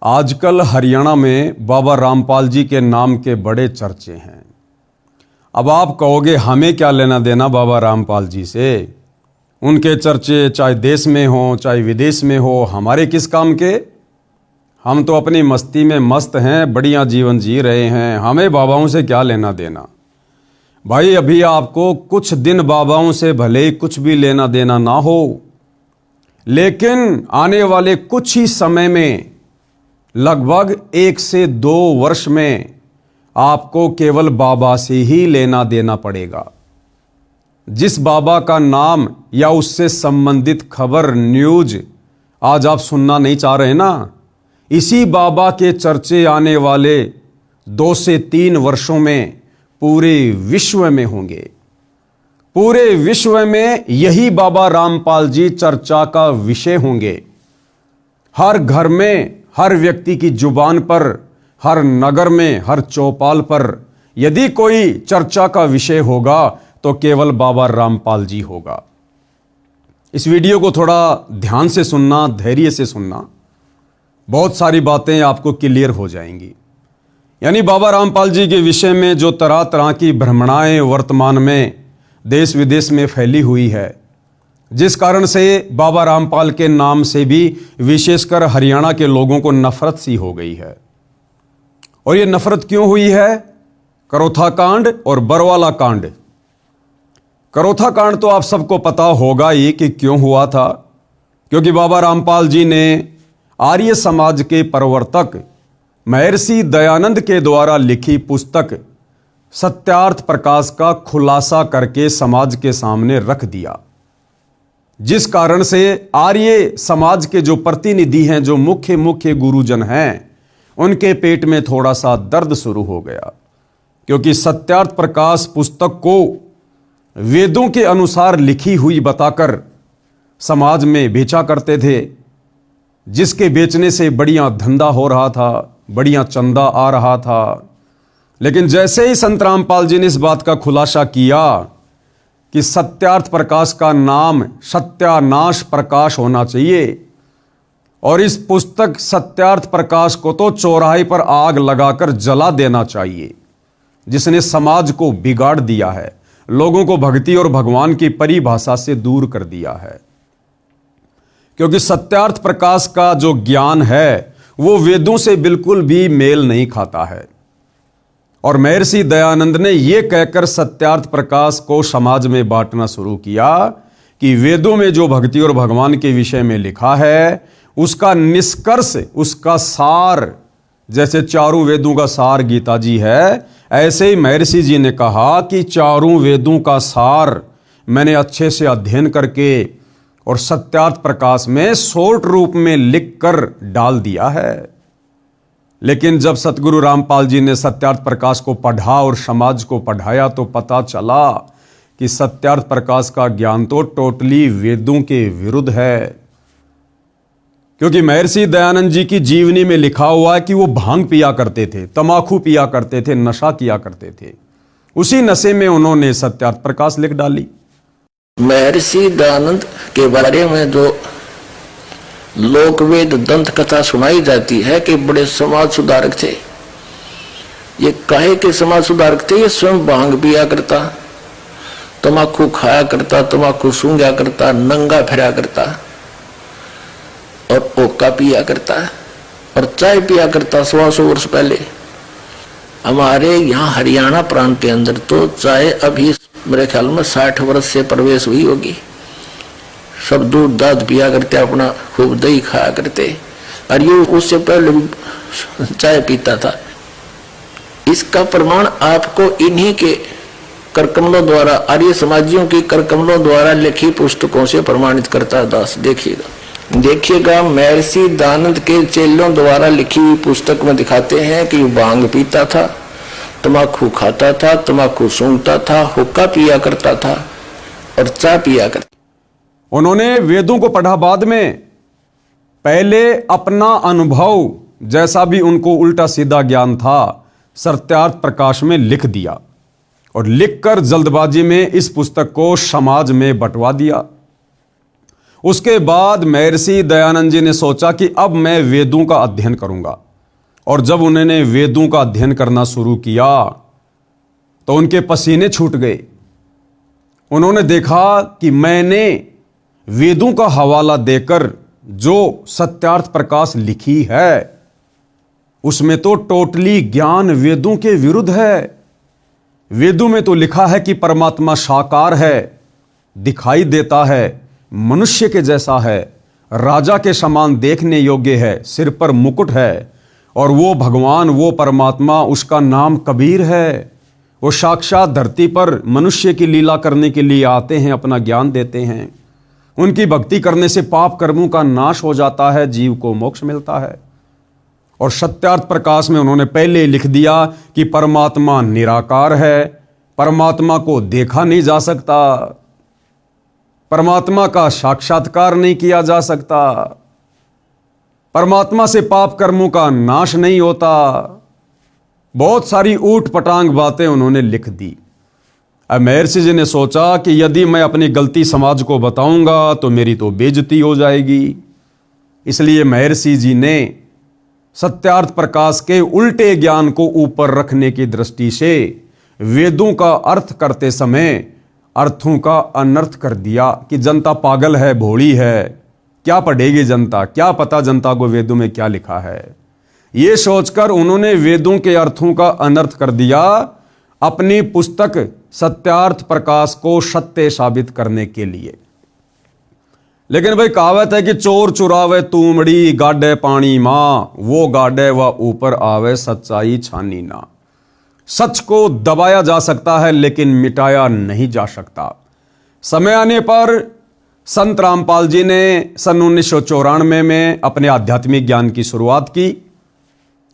आजकल हरियाणा में बाबा रामपाल जी के नाम के बड़े चर्चे हैं। अब आप कहोगे हमें क्या लेना देना बाबा रामपाल जी से, उनके चर्चे चाहे देश में हो चाहे विदेश में हो, हमारे किस काम के। हम तो अपनी मस्ती में मस्त हैं, बढ़िया जीवन जी रहे हैं, हमें बाबाओं से क्या लेना देना। भाई अभी आपको कुछ दिन बाबाओं से भले ही कुछ भी लेना देना ना हो, लेकिन आने वाले कुछ ही समय में लगभग 1 से 2 वर्ष में आपको केवल बाबा से ही लेना देना पड़ेगा। जिस बाबा का नाम या उससे संबंधित खबर न्यूज आज आप सुनना नहीं चाह रहे ना, इसी बाबा के चर्चे आने वाले 2 से 3 वर्षों में पूरे विश्व में होंगे। पूरे विश्व में यही बाबा रामपाल जी चर्चा का विषय होंगे। हर घर में, हर व्यक्ति की जुबान पर, हर नगर में, हर चौपाल पर यदि कोई चर्चा का विषय होगा तो केवल बाबा रामपाल जी होगा। इस वीडियो को थोड़ा ध्यान से सुनना, धैर्य से सुनना, बहुत सारी बातें आपको क्लियर हो जाएंगी। यानी बाबा रामपाल जी के विषय में जो तरह तरह की भ्रमणाएं वर्तमान में देश विदेश में फैली हुई है, जिस कारण से बाबा रामपाल के नाम से भी विशेषकर हरियाणा के लोगों को नफरत सी हो गई है। और ये नफरत क्यों हुई है? करोथा कांड और बरवाला कांड। करोथा कांड तो आप सबको पता होगा ही कि क्यों हुआ था, क्योंकि बाबा रामपाल जी ने आर्य समाज के प्रवर्तक महर्षि दयानंद के द्वारा लिखी पुस्तक सत्यार्थ प्रकाश का खुलासा करके समाज के सामने रख दिया, जिस कारण से आर्य समाज के जो प्रतिनिधि हैं, जो मुख्य गुरुजन हैं, उनके पेट में थोड़ा सा दर्द शुरू हो गया। क्योंकि सत्यार्थ प्रकाश पुस्तक को वेदों के अनुसार लिखी हुई बताकर समाज में बेचा करते थे, जिसके बेचने से बढ़िया धंधा हो रहा था, बढ़िया चंदा आ रहा था। लेकिन जैसे ही संत रामपाल जी ने इस बात का खुलासा किया कि सत्यार्थ प्रकाश का नाम सत्यानाश प्रकाश होना चाहिए, और इस पुस्तक सत्यार्थ प्रकाश को तो चौराहे पर आग लगाकर जला देना चाहिए, जिसने समाज को बिगाड़ दिया है, लोगों को भक्ति और भगवान की परिभाषा से दूर कर दिया है। क्योंकि सत्यार्थ प्रकाश का जो ज्ञान है वो वेदों से बिल्कुल भी मेल नहीं खाता है। और महर्षि दयानंद ने यह कहकर सत्यार्थ प्रकाश को समाज में बांटना शुरू किया कि वेदों में जो भक्ति और भगवान के विषय में लिखा है उसका निष्कर्ष, उसका सार, जैसे चारों वेदों का सार गीता जी है, ऐसे ही महर्षि जी ने कहा कि चारों वेदों का सार मैंने अच्छे से अध्ययन करके और सत्यार्थ प्रकाश में शॉर्ट रूप में लिखकर डाल दिया है। लेकिन जब सतगुरु रामपाल जी ने सत्यार्थ प्रकाश को पढ़ा और समाज को पढ़ाया तो पता चला कि सत्यार्थ प्रकाश का ज्ञान तो टोटली वेदों के विरुद्ध है। क्योंकि महर्षि दयानंद जी की जीवनी में लिखा हुआ है कि वो भांग पिया करते थे, तमाकू पिया करते थे, नशा किया करते थे। उसी नशे में उन्होंने सत्यार्थ प्रकाश लिख डाली। महर्षि दयानंद के बारे में जो लोकवेद दंत कथा सुनाई जाती है कि बड़े समाज सुधारक थे। ये काहे के समाज सुधारक थे? ये स्वयं भांग पिया करता, तमाकू खाया करता, तमाकू सूंघा करता, नंगा फिरा करता और ओका पिया करता और चाय पिया करता। 100 वर्ष पहले हमारे यहाँ हरियाणा प्रांत के अंदर तो चाय अभी मेरे ख्याल में 60 वर्ष से प्रवेश हुई होगी। सब दूध दाद पिया करते, अपना खूब दही खाया करते, और ये उससे पहले भी चाय पीता था। इसका प्रमाण आपको इन्हीं के करकमलों द्वारा, आर्य समाजियों की करकमलों द्वारा लिखी पुस्तकों से प्रमाणित करता है। दास देखिएगा महर्षि दयानंद के चेलों द्वारा लिखी हुई पुस्तक में दिखाते हैं कि भांग पीता था, तमाकू खाता था, तमाकू सूंघता था, हुक्का पिया करता था और चाय पिया करता। उन्होंने वेदों को पढ़ा बाद में, पहले अपना अनुभव जैसा भी उनको उल्टा सीधा ज्ञान था सत्यार्थ प्रकाश में लिख दिया, और लिखकर जल्दबाजी में इस पुस्तक को समाज में बंटवा दिया। उसके बाद महर्षि दयानंद जी ने सोचा कि अब मैं वेदों का अध्ययन करूंगा। और जब उन्होंने वेदों का अध्ययन करना शुरू किया तो उनके पसीने छूट गए। उन्होंने देखा कि मैंने वेदों का हवाला देकर जो सत्यार्थ प्रकाश लिखी है उसमें तो टोटली ज्ञान वेदों के विरुद्ध है। वेदों में तो लिखा है कि परमात्मा साकार है, दिखाई देता है, मनुष्य के जैसा है, राजा के समान देखने योग्य है, सिर पर मुकुट है, और वो भगवान, वो परमात्मा, उसका नाम कबीर है। वो साक्षात धरती पर मनुष्य की लीला करने के लिए आते हैं, अपना ज्ञान देते हैं। उनकी भक्ति करने से पाप कर्मों का नाश हो जाता है, जीव को मोक्ष मिलता है। और सत्यार्थ प्रकाश में उन्होंने पहले ही लिख दिया कि परमात्मा निराकार है, परमात्मा को देखा नहीं जा सकता, परमात्मा का साक्षात्कार नहीं किया जा सकता, परमात्मा से पाप कर्मों का नाश नहीं होता। बहुत सारी ऊट पटांग बातें उन्होंने लिख दी। अब महर्षि जी ने सोचा कि यदि मैं अपनी गलती समाज को बताऊंगा तो मेरी तो बेइज्जती हो जाएगी। इसलिए महर्षि जी ने सत्यार्थ प्रकाश के उल्टे ज्ञान को ऊपर रखने की दृष्टि से वेदों का अर्थ करते समय अर्थों का अनर्थ कर दिया कि जनता पागल है, भोली है, क्या पढ़ेगी जनता, क्या पता जनता को वेदों में क्या लिखा है। ये सोचकर उन्होंने वेदों के अर्थों का अनर्थ कर दिया अपनी पुस्तक सत्यार्थ प्रकाश को सत्य साबित करने के लिए। लेकिन भाई कहावत है कि चोर चुरावे तूमड़ी, गाडे पानी मां, वो गाडे व ऊपर आवे, सच्चाई छानी ना। सच को दबाया जा सकता है लेकिन मिटाया नहीं जा सकता। समय आने पर संत रामपाल जी ने सन 1994 में अपने आध्यात्मिक ज्ञान की शुरुआत की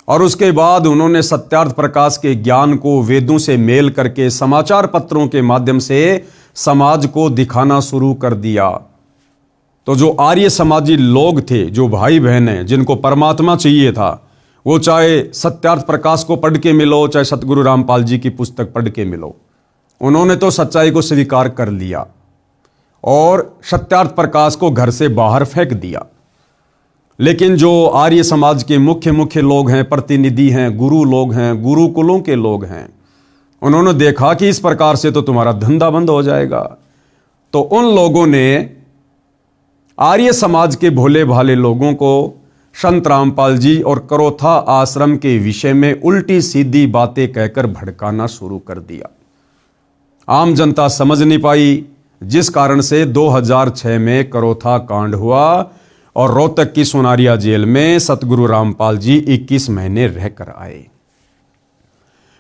और उसके बाद उन्होंने सत्यार्थ प्रकाश के ज्ञान को वेदों से मेल करके समाचार पत्रों के माध्यम से समाज को दिखाना शुरू कर दिया। तो जो आर्य समाजी लोग थे, जो भाई बहन हैं, जिनको परमात्मा चाहिए था, वो चाहे सत्यार्थ प्रकाश को पढ़ के मिलो, चाहे सतगुरु रामपाल जी की पुस्तक पढ़ के मिलो, उन्होंने तो सच्चाई को स्वीकार कर लिया और सत्यार्थ प्रकाश को घर से बाहर फेंक दिया। लेकिन जो आर्य समाज के मुख्य लोग हैं, प्रतिनिधि हैं, गुरु लोग हैं, गुरुकुलों के लोग हैं, उन्होंने देखा कि इस प्रकार से तो तुम्हारा धंधा बंद हो जाएगा। तो उन लोगों ने आर्य समाज के भोले भाले लोगों को संत रामपाल जी और करोथा आश्रम के विषय में उल्टी सीधी बातें कहकर भड़काना शुरू कर दिया। आम जनता समझ नहीं पाई, जिस कारण से 2006 में करोथा कांड हुआ और रोहतक की सोनारिया जेल में सतगुरु रामपाल जी 21 महीने रहकर आए।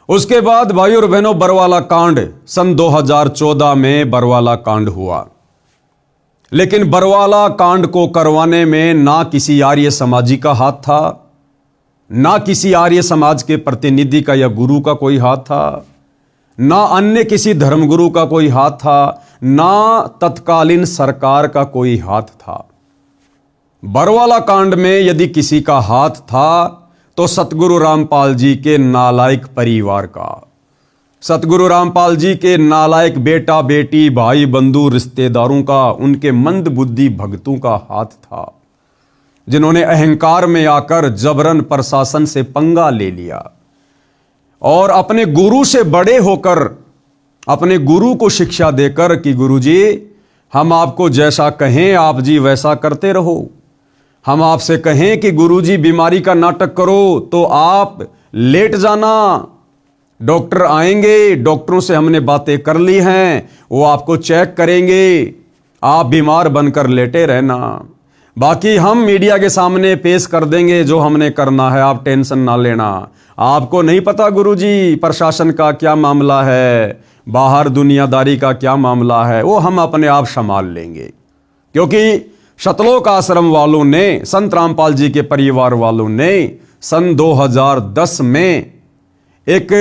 उसके बाद भाइयों और बहनों, बरवाला कांड सन 2014 में बरवाला कांड हुआ। लेकिन बरवाला कांड को करवाने में ना किसी आर्य समाजी का हाथ था, ना किसी आर्य समाज के प्रतिनिधि का या गुरु का कोई हाथ था, ना अन्य किसी धर्मगुरु का कोई हाथ था, ना तत्कालीन सरकार का कोई हाथ था। बरवाला कांड में यदि किसी का हाथ था तो सतगुरु रामपाल जी के नालायक परिवार का, सतगुरु रामपाल जी के नालायक बेटा बेटी, भाई बंधु, रिश्तेदारों का, उनके मंद बुद्धि भक्तों का हाथ था, जिन्होंने अहंकार में आकर जबरन प्रशासन से पंगा ले लिया और अपने गुरु से बड़े होकर अपने गुरु को शिक्षा देकर कि गुरुजी हम आपको जैसा कहें आप जी वैसा करते रहो, हम आपसे कहें कि गुरुजी बीमारी का नाटक करो तो आप लेट जाना, डॉक्टर आएंगे, डॉक्टरों से हमने बातें कर ली हैं, वो आपको चेक करेंगे, आप बीमार बनकर लेटे रहना, बाकी हम मीडिया के सामने पेश कर देंगे जो हमने करना है, आप टेंशन ना लेना। आपको नहीं पता गुरुजी प्रशासन का क्या मामला है, बाहर दुनियादारी का क्या मामला है, वो हम अपने आप संभाल लेंगे। क्योंकि शतलोक आश्रम वालों ने, संत रामपाल जी के परिवार वालों ने सन 2010 में एक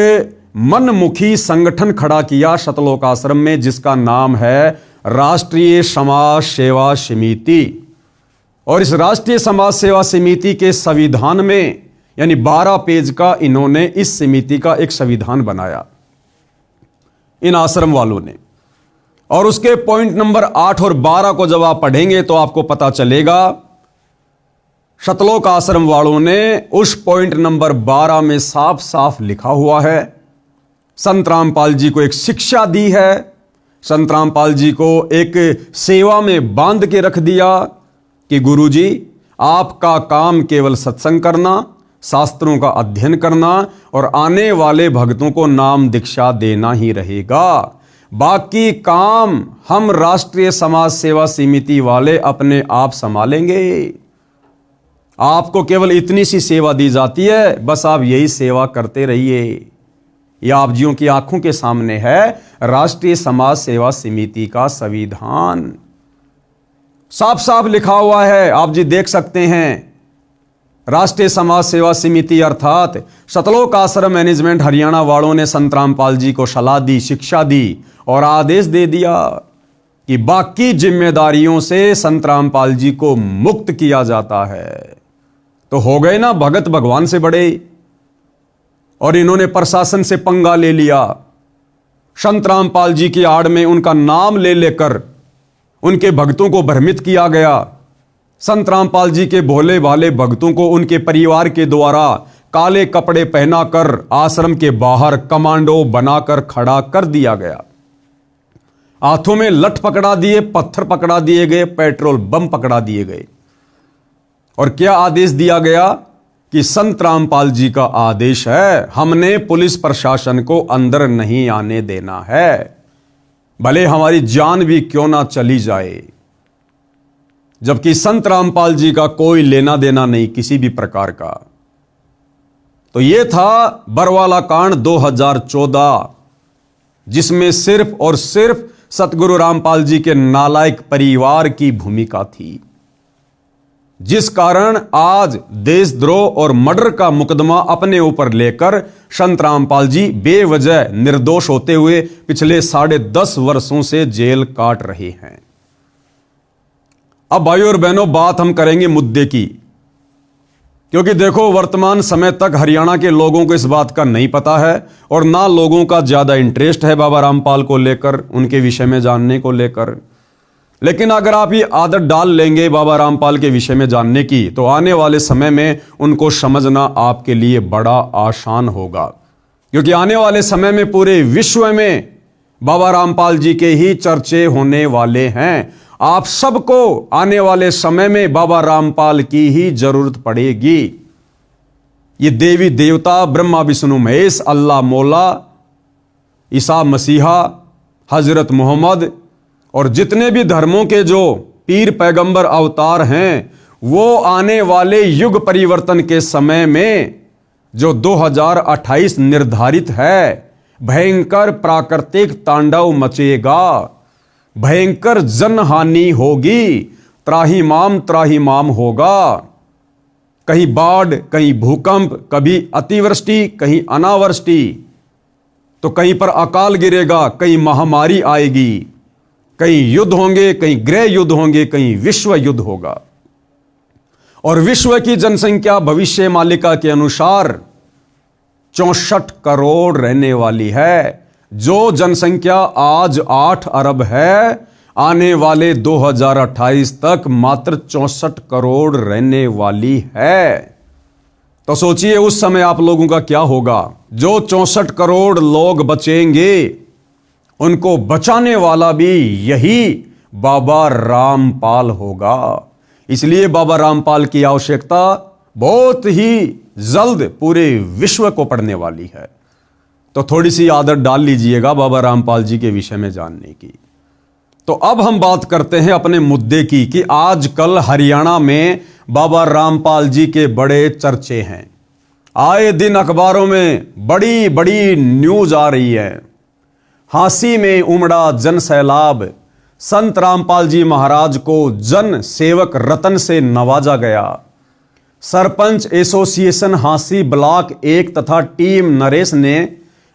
मनमुखी संगठन खड़ा किया शतलोक आश्रम में, जिसका नाम है राष्ट्रीय समाज सेवा समिति। और इस राष्ट्रीय समाज सेवा समिति के संविधान में यानी 12 पेज का इन्होंने इस समिति का एक संविधान बनाया इन आश्रम वालों ने। और उसके पॉइंट नंबर 8 और 12 को जब आप पढ़ेंगे तो आपको पता चलेगा शतलोक आश्रम वालों ने उस पॉइंट नंबर 12 में साफ साफ लिखा हुआ है, संत रामपाल जी को एक शिक्षा दी है, संत रामपाल जी को एक सेवा में बांध के रख दिया कि गुरुजी आपका काम केवल सत्संग करना, शास्त्रों का अध्ययन करना और आने वाले भक्तों को नाम दीक्षा देना ही रहेगा। बाकी काम हम राष्ट्रीय समाज सेवा समिति वाले अपने आप संभालेंगे। आपको केवल इतनी सी सेवा दी जाती है, बस आप यही सेवा करते रहिए। यह आप जियों की आंखों के सामने है राष्ट्रीय समाज सेवा समिति का संविधान, साफ साफ लिखा हुआ है, आप जी देख सकते हैं। राष्ट्रीय समाज सेवा समिति अर्थात शतलोक आश्रम मैनेजमेंट हरियाणा वालों ने संत रामपाल जी को सलाह दी, शिक्षा दी और आदेश दे दिया कि बाकी जिम्मेदारियों से संत रामपाल जी को मुक्त किया जाता है। तो हो गए ना भगत भगवान से बड़े, और इन्होंने प्रशासन से पंगा ले लिया। संत रामपाल जी की आड़ में उनका नाम ले लेकर उनके भक्तों को भ्रमित किया गया। संत रामपाल जी के भोले भाले भक्तों को उनके परिवार के द्वारा काले कपड़े पहनाकर आश्रम के बाहर कमांडो बनाकर खड़ा कर दिया गया। हाथों में लठ पकड़ा दिए, पत्थर पकड़ा दिए गए, पेट्रोल बम पकड़ा दिए गए। और क्या आदेश दिया गया कि संत रामपाल जी का आदेश है, हमने पुलिस प्रशासन को अंदर नहीं आने देना है, भले हमारी जान भी क्यों ना चली जाए। जबकि संत रामपाल जी का कोई लेना देना नहीं किसी भी प्रकार का। तो यह था बरवाला कांड 2014, जिसमें सिर्फ और सिर्फ सतगुरु रामपाल जी के नालायक परिवार की भूमिका थी, जिस कारण आज देशद्रोह और मर्डर का मुकदमा अपने ऊपर लेकर संत रामपाल जी बेवजह निर्दोष होते हुए पिछले 10.5 वर्षों से जेल काट रहे हैं। अब भाइयों और बहनों, बात हम करेंगे मुद्दे की, क्योंकि देखो वर्तमान समय तक हरियाणा के लोगों को इस बात का नहीं पता है और ना लोगों का ज्यादा इंटरेस्ट है बाबा रामपाल को लेकर, उनके विषय में जानने को लेकर। लेकिन अगर आप ये आदत डाल लेंगे बाबा रामपाल के विषय में जानने की, तो आने वाले समय में उनको समझना आपके लिए बड़ा आसान होगा, क्योंकि आने वाले समय में पूरे विश्व में बाबा रामपाल जी के ही चर्चे होने वाले हैं। आप सबको आने वाले समय में बाबा रामपाल की ही जरूरत पड़ेगी। ये देवी देवता ब्रह्मा विष्णु महेश, अल्लाह मौला, ईसा मसीहा, हजरत मोहम्मद और जितने भी धर्मों के जो पीर पैगंबर अवतार हैं, वो आने वाले युग परिवर्तन के समय में जो 2028 निर्धारित है, भयंकर प्राकृतिक तांडव मचेगा, भयंकर जनहानि होगी, त्राहिमाम होगा। कहीं बाढ़, कहीं भूकंप, कभी अतिवृष्टि, कहीं अनावृष्टि, तो कहीं पर अकाल गिरेगा, कहीं महामारी आएगी, कहीं युद्ध होंगे, कहीं गृह युद्ध होंगे, कहीं विश्व युद्ध होगा। और विश्व की जनसंख्या भविष्य मालिका के अनुसार 64 करोड़ रहने वाली है। जो जनसंख्या आज 8 अरब है, आने वाले 2028 तक मात्र 64 करोड़ रहने वाली है। तो सोचिए उस समय आप लोगों का क्या होगा। जो 64 करोड़ लोग बचेंगे, उनको बचाने वाला भी यही बाबा रामपाल होगा। इसलिए बाबा रामपाल की आवश्यकता बहुत ही जल्द पूरे विश्व को पड़ने वाली है। तो थोड़ी सी आदत डाल लीजिएगा बाबा रामपाल जी के विषय में जानने की। तो अब हम बात करते हैं अपने मुद्दे की कि आजकल हरियाणा में बाबा रामपाल जी के बड़े चर्चे हैं। आए दिन अखबारों में बड़ी बड़ी न्यूज आ रही है। हांसी में उमड़ा जन सैलाब, संत रामपाल जी महाराज को जन सेवक रतन से नवाजा गया। सरपंच एसोसिएशन हांसी ब्लॉक 1 तथा टीम नरेश ने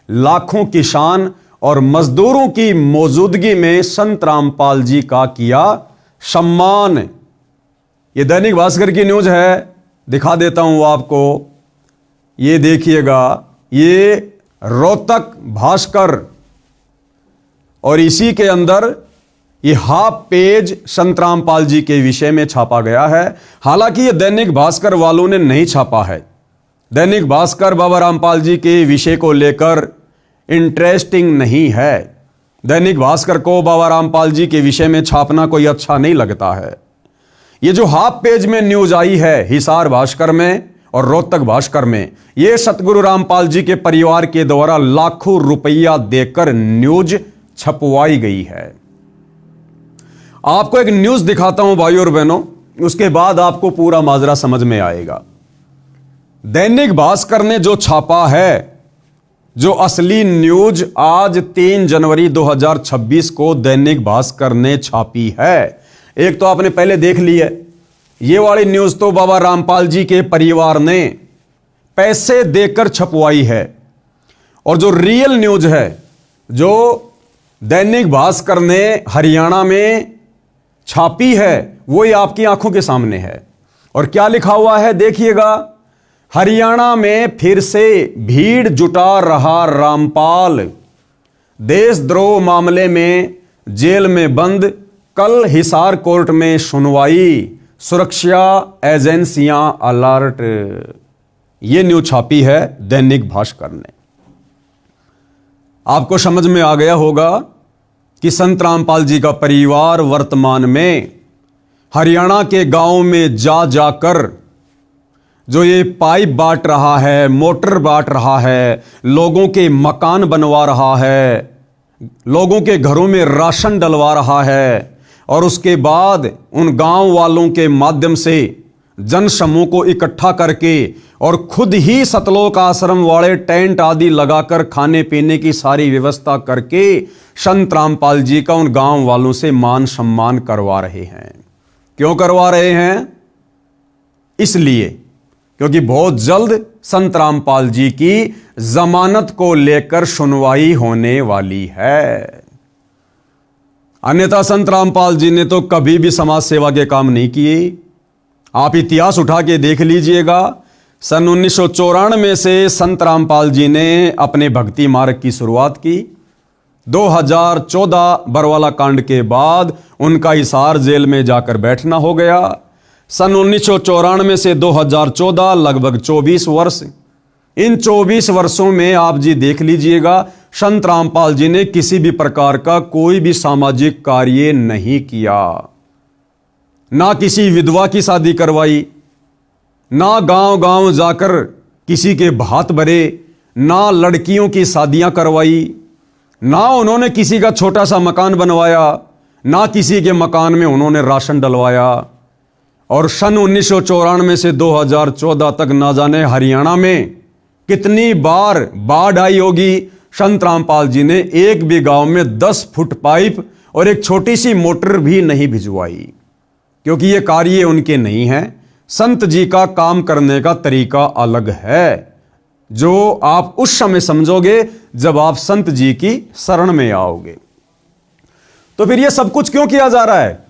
लाखों किसान और मजदूरों की मौजूदगी में संत रामपाल जी का किया सम्मान। ये दैनिक भास्कर की न्यूज है, दिखा देता हूं आपको। ये देखिएगा, ये रोहतक भास्कर, और इसी के अंदर ये हाफ पेज संत रामपाल जी के विषय में छापा गया है। हालांकि ये दैनिक भास्कर वालों ने नहीं छापा है। दैनिक भास्कर बाबा रामपाल जी के विषय को लेकर इंटरेस्टिंग नहीं है। दैनिक भास्कर को बाबा रामपाल जी के विषय में छापना कोई अच्छा नहीं लगता है। ये जो हाफ पेज में न्यूज आई है हिसार भास्कर में और रोहतक भास्कर में, ये सतगुरु रामपाल जी के परिवार के द्वारा लाखों रुपया देकर न्यूज छपवाई गई है। आपको एक न्यूज दिखाता हूं भाइयों और बहनों, उसके बाद आपको पूरा माजरा समझ में आएगा। दैनिक भास्कर ने जो छापा है, जो असली न्यूज आज 3 जनवरी 2026 को दैनिक भास्कर ने छापी है, एक तो आपने पहले देख ली है। ये वाली न्यूज तो बाबा रामपाल जी के परिवार ने पैसे देकर छपवाई है। और जो रियल न्यूज है, जो दैनिक भास्कर ने हरियाणा में छापी है, वो ही आपकी आंखों के सामने है। और क्या लिखा हुआ है देखिएगा, हरियाणा में फिर से भीड़ जुटा रहा रामपाल, देशद्रोह मामले में जेल में बंद, कल हिसार कोर्ट में सुनवाई, सुरक्षा एजेंसियां अलर्ट। यह न्यूज छापी है दैनिक भास्कर ने। आपको समझ में आ गया होगा कि संत रामपाल जी का परिवार वर्तमान में हरियाणा के गांव में जा जाकर जो ये पाइप बांट रहा है, मोटर बांट रहा है, लोगों के मकान बनवा रहा है, लोगों के घरों में राशन डलवा रहा है, और उसके बाद उन गांव वालों के माध्यम से जन समूह को इकट्ठा करके और खुद ही सतलोक आश्रम वाले टेंट आदि लगाकर खाने पीने की सारी व्यवस्था करके संत रामपाल जी का उन गांव वालों से मान सम्मान करवा रहे हैं। क्यों करवा रहे हैं? इसलिए क्योंकि बहुत जल्द संत रामपाल जी की जमानत को लेकर सुनवाई होने वाली है। अन्यथा संत रामपाल जी ने तो कभी भी समाज सेवा के काम नहीं किए। आप इतिहास उठा के देख लीजिएगा, सन 1994 से संत रामपाल जी ने अपने भक्ति मार्ग की शुरुआत की। 2014 बरवाला कांड के बाद उनका हिसार जेल में जाकर बैठना हो गया। सन 1994 से 2014 लगभग 24 वर्ष। इन 24 वर्षों में आप जी देख लीजिएगा, संत रामपाल जी ने किसी भी प्रकार का कोई भी सामाजिक कार्य नहीं किया। ना किसी विधवा की शादी करवाई, ना गांव गांव जाकर किसी के भात भरे, ना लड़कियों की शादियां करवाई, ना उन्होंने किसी का छोटा सा मकान बनवाया, ना किसी के मकान में उन्होंने राशन डलवाया। और सन 1994 से 2014 तक ना जाने हरियाणा में कितनी बार बाढ़ आई होगी, संत रामपाल जी ने एक भी गांव में 10 फुट पाइप और एक छोटी सी मोटर भी नहीं भिजवाई, क्योंकि ये कार्य उनके नहीं है। संत जी का काम करने का तरीका अलग है, जो आप उस समय समझोगे जब आप संत जी की शरण में आओगे। तो फिर ये सब कुछ क्यों किया जा रहा है?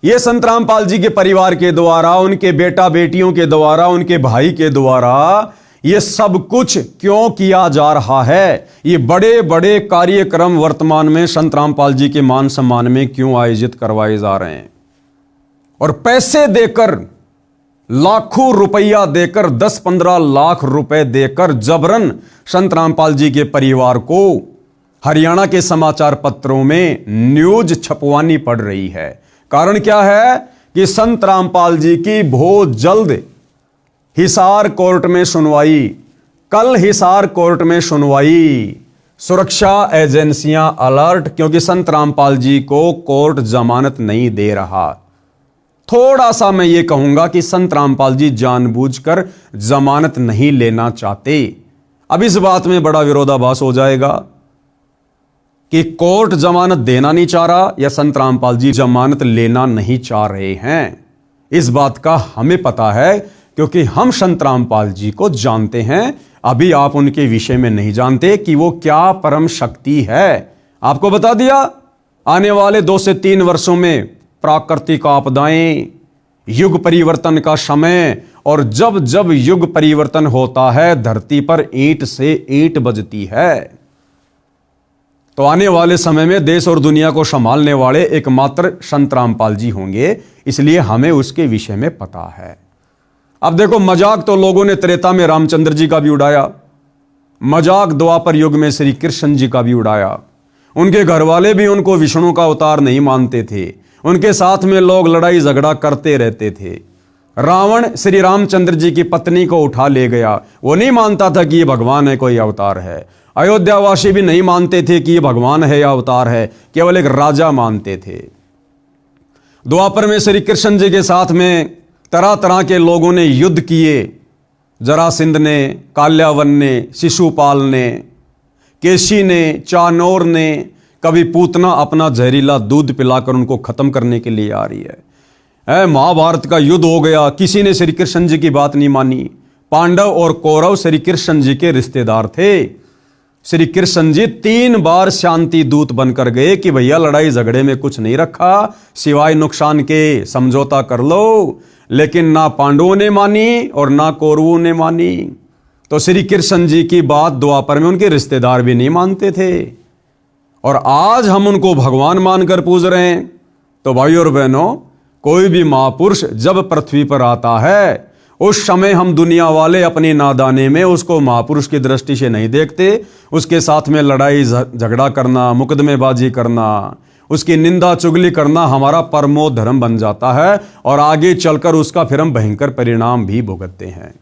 ये संत रामपाल जी के परिवार के द्वारा, उनके बेटा बेटियों के द्वारा, उनके भाई के द्वारा ये सब कुछ क्यों किया जा रहा है? ये बड़े बड़े कार्यक्रम वर्तमान में संत रामपाल जी के मान सम्मान में क्यों आयोजित करवाए जा रहे हैं? और पैसे देकर, लाखों रुपया देकर, 10-15 लाख रुपए देकर जबरन संत रामपाल जी के परिवार को हरियाणा के समाचार पत्रों में न्यूज छपवानी पड़ रही है। कारण क्या है कि संत रामपाल जी की बहुत जल्द हिसार कोर्ट में सुनवाई, कल हिसार कोर्ट में सुनवाई, सुरक्षा एजेंसियां अलर्ट, क्योंकि संत रामपाल जी को कोर्ट जमानत नहीं दे रहा। थोड़ा सा मैं ये कहूंगा कि संत रामपाल जी जानबूझकर जमानत नहीं लेना चाहते। अब इस बात में बड़ा विरोधाभास हो जाएगा कि कोर्ट जमानत देना नहीं चाह रहा या संत रामपाल जी जमानत लेना नहीं चाह रहे हैं। इस बात का हमें पता है, क्योंकि हम संत रामपाल जी को जानते हैं। अभी आप उनके विषय में नहीं जानते कि वो क्या परम शक्ति है। आपको बता दिया, आने वाले 2 से 3 वर्षों में प्राकृतिक आपदाएं, युग परिवर्तन का समय, और जब जब युग परिवर्तन होता है धरती पर ईंट से ईंट बजती है। तो आने वाले समय में देश और दुनिया को संभालने वाले एकमात्र संत रामपाल जी होंगे, इसलिए हमें उसके विषय में पता है। अब देखो, मजाक तो लोगों ने त्रेता में रामचंद्र जी का भी उड़ाया, मजाक द्वापर युग में श्री कृष्ण जी का भी उड़ाया। उनके घर वाले भी उनको विष्णु का अवतार नहीं मानते थे, उनके साथ में लोग लड़ाई झगड़ा करते रहते थे। रावण श्री रामचंद्र जी की पत्नी को उठा ले गया, वो नहीं मानता था कि ये भगवान है, कोई अवतार है। अयोध्यावासी भी नहीं मानते थे कि ये भगवान है या अवतार है, केवल एक राजा मानते थे। द्वापर में श्री कृष्ण जी के साथ में तरह तरह के लोगों ने युद्ध किए। जरासिंध ने, काल्यावन ने, शिशुपाल ने, केशी ने, चानोर ने, कभी पूतना अपना जहरीला दूध पिलाकर उनको खत्म करने के लिए आ रही है। महाभारत का युद्ध हो गया, किसी ने श्री कृष्ण जी की बात नहीं मानी। पांडव और कौरव श्री कृष्ण जी के रिश्तेदार थे। श्री कृष्ण जी 3 बार शांति दूत बनकर गए कि भैया लड़ाई झगड़े में कुछ नहीं रखा सिवाय नुकसान के, समझौता कर लो। लेकिन ना पांडवों ने मानी और ना कौरवों ने मानी। तो श्री कृष्ण जी की बात द्वापर में उनके रिश्तेदार भी नहीं मानते थे, और आज हम उनको भगवान मानकर पूज रहे हैं। तो भाई और बहनों, कोई भी महापुरुष जब पृथ्वी पर आता है, उस समय हम दुनिया वाले अपनी नादाने में उसको महापुरुष की दृष्टि से नहीं देखते। उसके साथ में लड़ाई झगड़ा करना, मुकदमेबाजी करना, उसकी निंदा चुगली करना हमारा परमो धर्म बन जाता है, और आगे चलकर उसका फिर हम भयंकर परिणाम भी भुगतते हैं।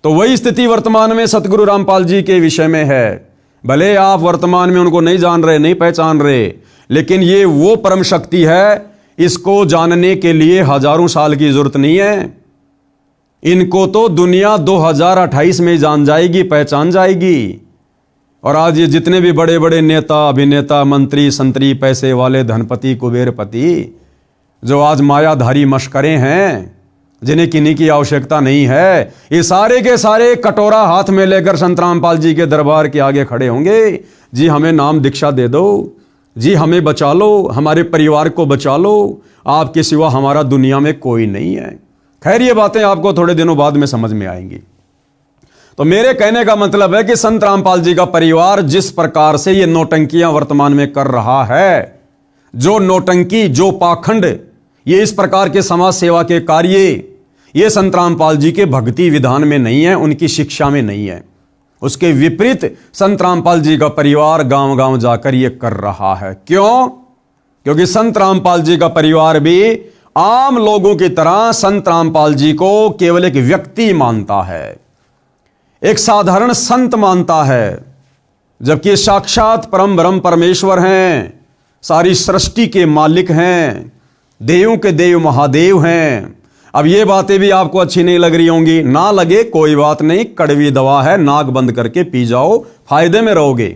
तो वही स्थिति वर्तमान में सतगुरु रामपाल जी के विषय में है। भले आप वर्तमान में उनको नहीं जान रहे, नहीं पहचान रहे, लेकिन ये वो परम शक्ति है, इसको जानने के लिए हजारों साल की जरूरत नहीं है। इनको तो दुनिया 2028 में जान जाएगी, पहचान जाएगी। और आज ये जितने भी बड़े बड़े नेता, अभिनेता, मंत्री, संतरी, पैसे वाले, धनपति, कुबेरपति, जो आज मायाधारी मशकरे हैं, जिन्हें किन्हीं की आवश्यकता नहीं है, ये सारे के सारे कटोरा हाथ में लेकर संत रामपाल जी के दरबार के आगे खड़े होंगे। जी हमें नाम दीक्षा दे दो, जी हमें बचा लो, हमारे परिवार को बचा लो, आपके सिवा हमारा दुनिया में कोई नहीं है। खैर, ये बातें आपको थोड़े दिनों बाद में समझ में आएंगी। तो मेरे कहने का मतलब है कि संत रामपाल जी का परिवार जिस प्रकार से ये नौटंकियां वर्तमान में कर रहा है, जो नौटंकी, जो पाखंड, ये इस प्रकार के समाज सेवा के कार्य, ये संत रामपाल जी के भक्ति विधान में नहीं है, उनकी शिक्षा में नहीं है। उसके विपरीत संत रामपाल जी का परिवार गांव गांव जाकर ये कर रहा है। क्यों? क्योंकि संत रामपाल जी का परिवार भी आम लोगों की तरह संत रामपाल जी को केवल एक व्यक्ति मानता है, एक साधारण संत मानता है, जबकि साक्षात परम ब्रह्म परमेश्वर हैं, सारी सृष्टि के मालिक हैं, देवों के देव महादेव हैं। अब ये बातें भी आपको अच्छी नहीं लग रही होंगी, ना लगे कोई बात नहीं, कड़वी दवा है, नाक बंद करके पी जाओ, फायदे में रहोगे।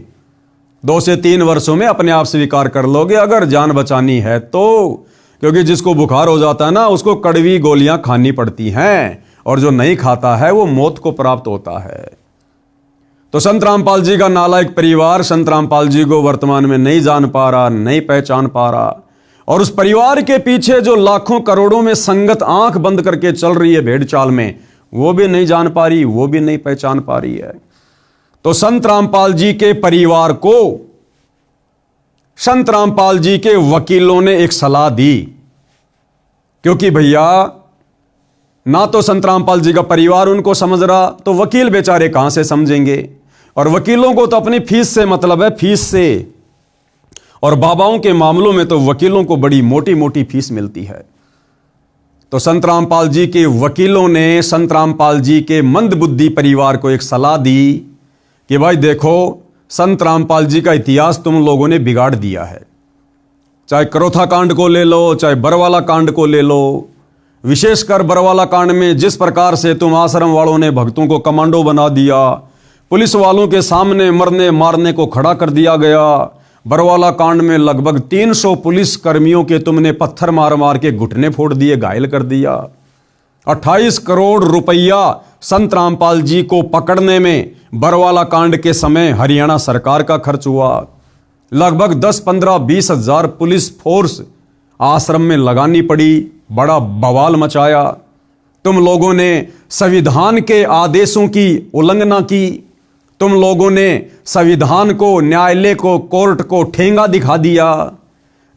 2 से 3 वर्षों में अपने आप स्वीकार कर लोगे, अगर जान बचानी है तो। क्योंकि जिसको बुखार हो जाता है ना, उसको कड़वी गोलियां खानी पड़ती हैं, और जो नहीं खाता है वो मौत को प्राप्त होता है। तो संत रामपाल जी का नालायक परिवार संत रामपाल जी को वर्तमान में नहीं जान पा रहा, नहीं पहचान पा रहा, और उस परिवार के पीछे जो लाखों करोड़ों में संगत आंख बंद करके चल रही है भेड़ चाल में, वो भी नहीं जान पा रही, वो भी नहीं पहचान पा रही है। तो संत रामपाल जी के परिवार को संत रामपाल जी के वकीलों ने एक सलाह दी, क्योंकि भैया ना तो संत रामपाल जी का परिवार उनको समझ रहा, तो वकील बेचारे कहां से समझेंगे। और वकीलों को तो अपनी फीस से मतलब है, फीस से। और बाबाओं के मामलों में तो वकीलों को बड़ी मोटी मोटी फीस मिलती है। तो संत रामपाल जी के वकीलों ने संत रामपाल जी के मंदबुद्धि परिवार को एक सलाह दी कि भाई देखो, संत रामपाल जी का इतिहास तुम लोगों ने बिगाड़ दिया है। चाहे करोथा कांड को ले लो, चाहे बरवाला कांड को ले लो, विशेषकर बरवाला कांड में जिस प्रकार से तुम आश्रम वालों ने भक्तों को कमांडो बना दिया, पुलिस वालों के सामने मरने मारने को खड़ा कर दिया गया। बरवाला कांड में लगभग 300 पुलिस कर्मियों के तुमने पत्थर मार मार के घुटने फोड़ दिए, घायल कर दिया। 28 करोड़ रुपया संत रामपाल जी को पकड़ने में बरवाला कांड के समय हरियाणा सरकार का खर्च हुआ। लगभग 10, 15, 20 हजार पुलिस फोर्स आश्रम में लगानी पड़ी, बड़ा बवाल मचाया। तुम लोगों ने संविधान के आदेशों की उल्लंघना की, तुम लोगों ने संविधान को, न्यायालय को, कोर्ट को ठेंगा दिखा दिया,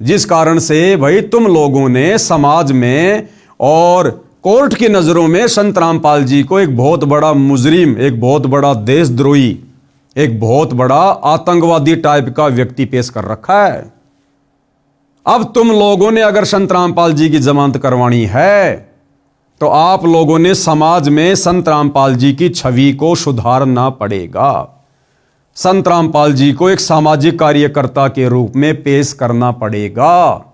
जिस कारण से भाई तुम लोगों ने समाज में और कोर्ट की नजरों में संत रामपाल जी को एक बहुत बड़ा मुजरिम, एक बहुत बड़ा देशद्रोही, एक बहुत बड़ा आतंकवादी टाइप का व्यक्ति पेश कर रखा है। अब तुम लोगों ने अगर संत रामपाल जी की जमानत करवानी है तो आप लोगों ने समाज में संत रामपाल जी की छवि को सुधारना पड़ेगा। संत रामपाल जी को एक सामाजिक कार्यकर्ता के रूप में पेश करना पड़ेगा,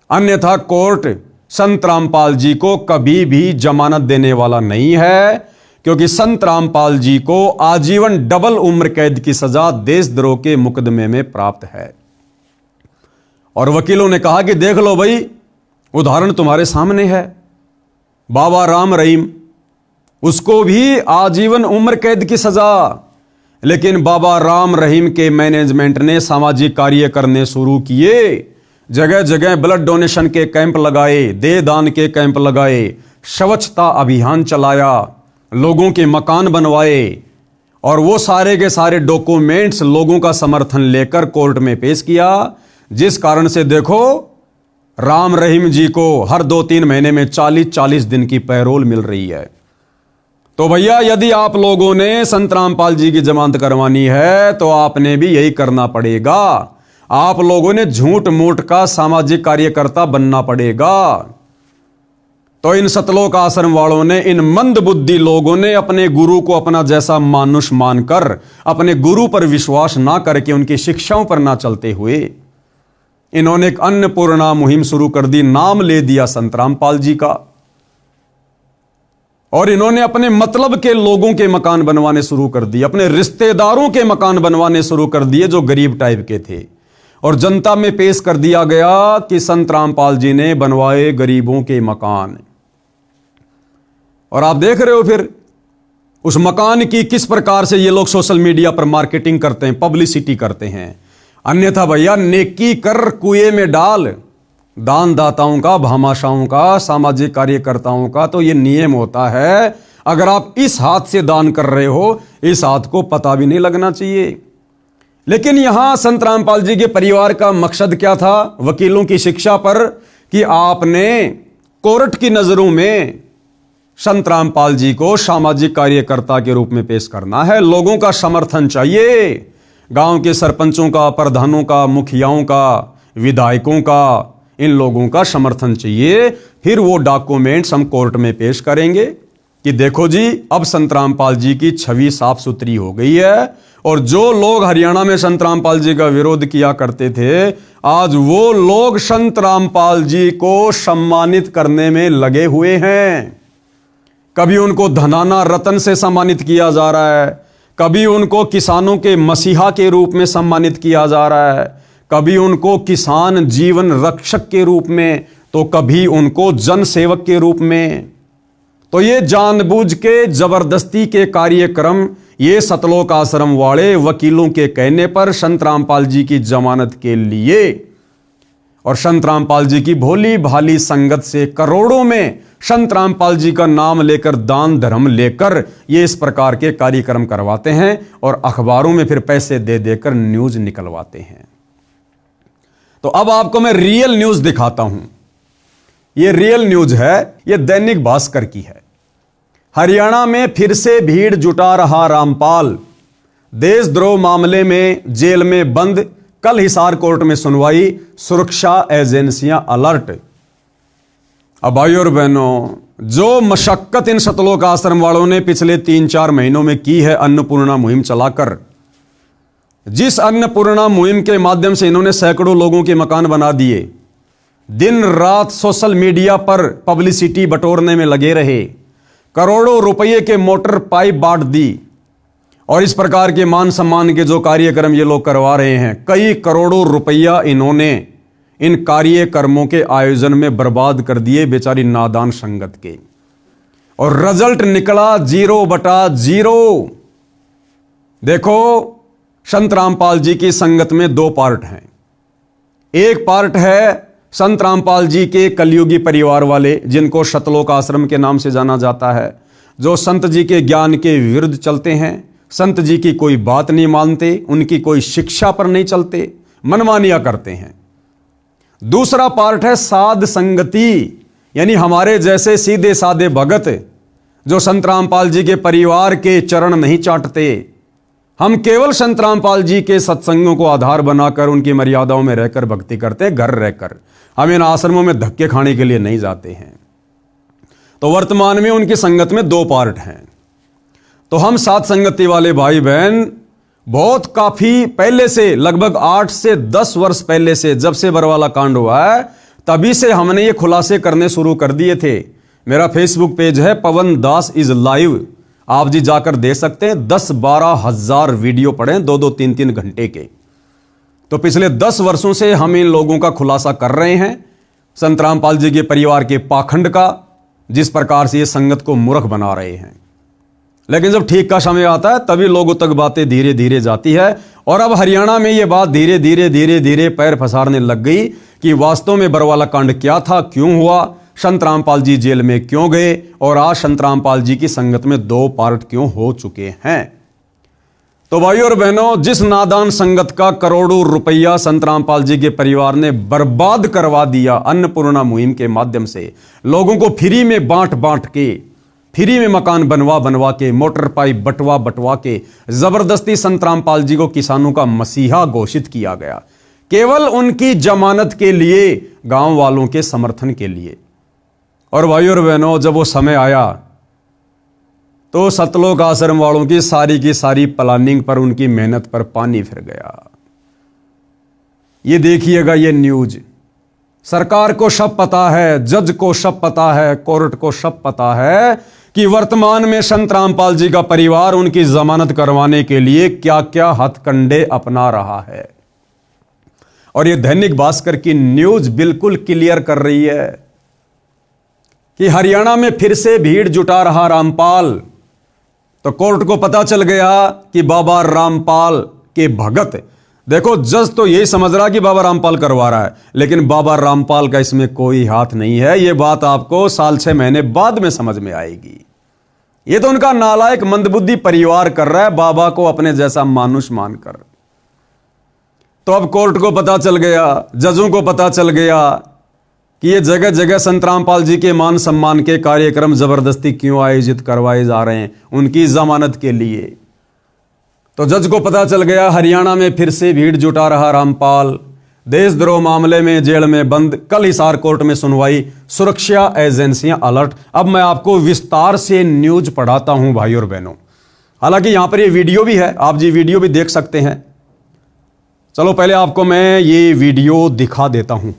अन्यथा कोर्ट संत रामपाल जी को कभी भी जमानत देने वाला नहीं है, क्योंकि संत रामपाल जी को आजीवन डबल उम्र कैद की सजा देशद्रोह के मुकदमे में प्राप्त है। और वकीलों ने कहा कि देख लो भाई, उदाहरण तुम्हारे सामने है, बाबा राम रहीम, उसको भी आजीवन उम्र कैद की सजा, लेकिन बाबा राम रहीम के मैनेजमेंट ने सामाजिक कार्य करने शुरू किए, जगह जगह ब्लड डोनेशन के कैंप लगाए, देह दान के कैंप लगाए, स्वच्छता अभियान चलाया, लोगों के मकान बनवाए, और वो सारे के सारे डॉक्यूमेंट्स लोगों का समर्थन लेकर कोर्ट में पेश किया, जिस कारण से देखो राम रहीम जी को हर 2-3 महीने में 40-40 दिन की पैरोल मिल रही है। तो भैया, यदि आप लोगों ने संत रामपाल जी की जमानत करवानी है तो आपने भी यही करना पड़ेगा। आप लोगों ने झूठ मूठ का सामाजिक कार्यकर्ता बनना पड़ेगा। तो इन सतलोक आश्रम वालों ने, इन मंद बुद्धि लोगों ने अपने गुरु को अपना जैसा मानुष मानकर, अपने गुरु पर विश्वास ना करके, उनकी शिक्षाओं पर ना चलते हुए इन्होंने एक अन्नपूर्णा मुहिम शुरू कर दी, नाम ले दिया संत रामपाल जी का, और इन्होंने अपने मतलब के लोगों के मकान बनवाने शुरू कर दिए, अपने रिश्तेदारों के मकान बनवाने शुरू कर दिए जो गरीब टाइप के थे, और जनता में पेश कर दिया गया कि संत रामपाल जी ने बनवाए गरीबों के मकान। और आप देख रहे हो फिर उस मकान की किस प्रकार से ये लोग सोशल मीडिया पर मार्केटिंग करते हैं, पब्लिसिटी करते हैं। अन्यथा भैया, नेकी कर कुएं में डाल, दान दाताओं का, भामाशाहों का, सामाजिक कार्यकर्ताओं का तो ये नियम होता है, अगर आप इस हाथ से दान कर रहे हो, इस हाथ को पता भी नहीं लगना चाहिए। लेकिन यहां संत रामपाल जी के परिवार का मकसद क्या था? वकीलों की शिक्षा पर कि आपने कोर्ट की नजरों में संत रामपाल जी को सामाजिक कार्यकर्ता के रूप में पेश करना है, लोगों का समर्थन चाहिए, गांव के सरपंचों का, प्रधानों का, मुखियाओं का, विधायकों का, इन लोगों का समर्थन चाहिए। फिर वो डॉक्यूमेंट्स हम कोर्ट में पेश करेंगे कि देखो जी, अब संत रामपाल जी की छवि साफ सुथरी हो गई है, और जो लोग हरियाणा में संत रामपाल जी का विरोध किया करते थे, आज वो लोग संत रामपाल जी को सम्मानित करने में लगे हुए हैं। कभी उनको धनाना रतन से सम्मानित किया जा रहा है, कभी उनको किसानों के मसीहा के रूप में सम्मानित किया जा रहा है, कभी उनको किसान जीवन रक्षक के रूप में, तो कभी उनको जन सेवक के रूप में। तो ये जानबूझ के जबरदस्ती के कार्यक्रम ये सतलोक आश्रम वाले वकीलों के कहने पर संत रामपाल जी की जमानत के लिए, और संत रामपाल जी की भोली भाली संगत से करोड़ों में संत रामपाल जी का नाम लेकर, दान धर्म लेकर ये इस प्रकार के कार्यक्रम करवाते हैं, और अखबारों में फिर पैसे दे देकर न्यूज निकलवाते हैं। तो अब आपको मैं रियल न्यूज दिखाता हूं। ये रियल न्यूज है, ये दैनिक भास्कर की है। हरियाणा में फिर से भीड़ जुटा रहा रामपाल, देशद्रोह मामले में जेल में बंद, कल हिसार कोर्ट में सुनवाई, सुरक्षा एजेंसियां अलर्ट। अब भाई और बहनों, जो मशक्कत इन सतलोक आश्रम वालों ने पिछले 3-4 महीनों में की है अन्नपूर्णा मुहिम चलाकर, जिस अन्नपूर्णा मुहिम के माध्यम से इन्होंने सैकड़ों लोगों के मकान बना दिए, दिन रात सोशल मीडिया पर पब्लिसिटी बटोरने में लगे रहे, करोड़ों रुपये के मोटर पाइप बांट दी, और इस प्रकार के मान सम्मान के जो कार्यक्रम ये लोग करवा रहे हैं, कई करोड़ों रुपया इन्होंने इन कार्यक्रमों के आयोजन में बर्बाद कर दिए बेचारी नादान संगत के, और रिजल्ट निकला 0/0। देखो, संत रामपाल जी की संगत में 2 पार्ट हैं। एक पार्ट है संत रामपाल जी के कलयुगी परिवार वाले, जिनको सतलोक आश्रम के नाम से जाना जाता है, जो संत जी के ज्ञान के विरुद्ध चलते हैं, संत जी की कोई बात नहीं मानते, उनकी कोई शिक्षा पर नहीं चलते, मनमानियां करते हैं। दूसरा पार्ट है साध संगति, यानी हमारे जैसे सीधे साधे भगत जो संत रामपाल जी के परिवार के चरण नहीं चाटते। हम केवल संत रामपाल जी के सत्संगों को आधार बनाकर उनकी मर्यादाओं में रहकर भक्ति करते हैं, घर रहकर। हम इन आश्रमों में धक्के खाने के लिए नहीं जाते हैं। तो वर्तमान में उनकी संगत में 2 पार्ट हैं। तो हम साथ संगति वाले भाई बहन बहुत काफी पहले से, लगभग 8 से 10 वर्ष पहले से, जब से बरवाला कांड हुआ है तभी से हमने ये खुलासे करने शुरू कर दिए थे। मेरा फेसबुक पेज है पवन दास इज लाइव, आप जी जाकर दे सकते हैं। 10-12 हजार वीडियो पड़े, 2-2, 3-3 घंटे के। तो पिछले 10 वर्षों से हम इन लोगों का खुलासा कर रहे हैं, संत रामपाल जी के परिवार के पाखंड का, जिस प्रकार से ये संगत को मूर्ख बना रहे हैं। लेकिन जब ठीक का समय आता है तभी लोगों तक बातें धीरे धीरे जाती है। और अब हरियाणा में ये बात धीरे धीरे पैर पसारने लग गई कि वास्तव में बरवाला कांड क्या था, क्यों हुआ, संत रामपाल जी जेल में क्यों गए, और आज संत रामपाल जी की संगत में 2 पार्ट क्यों हो चुके हैं। तो भाइयों और बहनों, जिस नादान संगत का करोड़ों रुपया संत रामपाल जी के परिवार ने बर्बाद करवा दिया अन्नपूर्णा मुहिम के माध्यम से, लोगों को फ्री में बांट के, फ्री में मकान बनवा के, मोटर पाइप बटवा के जबरदस्ती संत रामपाल जी को किसानों का मसीहा घोषित किया गया, केवल उनकी जमानत के लिए, गांव वालों के समर्थन के लिए। और भाइयों और बहनों, जब वो समय आया तो सतलोक आश्रम वालों की सारी प्लानिंग पर, उनकी मेहनत पर पानी फिर गया। ये देखिएगा, ये न्यूज सरकार को सब पता है, जज को सब पता है, कोर्ट को सब पता है कि वर्तमान में संत रामपाल जी का परिवार उनकी जमानत करवाने के लिए क्या क्या हथकंडे अपना रहा है। और ये दैनिक भास्कर की न्यूज बिल्कुल क्लियर कर रही है कि हरियाणा में फिर से भीड़ जुटा रहा रामपाल। तो कोर्ट को पता चल गया कि बाबा रामपाल के भगत, देखो जज तो यही समझ रहा कि बाबा रामपाल करवा रहा है, लेकिन बाबा रामपाल का इसमें कोई हाथ नहीं है। यह बात आपको 6 महीने बाद में समझ में आएगी। यह तो उनका नालायक मंदबुद्धि परिवार कर रहा है, बाबा को अपने जैसा मानुष मानकर। तो अब कोर्ट को पता चल गया, जजों को पता चल गया कि ये जगह जगह संत रामपाल जी के मान सम्मान के कार्यक्रम जबरदस्ती क्यों आयोजित करवाए जा रहे हैं, उनकी जमानत के लिए। तो जज को पता चल गया हरियाणा में फिर से भीड़ जुटा रहा रामपाल, देशद्रोह मामले में जेल में बंद। कल हिसार कोर्ट में सुनवाई, सुरक्षा एजेंसियां अलर्ट। अब मैं आपको विस्तार से न्यूज पढ़ाता हूं भाइयों और बहनों। हालांकि यहां पर ये वीडियो भी है, आप जी वीडियो भी देख सकते हैं। चलो पहले आपको मैं ये वीडियो दिखा देता हूं।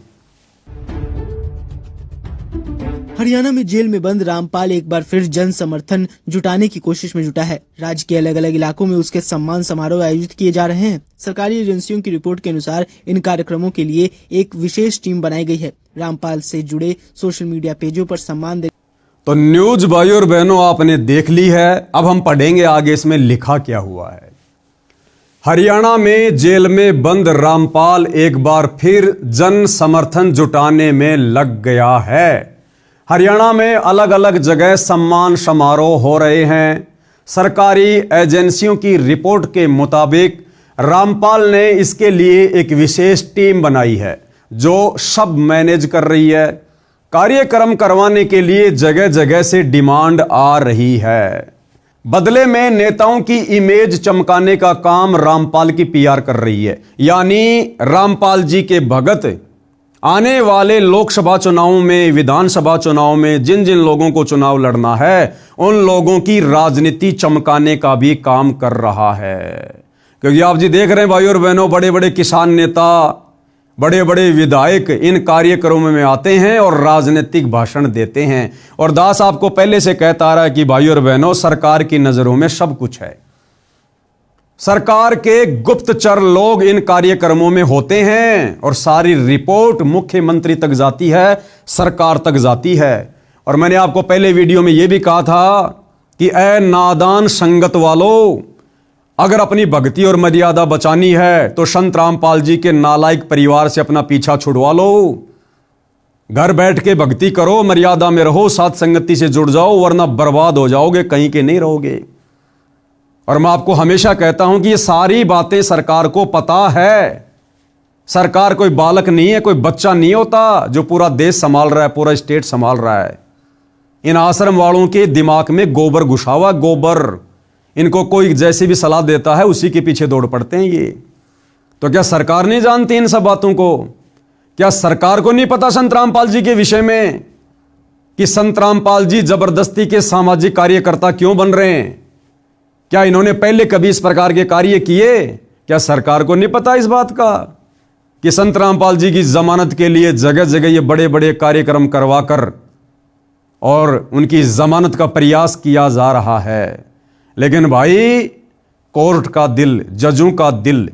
हरियाणा में जेल में बंद रामपाल एक बार फिर जन समर्थन जुटाने की कोशिश में जुटा है। राज्य के अलग अलग इलाकों में उसके सम्मान समारोह आयोजित किए जा रहे हैं। सरकारी एजेंसियों की रिपोर्ट के अनुसार इन कार्यक्रमों के लिए एक विशेष टीम बनाई गई है। रामपाल से जुड़े सोशल मीडिया पेजों पर सम्मान दे। तो न्यूज भाइयों और बहनों आपने देख ली है। अब हम पढ़ेंगे आगे इसमें लिखा क्या हुआ है। हरियाणा में जेल में बंद रामपाल एक बार फिर जन समर्थन जुटाने में लग गया है। हरियाणा में अलग अलग जगह सम्मान समारोह हो रहे हैं। सरकारी एजेंसियों की रिपोर्ट के मुताबिक रामपाल ने इसके लिए एक विशेष टीम बनाई है जो सब मैनेज कर रही है। कार्यक्रम करवाने के लिए जगह जगह से डिमांड आ रही है। बदले में नेताओं की इमेज चमकाने का काम रामपाल की पीआर कर रही है। यानी रामपाल जी के भगत आने वाले लोकसभा चुनावों में, विधानसभा चुनाव में जिन जिन लोगों को चुनाव लड़ना है उन लोगों की राजनीति चमकाने का भी काम कर रहा है। क्योंकि आप जी देख रहे हैं भाइयों और बहनों, बड़े बड़े किसान नेता, बड़े बड़े विधायक इन कार्यक्रमों में आते हैं और राजनीतिक भाषण देते हैं। और दास आपको पहले से कहता आ रहा है कि भाइयों और बहनों, सरकार की नजरों में सब कुछ है। सरकार के गुप्तचर लोग इन कार्यक्रमों में होते हैं और सारी रिपोर्ट मुख्यमंत्री तक जाती है, सरकार तक जाती है। और मैंने आपको पहले वीडियो में यह भी कहा था कि ऐ नादान संगत वालों, अगर अपनी भक्ति और मर्यादा बचानी है तो संत रामपाल जी के नालायक परिवार से अपना पीछा छुड़वा लो। घर बैठ के भक्ति करो, मर्यादा में रहो, साथ संगति से जुड़ जाओ, वरना बर्बाद हो जाओगे, कहीं के नहीं रहोगे। और मैं आपको हमेशा कहता हूं कि ये सारी बातें सरकार को पता है। सरकार कोई बालक नहीं है, कोई बच्चा नहीं होता जो पूरा देश संभाल रहा है, पूरा स्टेट संभाल रहा है। इन आश्रम वालों के दिमाग में गोबर घुसा हुआ, गोबर। इनको कोई जैसी भी सलाह देता है उसी के पीछे दौड़ पड़ते हैं ये। तो क्या सरकार नहीं जानती इन सब बातों को? क्या सरकार को नहीं पता संत रामपाल जी के विषय में कि संत रामपाल जी जबरदस्ती के सामाजिक कार्यकर्ता क्यों बन रहे हैं? क्या इन्होंने पहले कभी इस प्रकार के कार्य किए? क्या सरकार को नहीं पता इस बात का कि संत रामपाल जी की जमानत के लिए जगह जगह ये बड़े बड़े कार्यक्रम करवाकर और उनकी जमानत का प्रयास किया जा रहा है? लेकिन भाई, कोर्ट का दिल, जजों का दिल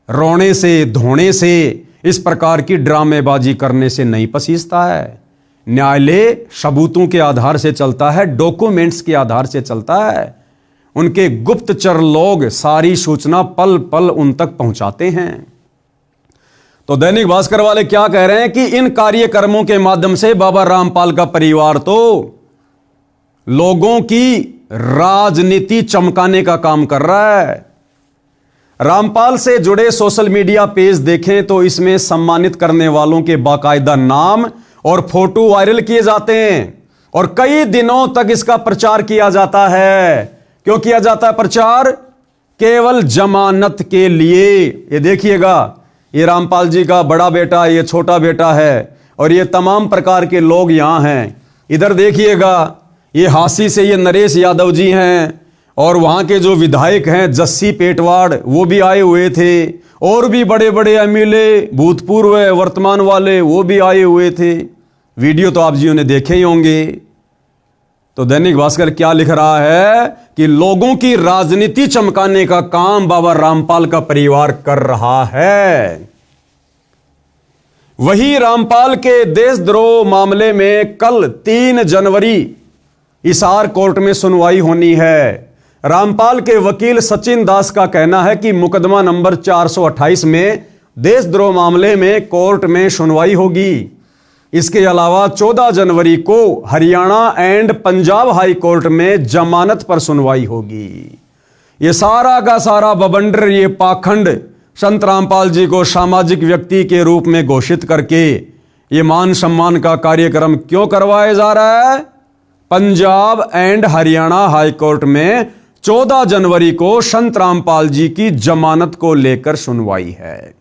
रोने से, धोने से, इस प्रकार की ड्रामेबाजी करने से नहीं पसीजता है। न्यायालय सबूतों के आधार से चलता है, डॉक्यूमेंट्स के आधार से चलता है। उनके गुप्तचर लोग सारी सूचना पल पल उन तक पहुंचाते हैं। तो दैनिक भास्कर वाले क्या कह रहे हैं कि इन कार्यक्रमों के माध्यम से बाबा रामपाल का परिवार तो लोगों की राजनीति चमकाने का काम कर रहा है। रामपाल से जुड़े सोशल मीडिया पेज देखें तो इसमें सम्मानित करने वालों के बाकायदा नाम और फोटो वायरल किए जाते हैं और कई दिनों तक इसका प्रचार किया जाता है। क्यों किया जाता है प्रचार? केवल जमानत के लिए। ये देखिएगा, ये रामपाल जी का बड़ा बेटा, ये छोटा बेटा है और ये तमाम प्रकार के लोग यहां हैं। इधर देखिएगा, ये हासी से ये नरेश यादव जी हैं और वहां के जो विधायक हैं जस्सी पेटवाड़, वो भी आए हुए थे और भी बड़े बड़े एमएलए, भूतपूर्व वर्तमान वाले, वो भी आए हुए थे। वीडियो तो आप जियों ने देखे ही होंगे। तो दैनिक भास्कर क्या लिख रहा है कि लोगों की राजनीति चमकाने का काम बाबा रामपाल का परिवार कर रहा है। वही रामपाल के देशद्रोह मामले में कल 3 जनवरी हिसार कोर्ट में सुनवाई होनी है। रामपाल के वकील सचिन दास का कहना है कि मुकदमा नंबर 428 में देशद्रोह मामले में कोर्ट में सुनवाई होगी। इसके अलावा 14 जनवरी को Haryana and Punjab high court में जमानत पर सुनवाई होगी। ये सारा का सारा बवंडर, ये पाखंड संत रामपाल जी को सामाजिक व्यक्ति के रूप में घोषित करके ये मान सम्मान का कार्यक्रम क्यों करवाया जा रहा है? Punjab and Haryana high court में 14 जनवरी को संत रामपाल जी की जमानत को लेकर सुनवाई है।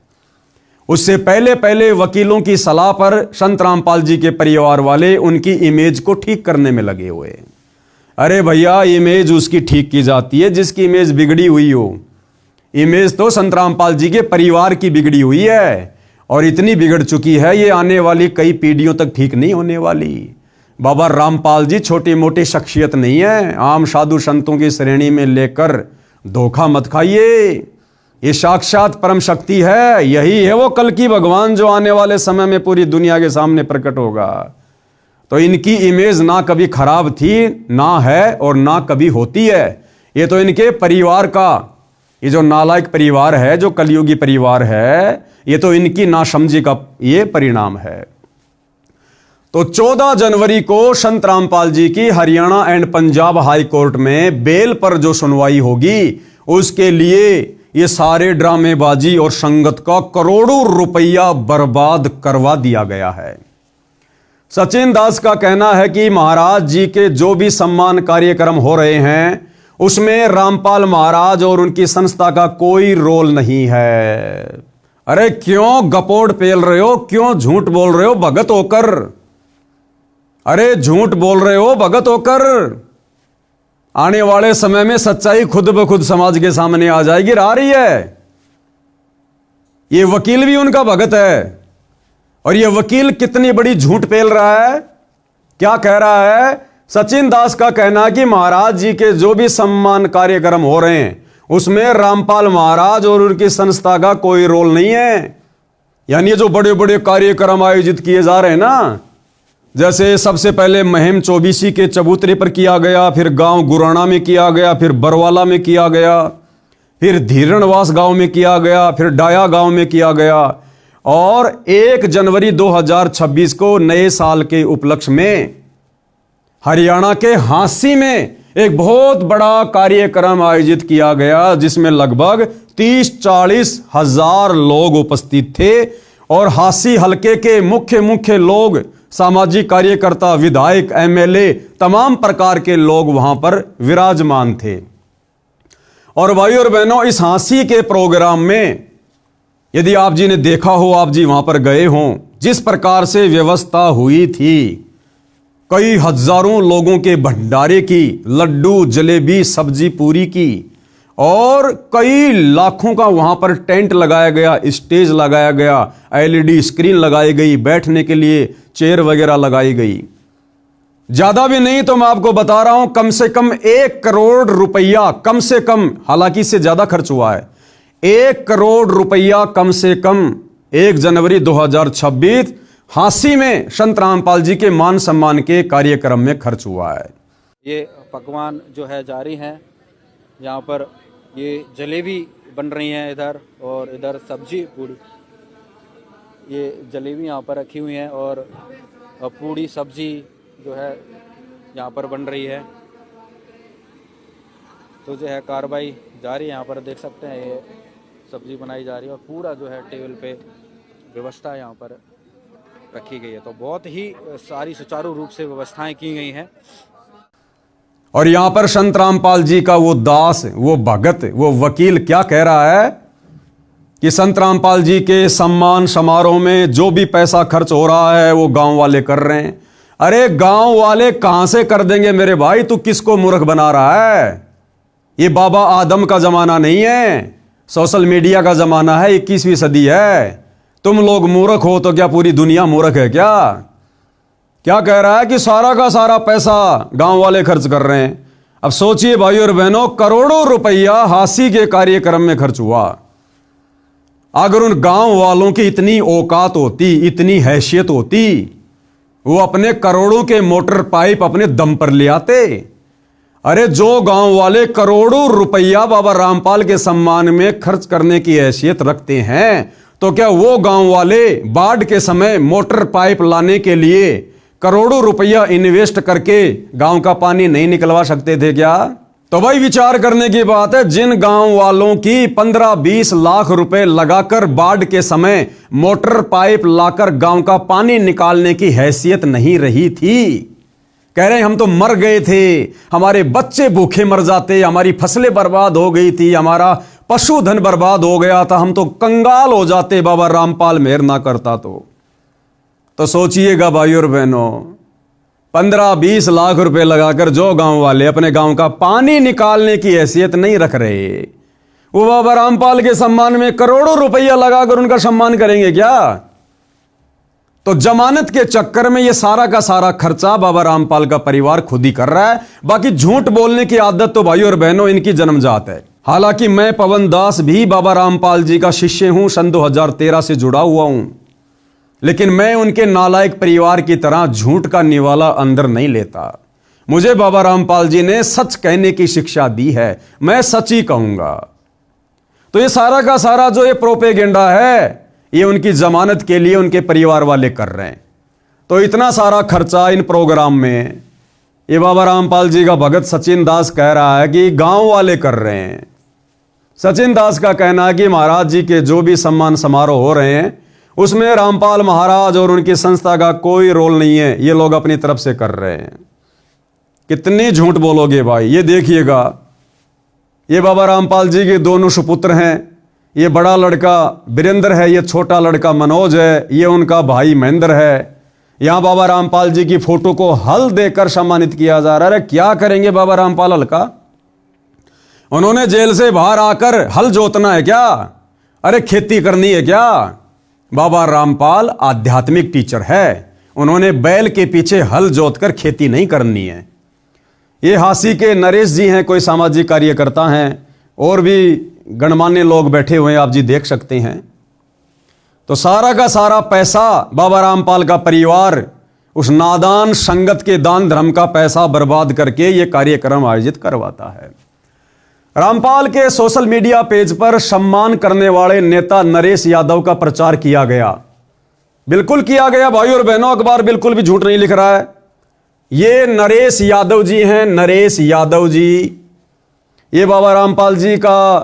उससे पहले पहले वकीलों की सलाह पर संत रामपाल जी के परिवार वाले उनकी इमेज को ठीक करने में लगे हुए। अरे भैया, इमेज उसकी ठीक की जाती है जिसकी इमेज बिगड़ी हुई हो। इमेज तो संत रामपाल जी के परिवार की बिगड़ी हुई है और इतनी बिगड़ चुकी है ये आने वाली कई पीढ़ियों तक ठीक नहीं होने वाली। बाबा रामपाल जी छोटी मोटी शख्सियत नहीं है, आम साधु संतों की श्रेणी में लेकर धोखा मत खाइए। ये साक्षात परम शक्ति है, यही है वो कल की भगवान जो आने वाले समय में पूरी दुनिया के सामने प्रकट होगा। तो इनकी इमेज ना कभी खराब थी, ना है और ना कभी होती है। ये तो इनके परिवार का, ये जो नालायक परिवार है, जो कलयुगी परिवार है, ये तो इनकी नासमझी का ये परिणाम है। तो 14 जनवरी को संत रामपाल जी की Haryana and Punjab high court में बेल पर जो सुनवाई होगी, उसके लिए ये सारे ड्रामेबाजी और संगत का करोड़ों रुपया बर्बाद करवा दिया गया है। सचिन दास का कहना है कि महाराज जी के जो भी सम्मान कार्यक्रम हो रहे हैं उसमें रामपाल महाराज और उनकी संस्था का कोई रोल नहीं है। अरे क्यों गपोड़ पेल रहे हो, क्यों झूठ बोल रहे हो भगत होकर? अरे झूठ बोल रहे हो भगत होकर। आने वाले समय में सच्चाई खुद ब खुद समाज के सामने आ जाएगी, आ रही है। ये वकील भी उनका भगत है और ये वकील कितनी बड़ी झूठ पेल रहा है। क्या कह रहा है? सचिन दास का कहना कि महाराज जी के जो भी सम्मान कार्यक्रम हो रहे हैं उसमें रामपाल महाराज और उनकी संस्था का कोई रोल नहीं है। यानी जो बड़े बड़े कार्यक्रम आयोजित किए जा रहे हैं ना, जैसे सबसे पहले महिम चौबीसी के चबूतरे पर किया गया, फिर गांव गुराना में किया गया, फिर बरवाला में किया गया, फिर धीरणवास गांव में किया गया, फिर डाया गांव में किया गया और 1 जनवरी 2026 को नए साल के उपलक्ष्य में हरियाणा के हांसी में एक बहुत बड़ा कार्यक्रम आयोजित किया गया जिसमें लगभग 30-40 हजार लोग उपस्थित थे और हासी हलके के मुख्य लोग, सामाजिक कार्यकर्ता, विधायक, एमएलए, तमाम प्रकार के लोग वहां पर विराजमान थे। और भाई और बहनों, इस हासी के प्रोग्राम में यदि आप जी ने देखा हो, आप जी वहां पर गए हों, जिस प्रकार से व्यवस्था हुई थी, कई हजारों लोगों के भंडारे की, लड्डू, जलेबी, सब्जी पूरी की, और कई लाखों का वहां पर टेंट लगाया गया, स्टेज लगाया गया, एलईडी स्क्रीन लगाई गई, बैठने के लिए चेयर वगैरह लगाई गई। ज्यादा भी नहीं तो मैं आपको बता रहा हूं, कम से कम 1 करोड़ रुपया, कम से कम, हालांकि इससे ज्यादा खर्च हुआ है, 1 करोड़ रुपया कम से कम 1 जनवरी 2026 हांसी में संत रामपाल जी के मान सम्मान के कार्यक्रम में खर्च हुआ है। ये पकवान जो है जारी हैं, यहाँ पर ये जलेबी बन रही हैं इधर, और इधर सब्जी पूड़ी, ये जलेबी यहाँ पर रखी हुई हैं और पूड़ी सब्जी जो है यहाँ पर बन रही है। तो जो है कार्रवाई जारी, यहाँ पर देख सकते हैं ये सब्जी बनाई जा रही है और पूरा जो है टेबल पे व्यवस्था यहाँ पर रखी गई है। तो बहुत ही सारी सुचारू रूप से व्यवस्थाएं की गई हैं। और यहां पर संत रामपाल जी का वो दास, वो भगत, वो वकील क्या कह रहा है कि संत रामपाल जी के सम्मान समारोह में जो भी पैसा खर्च हो रहा है वो गांव वाले कर रहे हैं। अरे गांव वाले कहां से कर देंगे मेरे भाई, तू किसको मूर्ख बना रहा है? ये बाबा आदम का जमाना नहीं है, सोशल मीडिया का जमाना है, 21वीं सदी है। तुम लोग मूर्ख हो तो क्या पूरी दुनिया मूर्ख है क्या? क्या कह रहा है कि सारा का सारा पैसा गांव वाले खर्च कर रहे हैं। अब सोचिए भाई और बहनों, करोड़ों रुपया हांसी के कार्यक्रम में खर्च हुआ। अगर उन गांव वालों की इतनी औकात होती, इतनी हैसियत होती, वो अपने करोड़ों के मोटर पाइप अपने दम पर ले आते। अरे जो गांव वाले करोड़ों रुपया बाबा रामपाल के सम्मान में खर्च करने की हैसियत रखते हैं, तो क्या वो गांव वाले बाढ़ के समय मोटर पाइप लाने के लिए करोड़ों रुपया इन्वेस्ट करके गांव का पानी नहीं निकलवा सकते थे क्या? तो भाई विचार करने की बात है। जिन गांव वालों की 15-20 लाख रुपए लगाकर बाढ़ के समय मोटर पाइप लाकर गांव का पानी निकालने की हैसियत नहीं रही थी, कह रहे हैं हम तो मर गए थे, हमारे बच्चे भूखे मर जाते, हमारी फसलें बर्बाद हो गई थी, हमारा पशुधन बर्बाद हो गया था, हम तो कंगाल हो जाते बाबा रामपाल मेहर ना करता तो सोचिएगा भाई और बहनों, 15-20 लाख रुपए लगाकर जो गांव वाले अपने गांव का पानी निकालने की हैसियत नहीं रख रहे, वो बाबा रामपाल के सम्मान में करोड़ों रुपया लगाकर उनका सम्मान करेंगे क्या? तो जमानत के चक्कर में ये सारा का सारा खर्चा बाबा रामपाल का परिवार खुद ही कर रहा है। बाकी झूठ बोलने की आदत तो भाई और बहनों इनकी जन्मजात है। हालांकि मैं पवन दास भी बाबा रामपाल जी का शिष्य हूं, सन 2013 से जुड़ा हुआ हूं, लेकिन मैं उनके नालायक परिवार की तरह झूठ का निवाला अंदर नहीं लेता। मुझे बाबा रामपाल जी ने सच कहने की शिक्षा दी है, मैं सच ही कहूंगा। तो ये सारा का सारा जो ये प्रोपेगेंडा है, ये उनकी जमानत के लिए उनके परिवार वाले कर रहे हैं। तो इतना सारा खर्चा इन प्रोग्राम में ये बाबा रामपाल जी का भगत सचिन दास कह रहा है कि गांव वाले कर रहे हैं। सचिन दास का कहना है कि महाराज जी के जो भी सम्मान समारोह हो रहे हैं उसमें रामपाल महाराज और उनकी संस्था का कोई रोल नहीं है, ये लोग अपनी तरफ से कर रहे हैं। कितनी झूठ बोलोगे भाई? ये देखिएगा, ये बाबा रामपाल जी के दोनों सुपुत्र हैं। ये बड़ा लड़का वीरेंद्र है, ये छोटा लड़का मनोज है, ये उनका भाई महेंद्र है। यहां बाबा रामपाल जी की फोटो को हल देकर सम्मानित किया जा रहा है। क्या करेंगे बाबा रामपाल हल का? उन्होंने जेल से बाहर आकर हल जोतना है क्या? अरे खेती करनी है क्या? बाबा रामपाल आध्यात्मिक टीचर है, उन्होंने बैल के पीछे हल जोतकर खेती नहीं करनी है। ये हांसी के नरेश जी हैं, कोई सामाजिक कार्यकर्ता हैं, और भी गणमान्य लोग बैठे हुए हैं, आप जी देख सकते हैं। तो सारा का सारा पैसा बाबा रामपाल का परिवार उस नादान संगत के दान धर्म का पैसा बर्बाद करके ये कार्यक्रम आयोजित करवाता है। रामपाल के सोशल मीडिया पेज पर सम्मान करने वाले नेता नरेश यादव का प्रचार किया गया, बिल्कुल किया गया भाई और बहनों। अखबार बिल्कुल भी झूठ नहीं लिख रहा है। ये नरेश यादव जी हैं, नरेश यादव जी। ये बाबा रामपाल जी का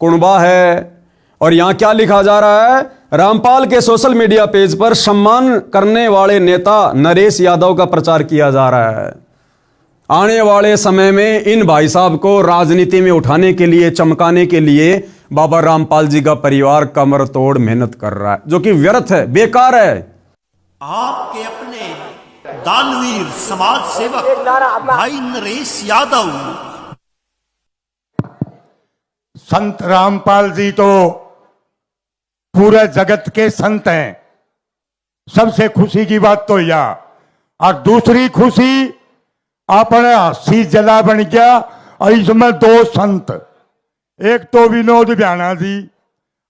कुणबा है। और यहां क्या लिखा जा रहा है? रामपाल के सोशल मीडिया पेज पर सम्मान करने वाले नेता नरेश यादव का प्रचार किया जा रहा है। आने वाले समय में इन भाई साहब को राजनीति में उठाने के लिए, चमकाने के लिए बाबा रामपाल जी का परिवार कमर तोड़ मेहनत कर रहा है, जो कि व्यर्थ है, बेकार है। आपके अपने दानवीर समाज सेवक भाई नरेश यादव। संत रामपाल जी तो पूरे जगत के संत हैं। सबसे खुशी की बात तो यह, और दूसरी खुशी अपने हस्सी जला बन गया। और इसमें दो संत, एक तो विनोद ब्याना जी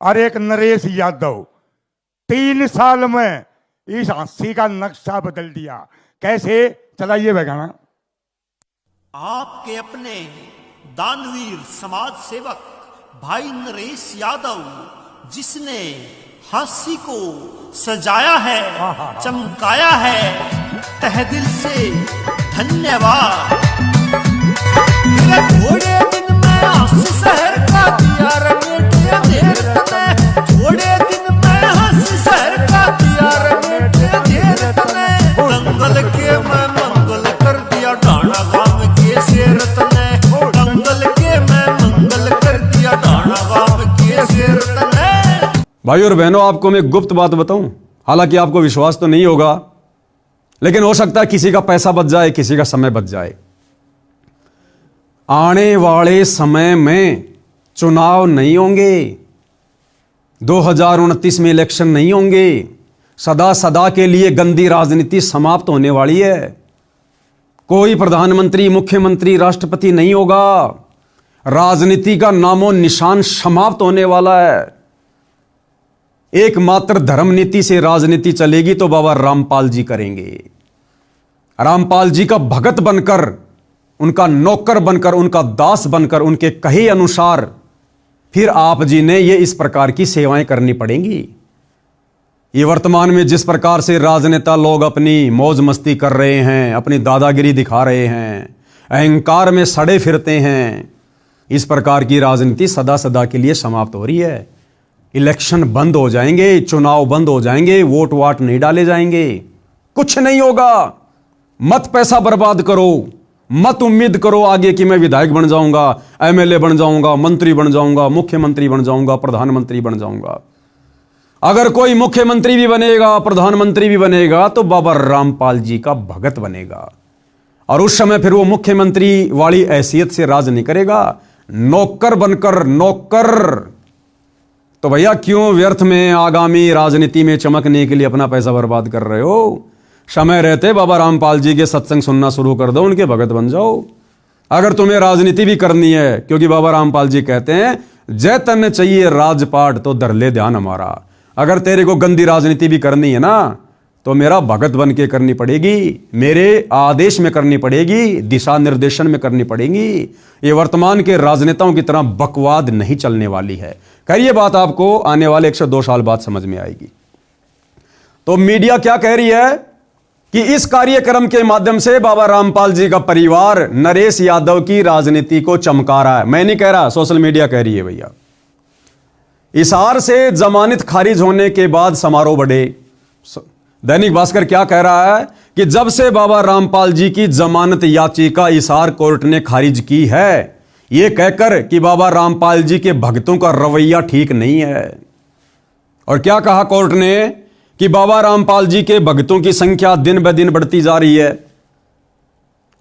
और एक नरेश यादव, 3 साल में इस हस्सी का नक्शा बदल दिया। कैसे? चलाइए बेगाना। आपके अपने दानवीर समाज सेवक भाई नरेश यादव, जिसने हंसी को सजाया है, चमकाया है, तहे दिल से धन्यवाद। थोड़े दिन में हंस शहर का दिया रमेटे देर तने, थोड़े दिन में हंस शहर का दिया रमेटे देर तने, दंगल के मैं मंगल कर दिया डाना गांव के शेर तने, दंगल के मैं मंगल कर दिया डाना गांव के शेर तने। भाई और बहनों, आपको मैं गुप्त बात बताऊं, हालांकि आपको विश्वास तो नहीं होगा, लेकिन हो सकता है किसी का पैसा बच जाए, किसी का समय बच जाए। आने वाले समय में चुनाव नहीं होंगे, 2029 में इलेक्शन नहीं होंगे। सदा सदा के लिए गंदी राजनीति समाप्त होने वाली है। कोई प्रधानमंत्री, मुख्यमंत्री, राष्ट्रपति नहीं होगा। राजनीति का नामो निशान समाप्त होने वाला है। एकमात्र धर्म नीति से राजनीति चलेगी तो बाबा रामपाल जी करेंगे। रामपाल जी का भगत बनकर, उनका नौकर बनकर, उनका दास बनकर, उनके कहे अनुसार फिर आप जी ने ये इस प्रकार की सेवाएं करनी पड़ेंगी। ये वर्तमान में जिस प्रकार से राजनेता लोग अपनी मौज मस्ती कर रहे हैं, अपनी दादागिरी दिखा रहे हैं, अहंकार में सड़े फिरते हैं, इस प्रकार की राजनीति सदा सदा के लिए समाप्त हो रही है। इलेक्शन बंद हो जाएंगे, चुनाव बंद हो जाएंगे, वोट वाट नहीं डाले जाएंगे, कुछ नहीं होगा। मत पैसा बर्बाद करो, मत उम्मीद करो आगे कि मैं विधायक बन जाऊंगा, एमएलए बन जाऊंगा, मंत्री बन जाऊंगा, मुख्यमंत्री बन जाऊंगा, प्रधानमंत्री बन जाऊंगा। अगर कोई मुख्यमंत्री भी बनेगा, प्रधानमंत्री भी बनेगा, तो बाबा रामपाल जी का भगत बनेगा। और उस समय फिर वो मुख्यमंत्री वाली हैसियत से राज नहीं करेगा, नौकर बनकर। नौकर तो भैया क्यों व्यर्थ में आगामी राजनीति में चमकने के लिए अपना पैसा बर्बाद कर रहे हो? समय रहते बाबा रामपाल जी के सत्संग सुनना शुरू कर दो, उनके भगत बन जाओ। अगर तुम्हें राजनीति भी करनी है, क्योंकि बाबा रामपाल जी कहते हैं जय तन चाहिए राजपाट तो धर ले ध्यान हमारा। अगर तेरे को गंदी राजनीति भी करनी है ना, तो मेरा भगत बन के करनी पड़ेगी, मेरे आदेश में करनी पड़ेगी, दिशा निर्देशन में करनी पड़ेगी। ये वर्तमान के राजनेताओं की तरह बकवाद नहीं चलने वाली है। कहिए बात आपको आने वाले 102 साल बाद समझ में आएगी। तो मीडिया क्या कह रही है कि इस कार्यक्रम के माध्यम से बाबा रामपाल जी का परिवार नरेश यादव की राजनीति को चमका रहा है। मैं नहीं कह रहा, सोशल मीडिया कह रही है भैया। हिसार से जमानत खारिज होने के बाद समारोह बढ़े। दैनिक भास्कर क्या कह रहा है कि जब से बाबा रामपाल जी की जमानत याचिका हिसार कोर्ट ने खारिज की है, यह कहकर कि बाबा रामपाल जी के भक्तों का रवैया ठीक नहीं है। और क्या कहा कोर्ट ने कि बाबा रामपाल जी के भक्तों की संख्या दिन ब दिन बढ़ती जा रही है।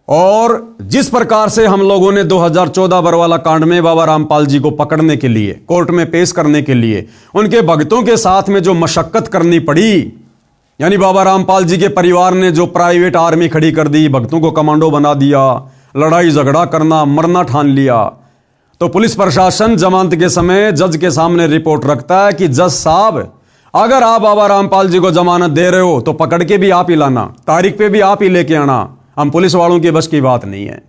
और जिस प्रकार से हम लोगों ने 2014 बरवाला कांड में बाबा रामपाल जी को पकड़ने के लिए, कोर्ट में पेश करने के लिए उनके भक्तों के साथ में जो मशक्कत करनी पड़ी, यानी बाबा रामपाल जी के परिवार ने जो प्राइवेट आर्मी खड़ी कर दी, भक्तों को कमांडो बना दिया, लड़ाई झगड़ा करना, मरना ठान लिया, तो पुलिस प्रशासन जमानत के समय जज के सामने रिपोर्ट रखता है कि जज साहब, अगर आप बाबा रामपाल जी को जमानत दे रहे हो तो पकड़ के भी आप ही लाना, तारीख पे भी आप ही लेके आना। हम पुलिस वालों की बस की बात नहीं है,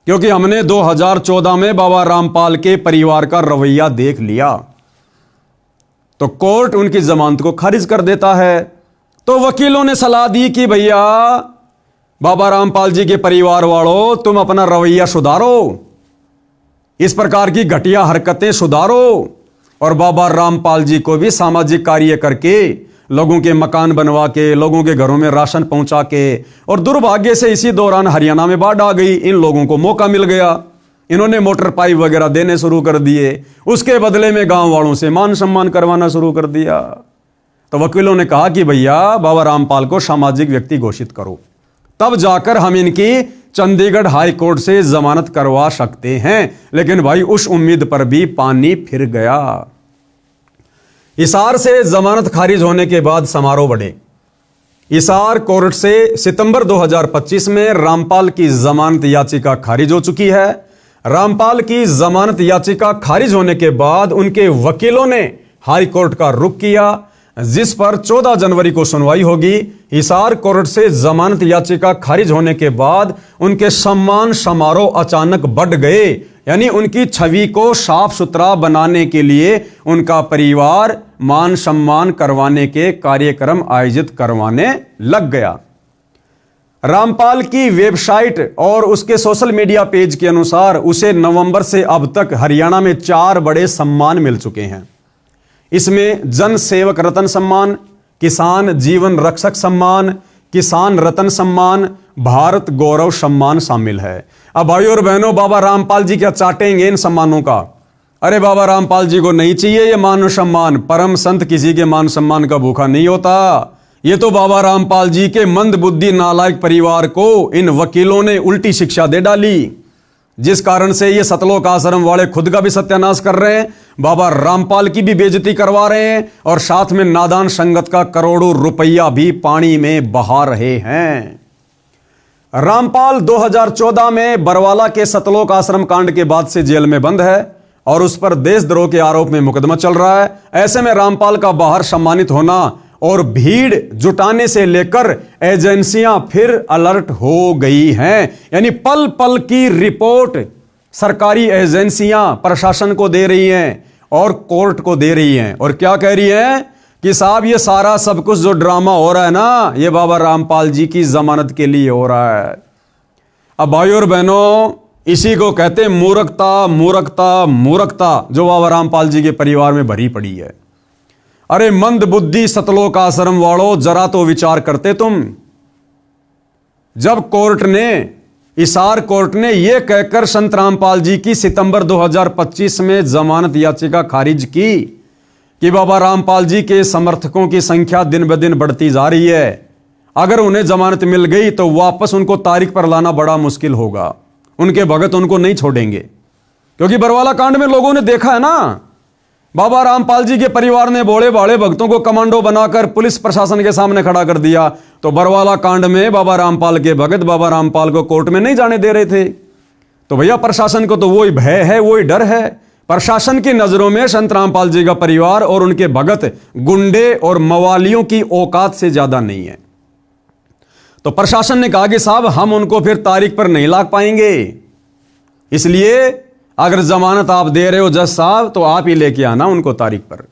क्योंकि हमने 2014 में बाबा रामपाल के परिवार का रवैया देख लिया। तो कोर्ट उनकी जमानत को खारिज कर देता है। तो वकीलों ने सलाह दी कि भैया बाबा रामपाल जी के परिवार वालों, तुम अपना रवैया सुधारो, इस प्रकार की घटिया हरकतें सुधारो और बाबा रामपाल जी को भी सामाजिक कार्य करके, लोगों के मकान बनवा के, लोगों के घरों में राशन पहुंचा के, और दुर्भाग्य से इसी दौरान हरियाणा में बाढ़ आ गई, इन लोगों को मौका मिल गया, इन्होंने मोटर पाइप वगैरह देने शुरू कर दिए, उसके बदले में गांव वालों से मान सम्मान करवाना शुरू कर दिया। तो वकीलों ने कहा कि भैया बाबा रामपाल को सामाजिक व्यक्ति घोषित करो, तब जाकर हम इनकी चंडीगढ़ हाई कोर्ट से जमानत करवा सकते हैं। लेकिन भाई उस उम्मीद पर भी पानी फिर गया। हिसार से जमानत खारिज होने के बाद समारोह बढ़े। हिसार कोर्ट से सितंबर 2025 में रामपाल की जमानत याचिका खारिज हो चुकी है। रामपाल की जमानत याचिका खारिज होने के बाद उनके वकीलों ने हाई कोर्ट का रुख किया, जिस पर 14 जनवरी को सुनवाई होगी। हिसार कोर्ट से जमानत याचिका खारिज होने के बाद उनके सम्मान समारोह अचानक बढ़ गए, यानी उनकी छवि को साफ सुथरा बनाने के लिए उनका परिवार मान सम्मान करवाने के कार्यक्रम आयोजित करवाने लग गया। रामपाल की वेबसाइट और उसके सोशल मीडिया पेज के अनुसार उसे नवंबर से अब तक हरियाणा में 4 बड़े सम्मान मिल चुके हैं। इसमें जन सेवक रत्न सम्मान, किसान जीवन रक्षक सम्मान, किसान रत्न सम्मान, भारत गौरव सम्मान शामिल है। अब भाइयों और बहनों, बाबा रामपाल जी क्या चाटेंगे इन सम्मानों का? अरे बाबा रामपाल जी को नहीं चाहिए ये मान सम्मान। परम संत किसी के मान सम्मान का भूखा नहीं होता। ये तो बाबा रामपाल जी के मंद बुद्धि नालायक परिवार को इन वकीलों ने उल्टी शिक्षा दे डाली, जिस कारण से ये सतलोक आश्रम वाले खुद का भी सत्यानाश कर रहे हैं, बाबा रामपाल की भी बेइज्जती करवा रहे हैं और साथ में नादान संगत का करोड़ों रुपया भी पानी में बहा रहे हैं। रामपाल 2014 में बरवाला के सतलोक आश्रम कांड के बाद से जेल में बंद है और उस पर देशद्रोह के आरोप में मुकदमा चल रहा है। ऐसे में रामपाल का बाहर सम्मानित होना और भीड़ जुटाने से लेकर एजेंसियां फिर अलर्ट हो गई हैं, यानी पल पल की रिपोर्ट सरकारी एजेंसियां प्रशासन को दे रही हैं और कोर्ट को दे रही हैं। और क्या कह रही हैं कि साहब ये सारा सब कुछ जो ड्रामा हो रहा है ना, ये बाबा रामपाल जी की जमानत के लिए हो रहा है। अब भाइयों और बहनों, इसी को कहते हैं मूर्खता, मूर्खता, मूर्खता, जो बाबा रामपाल जी के परिवार में भरी पड़ी है। अरे मंद बुद्धि सतलोक आश्रम वालों, जरा तो विचार करते तुम। जब कोर्ट ने, हिसार कोर्ट ने यह कहकर संत रामपाल जी की सितंबर 2025 में जमानत याचिका खारिज की कि बाबा रामपाल जी के समर्थकों की संख्या दिन ब दिन बढ़ती जा रही है, अगर उन्हें जमानत मिल गई तो वापस उनको तारीख पर लाना बड़ा मुश्किल होगा, उनके भगत उनको नहीं छोड़ेंगे। क्योंकि बरवाला कांड में लोगों ने देखा है ना, बाबा रामपाल जी के परिवार ने भोले भाले भक्तों को कमांडो बनाकर पुलिस प्रशासन के सामने खड़ा कर दिया। तो बरवाला कांड में बाबा रामपाल के भगत बाबा रामपाल को कोर्ट में नहीं जाने दे रहे थे। तो भैया प्रशासन को तो वही भय है, वही डर है। प्रशासन की नजरों में संत रामपाल जी का परिवार और उनके भगत गुंडे और मवालियों की औकात से ज्यादा नहीं है। तो प्रशासन ने कहा कि साहब हम उनको फिर तारीख पर नहीं ला पाएंगे, इसलिए अगर जमानत आप दे रहे हो जज साहब तो आप ही लेके आना उनको तारीख पर।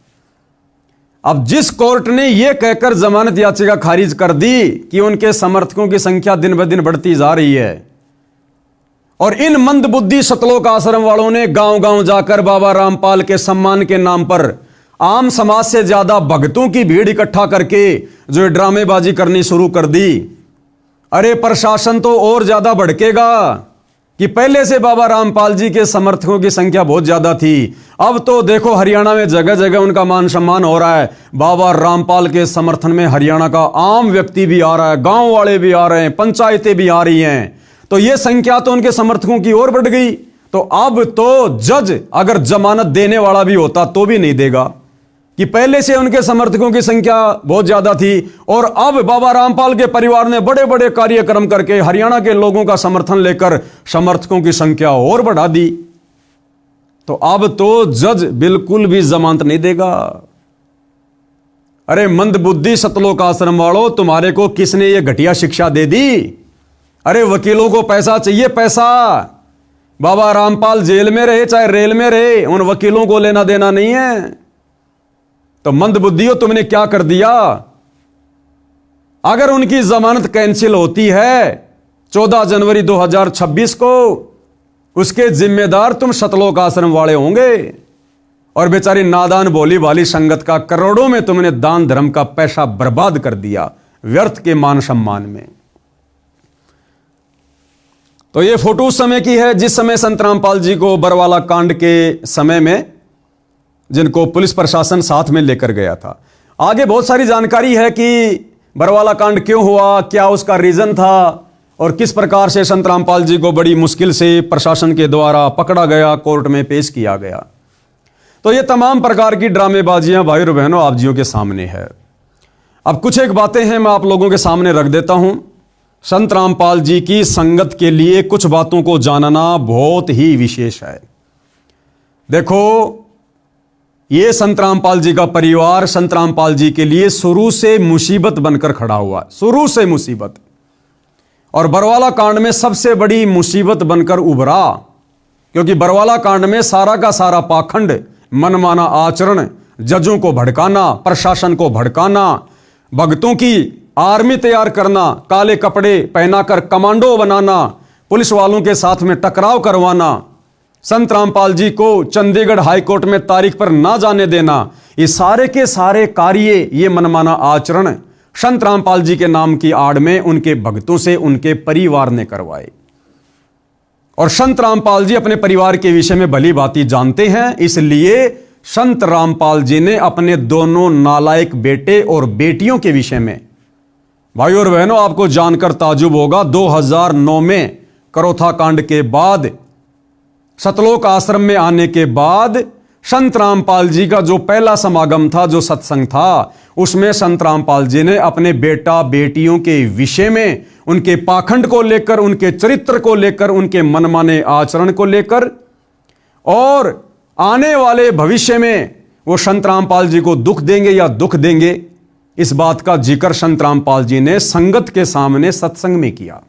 अब जिस कोर्ट ने यह कहकर जमानत याचिका खारिज कर दी कि उनके समर्थकों की संख्या दिन ब दिन बढ़ती जा रही है और इन मंदबुद्धि सतलोक आश्रम वालों ने गांव गांव जाकर बाबा रामपाल के सम्मान के नाम पर आम समाज से ज्यादा भक्तों की भीड़ इकट्ठा करके जो ड्रामेबाजी करनी शुरू कर दी, अरे प्रशासन तो और ज्यादा भड़केगा कि पहले से बाबा रामपाल जी के समर्थकों की संख्या बहुत ज्यादा थी। अब तो देखो हरियाणा में जगह जगह उनका मान सम्मान हो रहा है। बाबा रामपाल के समर्थन में हरियाणा का आम व्यक्ति भी आ रहा है, गांव वाले भी आ रहे हैं, पंचायतें भी आ रही हैं। तो यह संख्या तो उनके समर्थकों की ओर बढ़ गई। तो अब तो जज अगर जमानत देने वाला भी होता तो भी नहीं देगा कि पहले से उनके समर्थकों की संख्या बहुत ज्यादा थी और अब बाबा रामपाल के परिवार ने बड़े बड़े कार्यक्रम करके हरियाणा के लोगों का समर्थन लेकर समर्थकों की संख्या और बढ़ा दी। तो अब तो जज बिल्कुल भी जमानत नहीं देगा। अरे मंदबुद्धि सतलोक आश्रम वालों, तुम्हारे को किसने ये घटिया शिक्षा दे दी? अरे वकीलों को पैसा चाहिए, पैसा। बाबा रामपाल जेल में रहे चाहे रेल में रहे, उन वकीलों को लेना देना नहीं है। तो मंदबुद्धियों, तुमने क्या कर दिया? अगर उनकी जमानत कैंसिल होती है 14 जनवरी 2026 को उसके जिम्मेदार तुम सतलोक आश्रम वाले होंगे। और बेचारी नादान भोली भाली संगत का करोड़ों में तुमने दान धर्म का पैसा बर्बाद कर दिया व्यर्थ के मान सम्मान में। तो ये फोटो उस समय की है जिस समय संत रामपाल जी को बरवाला कांड के समय में जिनको पुलिस प्रशासन साथ में लेकर गया था। आगे बहुत सारी जानकारी है कि बरवाला कांड क्यों हुआ, क्या उसका रीजन था और किस प्रकार से संत रामपाल जी को बड़ी मुश्किल से प्रशासन के द्वारा पकड़ा गया, कोर्ट में पेश किया गया। तो ये तमाम प्रकार की ड्रामेबाजियां भाई और बहनों आप जियों के सामने है। अब कुछ एक बातें हैं मैं आप लोगों के सामने रख देता हूं। संत रामपाल जी की संगत के लिए कुछ बातों को जानना बहुत ही विशेष है। देखो, ये संत रामपाल जी का परिवार संत रामपाल जी के लिए शुरू से मुसीबत बनकर खड़ा हुआ, शुरू से मुसीबत। और बरवाला कांड में सबसे बड़ी मुसीबत बनकर उभरा, क्योंकि बरवाला कांड में सारा का सारा पाखंड, मनमाना आचरण, जजों को भड़काना, प्रशासन को भड़काना, भक्तों की आर्मी तैयार करना, काले कपड़े पहनाकर कमांडो बनाना, पुलिस वालों के साथ में टकराव करवाना, संत रामपाल जी को चंडीगढ़ हाईकोर्ट में तारीख पर ना जाने देना, ये सारे के सारे कार्य, ये मनमाना आचरण संत रामपाल जी के नाम की आड़ में उनके भक्तों से उनके परिवार ने करवाए। और संत रामपाल जी अपने परिवार के विषय में भली भांति जानते हैं, इसलिए संत रामपाल जी ने अपने दोनों नालायक बेटे और बेटियों के विषय में, भाई और बहनों आपको जानकर ताजुब होगा, 2009 में करोथा कांड के बाद, सतलोक आश्रम में आने के बाद संत रामपाल जी का जो पहला समागम था, जो सत्संग था, उसमें संत रामपाल जी ने अपने बेटा बेटियों के विषय में, उनके पाखंड को लेकर, उनके चरित्र को लेकर, उनके मनमाने आचरण को लेकर और आने वाले भविष्य में वो संत रामपाल जी को दुख देंगे या दुख देंगे, इस बात का जिक्र संत रामपाल जी ने संगत के सामने सत्संग में किया।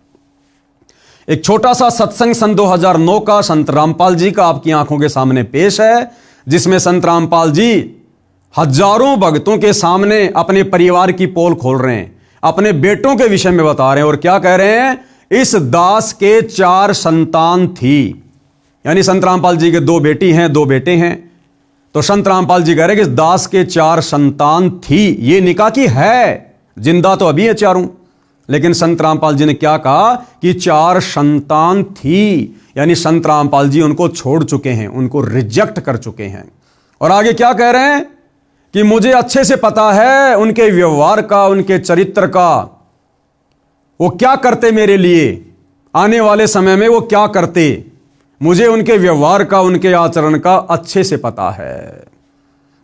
एक छोटा सा सत्संग सन 2009 का संत रामपाल जी का आपकी आंखों के सामने पेश है, जिसमें संत रामपाल जी हजारों भक्तों के सामने अपने परिवार की पोल खोल रहे हैं, अपने बेटों के विषय में बता रहे हैं। और क्या कह रहे हैं? इस दास के 4 संतान थी, यानी संत रामपाल जी के 2 बेटी हैं, 2 बेटे हैं। तो संत रामपाल जी कह रहे हैं कि इस दास के 4 संतान थी। ये निकाह की है, जिंदा तो अभी है चारों, लेकिन संत रामपाल जी ने क्या कहा कि 4 संतान थी, यानी संत रामपाल जी उनको छोड़ चुके हैं, उनको रिजेक्ट कर चुके हैं। और आगे क्या कह रहे हैं कि मुझे अच्छे से पता है उनके व्यवहार का, उनके चरित्र का, वो क्या करते मेरे लिए, आने वाले समय में वो क्या करते, मुझे उनके व्यवहार का, उनके आचरण का अच्छे से पता है।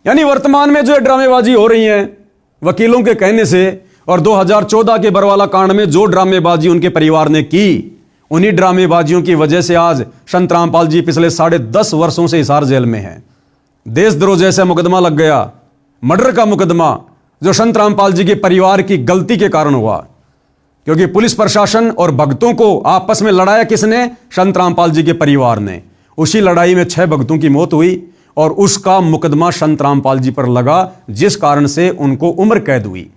यानी वर्तमान में जो ड्रामेबाजी हो रही है वकीलों के कहने से, और 2014 के बरवाला कांड में जो ड्रामेबाजी उनके परिवार ने की, उन्हीं ड्रामेबाजियों की वजह से आज संत रामपाल जी पिछले 10.5 वर्षों से हिसार जेल में हैं। देशद्रोह जैसा मुकदमा लग गया, मर्डर का मुकदमा, जो संत रामपाल जी के परिवार की गलती के कारण हुआ, क्योंकि पुलिस प्रशासन और भक्तों को आपस में लड़ाया किसने? संत रामपाल जी के परिवार ने। उसी लड़ाई में 6 भक्तों की मौत हुई और उसका मुकदमा संत रामपाल जी पर लगा, जिस कारण से उनको उम्र कैद हुई।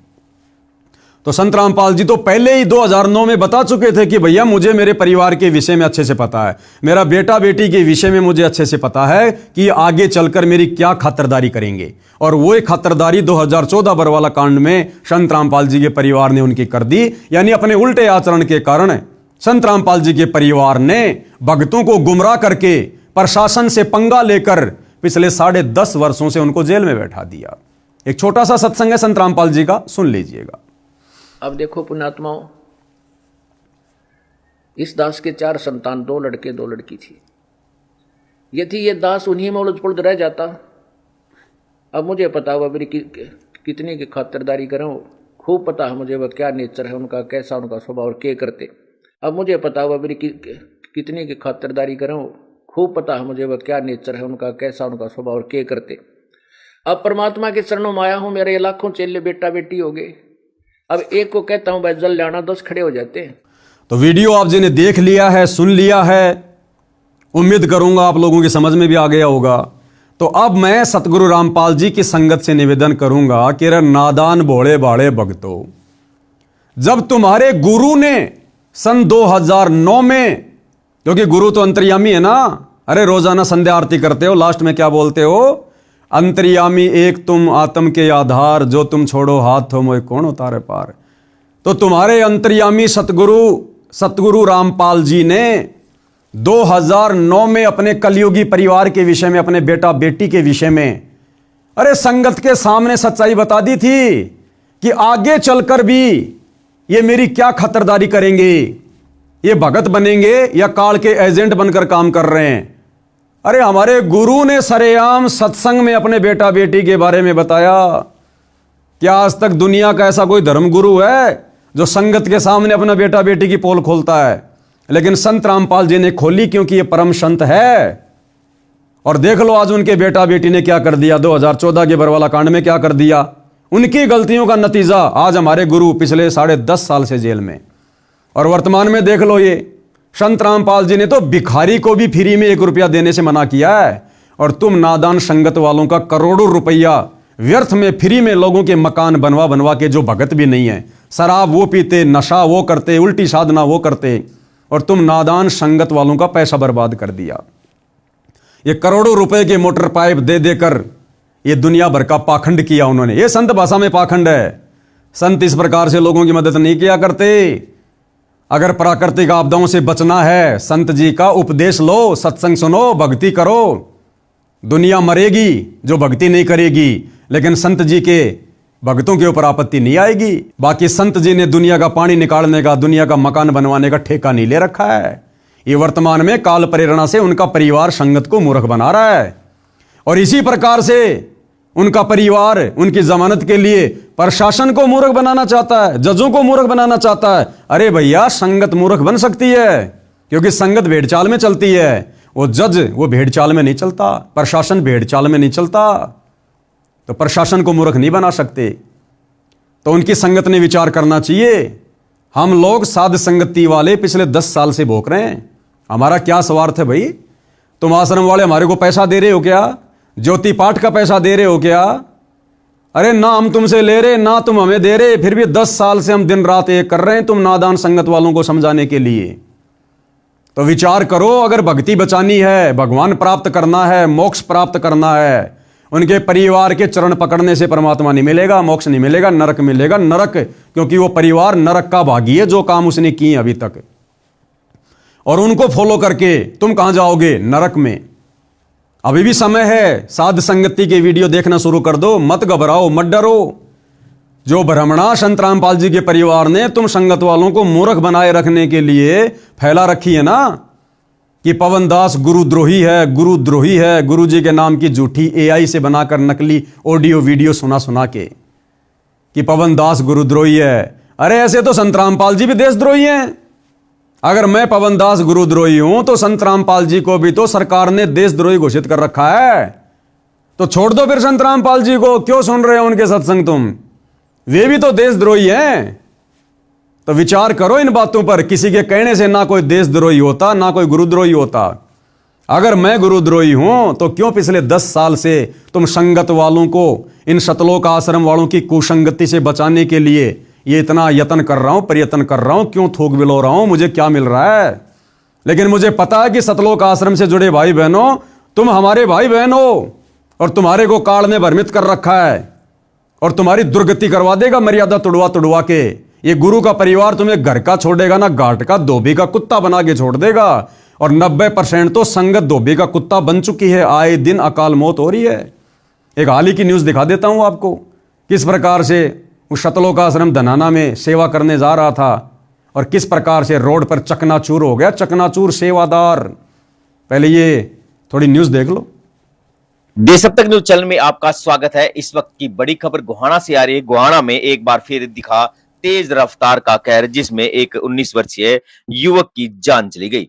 तो संत रामपाल जी तो पहले ही 2009 में बता चुके थे कि भैया मुझे मेरे परिवार के विषय में अच्छे से पता है, मेरा बेटा बेटी के विषय में मुझे अच्छे से पता है कि आगे चलकर मेरी क्या खातिरदारी करेंगे। और वो एक खातिरदारी 2014 बरवाला कांड में संत रामपाल जी के परिवार ने उनकी कर दी। यानी अपने उल्टे आचरण के कारण संत रामपाल जी के परिवार ने भक्तों को गुमराह करके प्रशासन से पंगा लेकर पिछले 10.5 वर्षों से उनको जेल में बैठा दिया। एक छोटा सा सत्संग है संत रामपाल जी का, सुन लीजिएगा। अब देखो पुण्यात्माओं, इस दास के 4 संतान, 2 लड़के 2 लड़की थी। यदि ये दास उन्हीं में उलझ पुलझ रह जाता, अब मुझे पता हुआ मेरी कितनी की खातिरदारी करूं, खूब पता है मुझे वह क्या नेचर है उनका, कैसा उनका स्वभाव और क्या करते। अब मुझे पता हुआ मेरी कितनी की खातिरदारी करूं, खूब पता है मुझे वह क्या नेचर है उनका, कैसा उनका स्वभाव और क्या करते। अब परमात्मा के चरणों में आया हूं, मेरे लाखों चेले बेटा बेटी हो गए। अब एक को कहता हूं भाई जल लाना, 10 खड़े हो जाते हैं। तो वीडियो आप जी ने देख लिया है, सुन लिया है, उम्मीद करूंगा आप लोगों की समझ में भी आ गया होगा। तो अब मैं सतगुरु रामपाल जी की संगत से निवेदन करूंगा कि रे नादान भोले भाले भक्तों, जब तुम्हारे गुरु ने सन 2009 में, क्योंकि गुरु तो अंतर्यामी है ना। अरे रोजाना संध्या आरती करते हो, लास्ट में क्या बोलते हो? अंतर्यामी एक तुम आत्म के आधार, जो तुम छोड़ो हाथ हो मोए कौन उतारे पार। तो तुम्हारे अंतर्यामी सतगुरु रामपाल जी ने 2009 में अपने कलयुगी परिवार के विषय में, अपने बेटा बेटी के विषय में, अरे संगत के सामने सच्चाई बता दी थी कि आगे चलकर भी ये मेरी क्या खतरदारी करेंगे, ये भगत बनेंगे या काल के एजेंट बनकर काम कर रहे हैं। अरे हमारे गुरु ने सरेआम सत्संग में अपने बेटा बेटी के बारे में बताया। क्या आज तक दुनिया का ऐसा कोई धर्म गुरु है जो संगत के सामने अपना बेटा बेटी की पोल खोलता है? लेकिन संत रामपाल जी ने खोली, क्योंकि ये परम संत है। और देख लो आज उनके बेटा बेटी ने क्या कर दिया। 2014 के बरवाला कांड में क्या कर दिया। उनकी गलतियों का नतीजा आज हमारे गुरु पिछले 10.5 साल से जेल में। और वर्तमान में देख लो, ये संत रामपाल जी ने तो भिखारी को भी फ्री में 1 रुपया देने से मना किया है। और तुम नादान संगत वालों का करोड़ों रुपया व्यर्थ में फ्री में लोगों के मकान बनवा बनवा के, जो भगत भी नहीं है, शराब वो पीते, नशा वो करते, उल्टी साधना वो करते, और तुम नादान संगत वालों का पैसा बर्बाद कर दिया। ये करोड़ों रुपए के मोटर पाइप दे देकर ये दुनिया भर का पाखंड किया उन्होंने। ये संत भाषा में पाखंड है। संत इस प्रकार से लोगों की मदद नहीं किया करते। अगर प्राकृतिक आपदाओं से बचना है, संत जी का उपदेश लो, सत्संग सुनो, भक्ति करो। दुनिया मरेगी जो भक्ति नहीं करेगी, लेकिन संत जी के भक्तों के ऊपर आपत्ति नहीं आएगी। बाकी संत जी ने दुनिया का पानी निकालने का, दुनिया का मकान बनवाने का ठेका नहीं ले रखा है। ये वर्तमान में काल प्रेरणा से उनका परिवार संगत को मूर्ख बना रहा है। और इसी प्रकार से उनका परिवार उनकी जमानत के लिए प्रशासन को मूर्ख बनाना चाहता है, जजों को मूर्ख बनाना चाहता है। अरे भैया, संगत मूर्ख बन सकती है, क्योंकि संगत भेड़ चाल में चलती है। वो जज वो भेड़ चाल में नहीं चलता, प्रशासन भेड़ चाल में नहीं चलता। तो प्रशासन को मूर्ख नहीं बना सकते। तो उनकी संगत ने विचार करना चाहिए। हम लोग साध संगति वाले पिछले 10 साल से भोग रहे हैं। हमारा क्या स्वार्थ है भाई? तुम आश्रम वाले हमारे को पैसा दे रहे हो क्या? ज्योति पाठ का पैसा दे रहे हो क्या? अरे ना हम तुमसे ले रहे, ना तुम हमें दे रहे, फिर भी 10 साल से हम दिन रात एक कर रहे हैं तुम नादान संगत वालों को समझाने के लिए। तो विचार करो, अगर भक्ति बचानी है, भगवान प्राप्त करना है, मोक्ष प्राप्त करना है, उनके परिवार के चरण पकड़ने से परमात्मा नहीं मिलेगा, मोक्ष नहीं मिलेगा, नरक मिलेगा। नरक, क्योंकि वो परिवार नरक का भागी है, जो काम उसने किए अभी तक। और उनको फॉलो करके तुम कहां जाओगे? नरक में। अभी भी समय है, साध संगति के वीडियो देखना शुरू कर दो। मत घबराओ, मत डरो। जो भ्रमणा संत रामपाल जी के परिवार ने तुम संगत वालों को मूर्ख बनाए रखने के लिए फैला रखी है ना, कि पवन दास गुरुद्रोही है, गुरुद्रोही है, गुरु जी के नाम की झूठी एआई से बनाकर नकली ऑडियो वीडियो सुना के कि पवन दास गुरुद्रोही है। अरे ऐसे तो संत रामपाल जी भी देशद्रोही हैं। अगर मैं पवन दास गुरुद्रोही हूं तो संत रामपाल जी को भी तो सरकार ने देशद्रोही घोषित कर रखा है। तो छोड़ दो फिर संत रामपाल जी को, क्यों सुन रहे हो उनके सत्संग तुम? वे भी तो देशद्रोही हैं। तो विचार करो इन बातों पर। किसी के कहने से ना कोई देशद्रोही होता, ना कोई गुरुद्रोही होता। अगर मैं गुरुद्रोही हूं तो क्यों पिछले 10 साल से तुम संगत वालों को, इन सतलोक आश्रम वालों की कुसंगति से बचाने के लिए ये इतना यत्न कर रहा हूं, प्रयत्न कर रहा हूं, क्यों थोक बिलो रहा हूं? मुझे क्या मिल रहा है? लेकिन मुझे पता है कि सतलोक आश्रम से जुड़े भाई बहनों, तुम हमारे भाई बहन हो, और तुम्हारे को काल ने भ्रमित कर रखा है, और तुम्हारी दुर्गति करवा देगा मर्यादा तुड़वा के। ये गुरु का परिवार तुम्हें घर का छोड़ेगा ना, घाट का धोबी का कुत्ता बना के छोड़ देगा। और 90% तो संगत धोबी का कुत्ता बन चुकी है। आए दिन अकाल मौत हो रही है। एक हाल ही की न्यूज दिखा देता हूं आपको, किस प्रकार से उस सतलोक आश्रम धनाना में सेवा करने जा रहा था और किस प्रकार से रोड पर चकनाचूर हो गया, चकनाचूर सेवादार। पहले ये थोड़ी न्यूज देख लो। देश अब तक न्यूज चैनल में आपका स्वागत है। इस वक्त की बड़ी खबर गोहाना से आ रही है। गोहाना में एक बार फिर दिखा तेज रफ्तार का कहर, जिसमें एक 19 वर्षीय युवक की जान चली गई।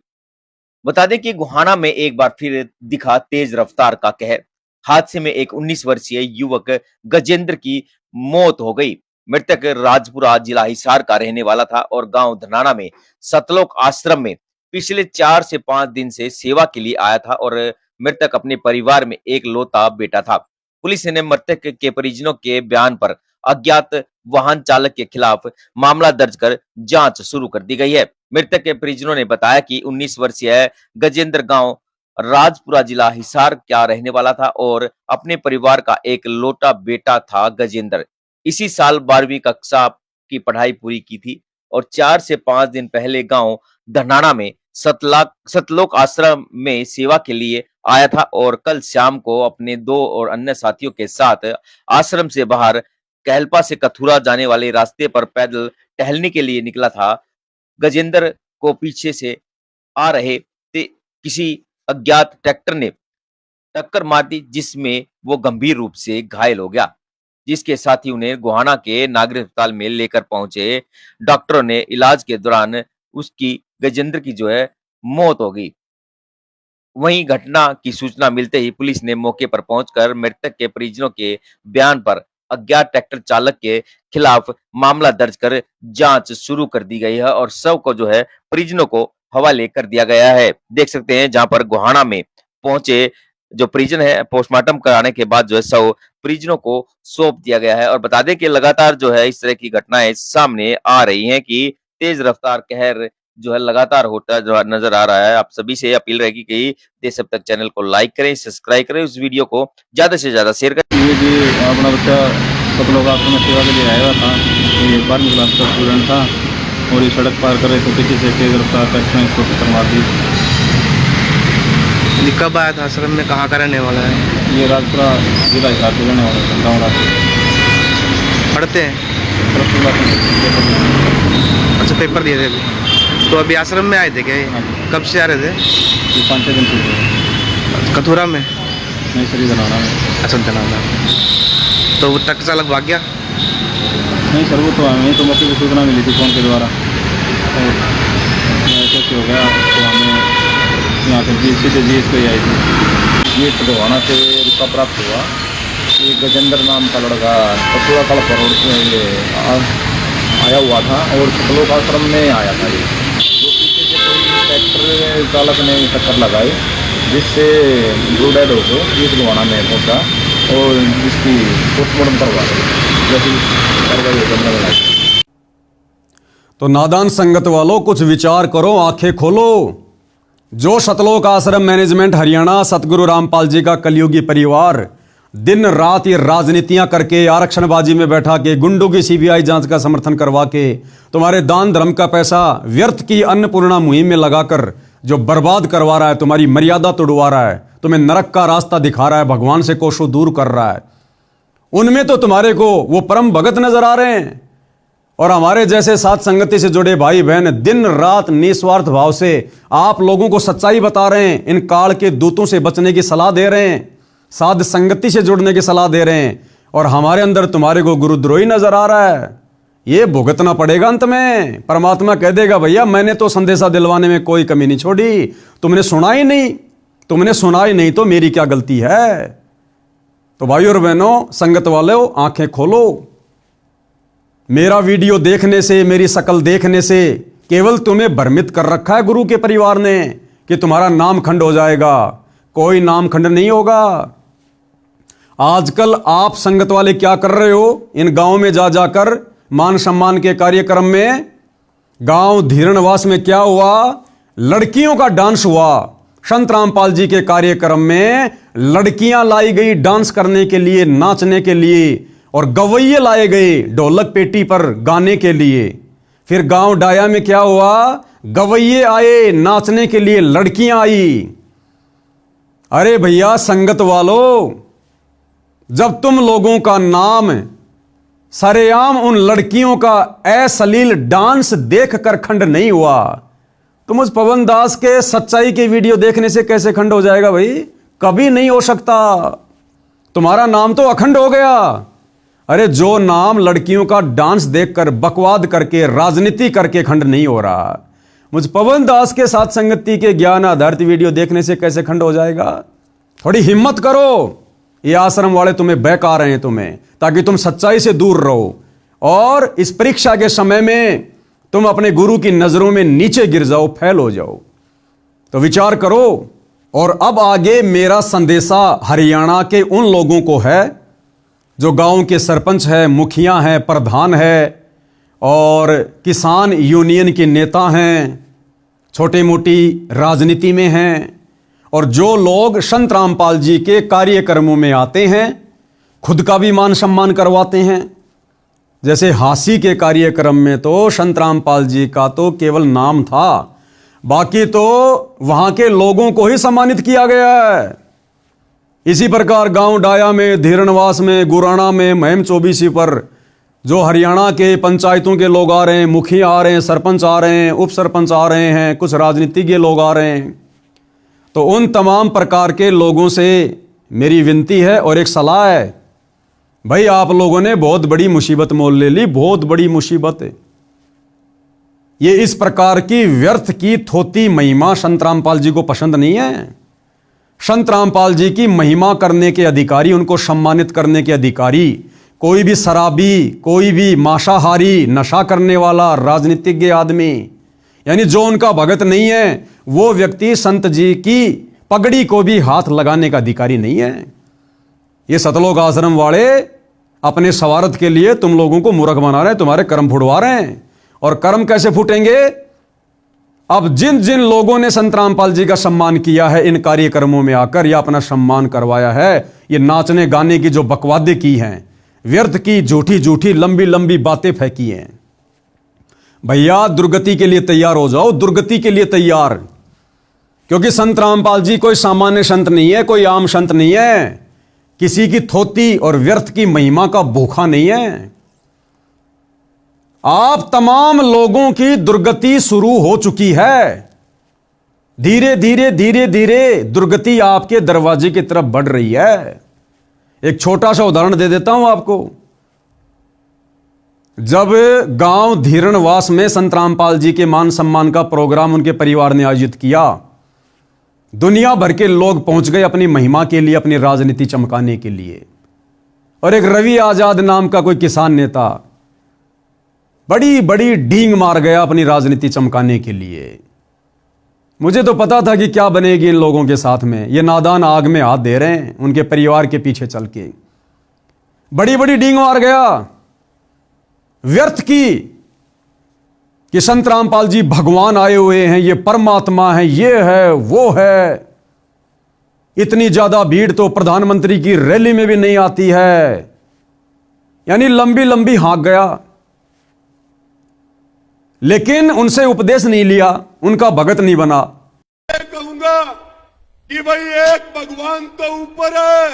बता दें कि गोहाना में एक बार फिर दिखा तेज रफ्तार का कहर। हादसे में एक 19 वर्षीय युवक गजेंद्र की मौत हो गई। मृतक राजपुरा जिला हिसार का रहने वाला था और गांव धनाना में सतलोक आश्रम में पिछले 4 से 5 दिन से सेवा के लिए आया था और मृतक अपने परिवार में एक लौता बेटा था। पुलिस ने मृतक के परिजनों के बयान पर अज्ञात वाहन चालक के खिलाफ मामला दर्ज कर जांच शुरू कर दी गई है। मृतक के परिजनों ने बताया कि 19 वर्षीय गजेंद्र गांव राजपुरा जिला हिसार का रहने वाला था और अपने परिवार का एक लौटा बेटा था। गजेंद्र इसी साल 12वीं कक्षा की पढ़ाई पूरी की थी और 4 से 5 दिन पहले गांव धनाना में सतलोक आश्रम में सेवा के लिए आया था और कल शाम को अपने 2 और अन्य साथियों के साथ आश्रम से बाहर कहलपा से कथुरा जाने वाले रास्ते पर पैदल टहलने के लिए निकला था। गजेंद्र को पीछे से आ रहे किसी अज्ञात ट्रैक्टर ने टक्कर मार दी, जिसमें वो गंभीर रूप से घायल हो गया, जिसके साथ ही उन्हें गोहाना के नागरिक अस्पताल में लेकर पहुंचे। डॉक्टरों ने इलाज के दौरान उसकी गजेंद्र की जो है मौत हो गई। वहीं घटना की सूचना मिलते ही पुलिस ने मौके पर पहुंचकर मृतक के परिजनों के बयान पर अज्ञात ट्रैक्टर चालक के खिलाफ मामला दर्ज कर जांच शुरू कर दी गई है और शव को जो है परिजनों को हवाले कर दिया गया है। देख सकते हैं जहां पर गोहाना में पहुंचे जो परिजन है, पोस्टमार्टम कराने के बाद जो है शव परिजनों को सौंप दिया गया है। और बता दें कि लगातार जो है इस तरह की घटनाएं सामने आ रही हैं कि तेज रफ्तार कहर जो है लगातार होता जो नजर आ रहा है। आप सभी से अपील रहेगी कि देश अब तक चैनल को लाइक करें, सब्सक्राइब करें, उस वीडियो को ज्यादा से ज्यादा शेयर करें। ये जी अपना बच्चा सतलोक आश्रम में सेवा के लिए आया हुआ था। ये 12वीं क्लास का स्टूडेंट था और ये सड़क पार कर रहे थे, पीछे से तेज रफ्तार ट्रैक्टर ने इसको टक्कर मार दी। कब आया था आश्रम में, कहाँ का रहने वाला है? ये राजपुरा जिला हिसार के रहने वाला है, गाँव राजपुरा। पढ़ते हैं? पेपर अच्छा, पेपर दिए थे अभी। तो अभी आश्रम में आए थे क्या? कब से आ रहे थे? ये 5-6 दिन से। कथुरा में? नहीं सर, धनाना में। अच्छा, धनाना। तो वो ट्रक चालक भाग गया? नहीं सर, वो तो हमें तो मौके पर सूचना मिली थी फ़ोन के द्वारा, और ऐसे हो गया तो हमें यहाँ से सीधे जी को ही आई थी। ये गोहाना से रुका प्राप्त हुआ कि गजेंद्र नाम का लड़का कथुरा कड़पा रोड से ये आया हुआ था और सतलोक आश्रम में आया था। ये जो पीछे से कोई ट्रैक्टर चालक ने टक्कर लगाई, जिससे जो डेड हो गए इस गोहाना में पहुँचा और जिसकी पोस्टमार्टम करवा दी, जैसी कार्रवाई। तो नादान संगत वालों, कुछ विचार करो, आंखें खोलो। जो सतलोक आश्रम मैनेजमेंट हरियाणा सतगुरु रामपाल जी का कलयुगी परिवार दिन रात ये राजनीतियां करके, आरक्षणबाजी में बैठा के, गुंडों की सीबीआई जांच का समर्थन करवा के, तुम्हारे दान धर्म का पैसा व्यर्थ की अन्नपूर्णा मुहिम में लगाकर जो बर्बाद करवा रहा है, तुम्हारी मर्यादा तोड़वा रहा है, तुम्हें नरक का रास्ता दिखा रहा है, भगवान से कोसों दूर कर रहा है, उनमें तो तुम्हारे को वो परम भगत नजर आ रहे हैं। और हमारे जैसे साथ संगति से जुड़े भाई बहन दिन रात निस्वार्थ भाव से आप लोगों को सच्चाई बता रहे हैं, इन काल के दूतों से बचने की सलाह दे रहे हैं, साध संगति से जुड़ने की सलाह दे रहे हैं, और हमारे अंदर तुम्हारे को गुरुद्रोही नजर आ रहा है। ये भुगतना पड़ेगा अंत में। परमात्मा कह देगा भैया मैंने तो संदेशा दिलवाने में कोई कमी नहीं छोड़ी, तुमने सुना ही नहीं, तुमने सुना ही नहीं तो मेरी क्या गलती है। तो भाइयों और बहनों, संगत वालों, आंखें खोलो। मेरा वीडियो देखने से, मेरी शक्ल देखने से केवल तुम्हें भ्रमित कर रखा है गुरु के परिवार ने कि तुम्हारा नाम खंड हो जाएगा। कोई नाम खंड नहीं होगा। आजकल आप संगत वाले क्या कर रहे हो? इन गांव में जा जाकर मान सम्मान के कार्यक्रम में, गांव धीरणवास में क्या हुआ? लड़कियों का डांस हुआ। संत रामपाल जी के कार्यक्रम में लड़कियां लाई गई डांस करने के लिए, नाचने के लिए, और गवैये लाए गए ढोलक पेटी पर गाने के लिए। फिर गांव डाया में क्या हुआ? गवैये आए नाचने के लिए, लड़कियां आई। अरे भैया संगत वालों, जब तुम लोगों का नाम सरेआम उन लड़कियों का अश्लील डांस देखकर खंड नहीं हुआ, तुम उस पवन दास के सच्चाई के वीडियो देखने से कैसे खंड हो जाएगा भाई? कभी नहीं हो सकता। तुम्हारा नाम तो अखंड हो गया। अरे जो नाम लड़कियों का डांस देखकर बकवाद करके, राजनीति करके खंड नहीं हो रहा, मुझ पवन दास के साथ संगति के ज्ञान आधारित वीडियो देखने से कैसे खंड हो जाएगा? थोड़ी हिम्मत करो। ये आश्रम वाले तुम्हें बहका रहे हैं तुम्हें, ताकि तुम सच्चाई से दूर रहो और इस परीक्षा के समय में तुम अपने गुरु की नजरों में नीचे गिर जाओ, फेल हो जाओ। तो विचार करो। और अब आगे मेरा संदेशा हरियाणा के उन लोगों को है जो गांव के सरपंच है, मुखिया हैं, प्रधान है और किसान यूनियन के नेता हैं, छोटी मोटी राजनीति में हैं, और जो लोग संत रामपाल जी के कार्यक्रमों में आते हैं खुद का भी मान सम्मान करवाते हैं। जैसे हासी के कार्यक्रम में तो संत रामपाल जी का तो केवल नाम था, बाकी तो वहां के लोगों को ही सम्मानित किया गया है। इसी प्रकार गांव डाया में, धीरणवास में, गुराना में, महम चौबीसी पर जो हरियाणा के पंचायतों के लोग आ रहे हैं, मुखिया आ रहे हैं, सरपंच आ रहे हैं, उप सरपंच आ रहे हैं, कुछ राजनीतिज्ञ लोग आ रहे हैं, तो उन तमाम प्रकार के लोगों से मेरी विनती है और एक सलाह है, भाई आप लोगों ने बहुत बड़ी मुसीबत मोल ले ली, बहुत बड़ी मुसीबत है। ये इस प्रकार की व्यर्थ की थोती महिमा संत रामपाल जी को पसंद नहीं है। संत रामपाल जी की महिमा करने के अधिकारी, उनको सम्मानित करने के अधिकारी कोई भी शराबी, कोई भी मांसाहारी, नशा करने वाला राजनीतिज्ञ आदमी, यानी जो उनका भगत नहीं है, वो व्यक्ति संत जी की पगड़ी को भी हाथ लगाने का अधिकारी नहीं है। ये सतलोक आश्रम वाले अपने स्वार्थ के लिए तुम लोगों को मूर्ख बना रहे हैं, तुम्हारे कर्म फुड़वा रहे हैं। और कर्म कैसे फूटेंगे? अब जिन जिन लोगों ने संत रामपाल जी का सम्मान किया है इन कार्यक्रमों में आकर या अपना सम्मान करवाया है, ये नाचने गाने की जो बकवादे की हैं, व्यर्थ की झूठी झूठी लंबी लंबी बातें फेंकी हैं, भैया दुर्गति के लिए तैयार हो जाओ, दुर्गति के लिए तैयार। क्योंकि संत रामपाल जी कोई सामान्य संत नहीं है, कोई आम संत नहीं है, किसी की थोती और व्यर्थ की महिमा का भूखा नहीं है। आप तमाम लोगों की दुर्गति शुरू हो चुकी है। धीरे धीरे धीरे धीरे दुर्गति आपके दरवाजे की तरफ बढ़ रही है। एक छोटा सा उदाहरण दे देता हूं आपको। जब गांव धीरणवास में संत रामपाल जी के मान सम्मान का प्रोग्राम उनके परिवार ने आयोजित किया, दुनिया भर के लोग पहुंच गए अपनी महिमा के लिए, अपनी राजनीति चमकाने के लिए। और एक रवि आजाद नाम का कोई किसान नेता बड़ी बड़ी डींग मार गया अपनी राजनीति चमकाने के लिए। मुझे तो पता था कि क्या बनेगी इन लोगों के साथ में। ये नादान आग में हाथ दे रहे हैं उनके परिवार के पीछे चल के। बड़ी बड़ी डींग मार गया व्यर्थ की कि संत रामपाल जी भगवान आए हुए हैं, ये परमात्मा है, ये है, वो है। इतनी ज्यादा भीड़ तो प्रधानमंत्री की रैली में भी नहीं आती है। यानी लंबी लंबी हाँक गया, लेकिन उनसे उपदेश नहीं लिया, उनका भगत नहीं बना। मैं कहूंगा कि भाई एक भगवान तो ऊपर है,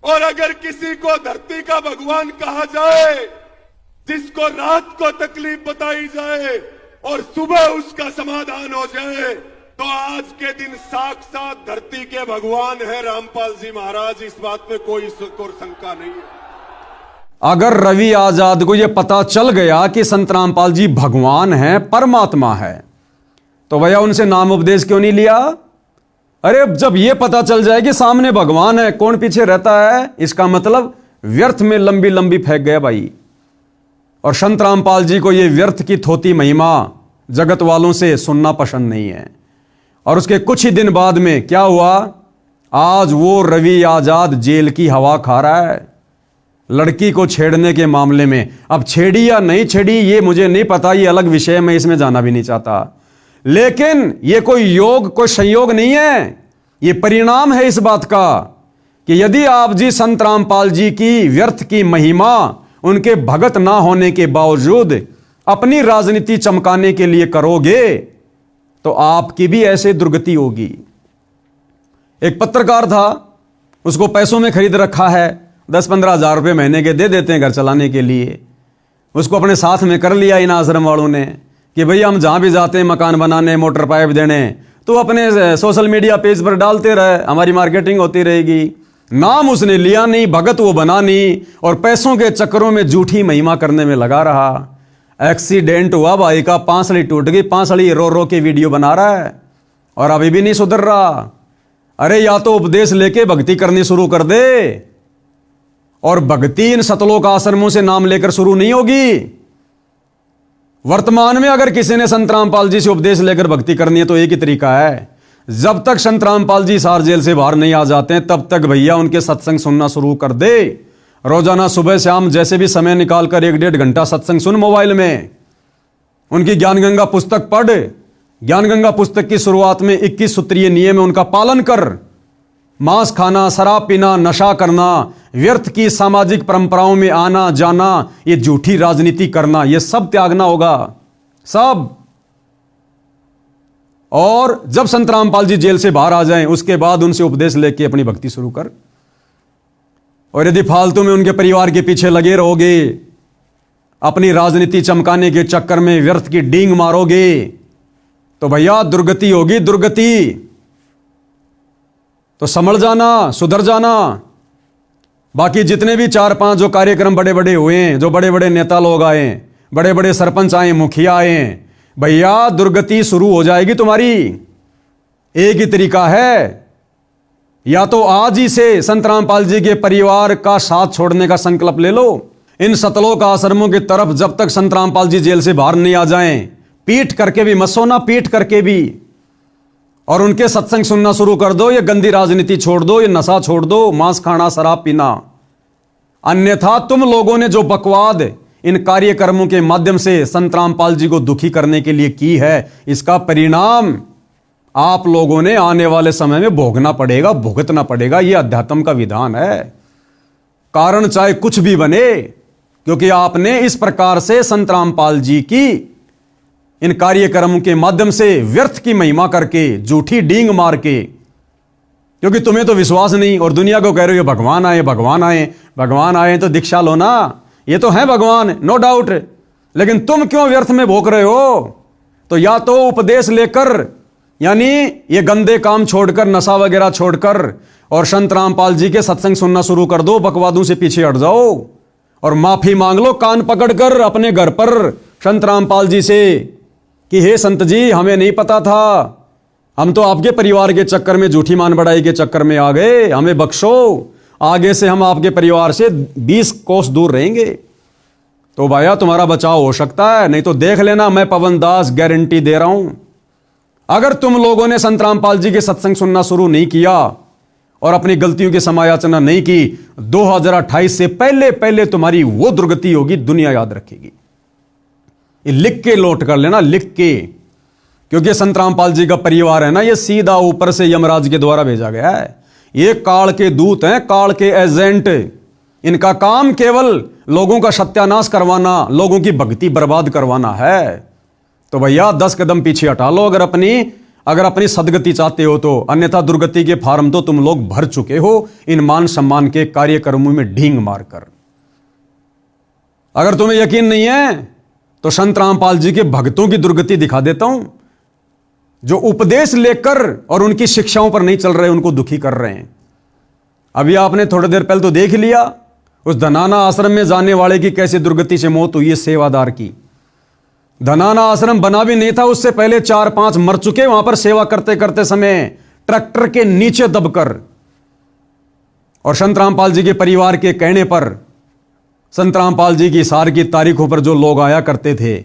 और अगर किसी को धरती का भगवान कहा जाए, जिसको रात को तकलीफ बताई जाए और सुबह उसका समाधान हो जाए, तो आज के दिन साक्षात धरती के भगवान है रामपाल जी महाराज। इस बात में कोई शंका नहीं है। अगर रवि आजाद को यह पता चल गया कि संत रामपाल जी भगवान हैं, परमात्मा है, तो भैया उनसे नाम उपदेश क्यों नहीं लिया? अरे जब यह पता चल जाए कि सामने भगवान है, कौन पीछे रहता है, इसका मतलब व्यर्थ में लंबी लंबी फेंक गया भाई। और संत रामपाल जी को यह व्यर्थ की थोती महिमा जगत वालों से सुनना पसंद नहीं है। और उसके कुछ ही दिन बाद में क्या हुआ? आज वो रवि आजाद जेल की हवा खा रहा है लड़की को छेड़ने के मामले में। अब छेड़ी या नहीं छेड़ी ये मुझे नहीं पता, ये अलग विषय, मैं इसमें जाना भी नहीं चाहता। लेकिन ये कोई योग, कोई संयोग नहीं है, ये परिणाम है इस बात का कि यदि आप जी संत रामपाल जी की व्यर्थ की महिमा उनके भगत ना होने के बावजूद अपनी राजनीति चमकाने के लिए करोगे, तो आपकी भी ऐसे दुर्गति होगी। एक पत्रकार था, उसको पैसों में खरीद रखा है, 10-15 हज़ार रुपये महीने के दे देते हैं घर चलाने के लिए। उसको अपने साथ में कर लिया इन आश्रम वालों ने कि भई हम जहां भी जाते हैं मकान बनाने, मोटर पाइप देने, तो अपने सोशल मीडिया पेज पर डालते रहे, हमारी मार्केटिंग होती रहेगी। नाम उसने लिया नहीं, भगत वो बना नहीं, और पैसों के चक्करों में झूठी महिमा करने में लगा रहा। एक्सीडेंट हुआ भाई का, पांसली टूट गई, पांसली रो रो के वीडियो बना रहा है और अभी भी नहीं सुधर रहा। अरे या तो उपदेश लेके भक्ति करनी शुरू कर दे, और भक्ति इन सतलोक आश्रमों से नाम लेकर शुरू नहीं होगी। वर्तमान में अगर किसी ने संत रामपाल जी से उपदेश लेकर भक्ति करनी है तो एक ही तरीका है, जब तक संत रामपाल जी सार जेल से बाहर नहीं आ जाते हैं तब तक भैया उनके सत्संग सुनना शुरू कर दे। रोजाना सुबह शाम जैसे भी समय निकालकर 1-1.5 घंटा सत्संग सुन मोबाइल में। उनकी ज्ञान गंगा पुस्तक पढ़। ज्ञान गंगा पुस्तक की शुरुआत में 21 सूत्रीय नियम है, उनका पालन कर। मांस खाना, शराब पीना, नशा करना, व्यर्थ की सामाजिक परंपराओं में आना जाना, ये झूठी राजनीति करना, ये सब त्यागना होगा, सब। और जब संत रामपाल जी जेल से बाहर आ जाएं, उसके बाद उनसे उपदेश लेके अपनी भक्ति शुरू कर। और यदि फालतू में उनके परिवार के पीछे लगे रहोगे, अपनी राजनीति चमकाने के चक्कर में व्यर्थ की डींग मारोगे, तो भैया दुर्गति होगी, दुर्गति। तो संभल जाना, सुधर जाना। बाकी जितने भी 4-5 जो कार्यक्रम बड़े बड़े हुए हैं, जो बड़े बड़े नेता लोग आए, बड़े बड़े सरपंच आए, मुखिया आए, भैया दुर्गति शुरू हो जाएगी तुम्हारी। एक ही तरीका है, या तो आज ही से संत रामपाल जी के परिवार का साथ छोड़ने का संकल्प ले लो। इन सतलोक आश्रमों की तरफ जब तक संत रामपाल जी जेल से बाहर नहीं आ जाएं, पीट करके भी मत सोना, पीट करके भी। और उनके सत्संग सुनना शुरू कर दो। ये गंदी राजनीति छोड़ दो, ये नशा छोड़ दो, मांस खाना, शराब पीना। अन्यथा तुम लोगों ने जो बकवाद इन कार्यक्रमों के माध्यम से संत रामपाल जी को दुखी करने के लिए की है, इसका परिणाम आप लोगों ने आने वाले समय में भोगना पड़ेगा, भुगतना पड़ेगा। यह अध्यात्म का विधान है। कारण चाहे कुछ भी बने, क्योंकि आपने इस प्रकार से संत रामपाल जी की इन कार्यक्रमों के माध्यम से व्यर्थ की महिमा करके, झूठी डींग मार के, क्योंकि तुम्हें तो विश्वास नहीं और दुनिया को कह रहे हो भगवान आए, भगवान आए। भगवान आए तो दीक्षा लो ना, ये तो है भगवान, नो डाउट। लेकिन तुम क्यों व्यर्थ में भोग रहे हो? तो या तो उपदेश लेकर, यानी ये गंदे काम छोड़कर, नशा वगैरह छोड़कर, और संत रामपाल जी के सत्संग सुनना शुरू कर दो, बकवादों से पीछे हट जाओ और माफी मांग लो कान पकड़कर अपने घर पर संत रामपाल जी से कि हे संत जी, हमें नहीं पता था, हम तो आपके परिवार के चक्कर में, झूठी मान बढ़ाई के चक्कर में आ गए, हमें बख्शो। आगे से हम आपके परिवार से 20 कोस दूर रहेंगे। तो भैया तुम्हारा बचाव हो सकता है, नहीं तो देख लेना, मैं पवन दास गारंटी दे रहा हूं। अगर तुम लोगों ने संत रामपाल जी के सत्संग सुनना शुरू नहीं किया और अपनी गलतियों की समायाचना नहीं की, 2028 से पहले पहले तुम्हारी वो दुर्गति होगी, दुनिया याद रखेगी। ये लिख के नोट कर लेना, लिख के, क्योंकि संत रामपाल जी का परिवार है ना, ये सीधा ऊपर से यमराज के द्वारा भेजा गया है। ये काल के दूत हैं, काल के एजेंट। इनका काम केवल लोगों का सत्यानाश करवाना, लोगों की भक्ति बर्बाद करवाना है। तो भैया 10 कदम पीछे हटा लो अगर अपनी सदगति चाहते हो तो, अन्यथा दुर्गति के फार्म तो तुम लोग भर चुके हो इन मान सम्मान के कार्यक्रमों में ढींग मारकर। अगर तुम्हें यकीन नहीं है तो संत रामपाल जी के भक्तों की दुर्गति दिखा देता हूं, जो उपदेश लेकर और उनकी शिक्षाओं पर नहीं चल रहे, उनको दुखी कर रहे हैं। अभी आपने थोड़ी देर पहले तो देख लिया उस धनाना आश्रम में जाने वाले की कैसे दुर्गति से मौत हुई है, सेवादार की। धनाना आश्रम बना भी नहीं था, उससे पहले 4-5 मर चुके वहां पर सेवा करते करते समय, ट्रैक्टर के नीचे दबकर। और संत रामपाल जी के परिवार के कहने पर, संत रामपाल जी की सार की तारीखों पर जो लोग आया करते थे,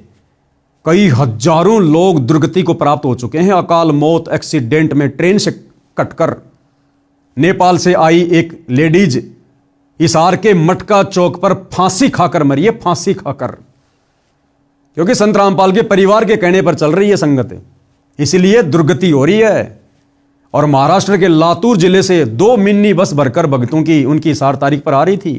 कई हजारों लोग दुर्गति को प्राप्त हो चुके हैं। अकाल मौत, एक्सीडेंट में ट्रेन से कटकर। नेपाल से आई एक लेडीज हिसार के मटका चौक पर फांसी खाकर मरी है, फांसी खाकर, क्योंकि संत रामपाल के परिवार के कहने पर चल रही है संगत, इसलिए दुर्गति हो रही है। और महाराष्ट्र के लातूर जिले से 2 मिनी बस भरकर भक्तों की उनकी हिसार तारीख पर आ रही थी।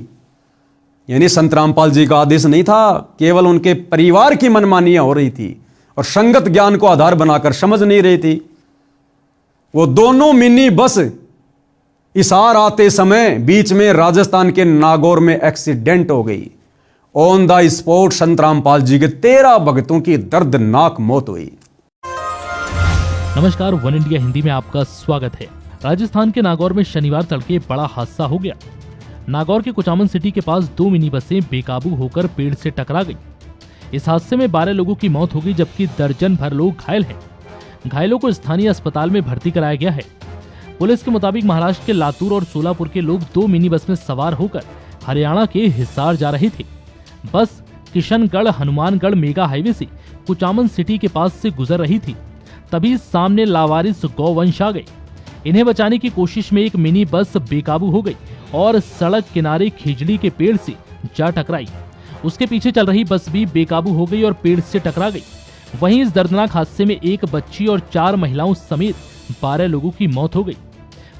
यानी संत रामपाल जी का आदेश नहीं था, केवल उनके परिवार की मनमानियां हो रही थी और संगत ज्ञान को आधार बनाकर समझ नहीं रही थी। वो दोनों मिनी बस हिसार आते समय बीच में राजस्थान के नागौर में एक्सीडेंट हो गई। ऑन द स्पॉट संत रामपाल जी के 13 भक्तों की दर्दनाक मौत हुई। नमस्कार, वन इंडिया हिंदी में आपका स्वागत है। राजस्थान के नागौर में शनिवार तड़के बड़ा हादसा हो गया। नागौर के कुचामन सिटी के पास 2 मिनी बसें बेकाबू होकर पेड़ से टकरा गई। इस हादसे में 12 लोगों की मौत हो गई, जबकि दर्जन भर लोग घायल हैं। घायलों को स्थानीय अस्पताल में भर्ती कराया गया है। पुलिस के मुताबिक महाराष्ट्र के लातूर और सोलापुर के लोग 2 मिनी बस में सवार होकर हरियाणा के हिसार जा रहे थे। बस किशनगढ़ हनुमानगढ़ मेगा हाईवे से कुचामन सिटी के पास से गुजर रही थी, तभी सामने लावारिस गौवंश आ गए। इन्हें बचाने की कोशिश में एक मिनी बस बेकाबू हो गई और सड़क किनारे खिजड़ी के पेड़ से जा टकराई। उसके पीछे चल रही बस भी बेकाबू हो गई और पेड़ से टकरा गई। वहीं इस दर्दनाक हादसे में एक बच्ची और 4 महिलाओं समेत 12 लोगों की मौत हो गई।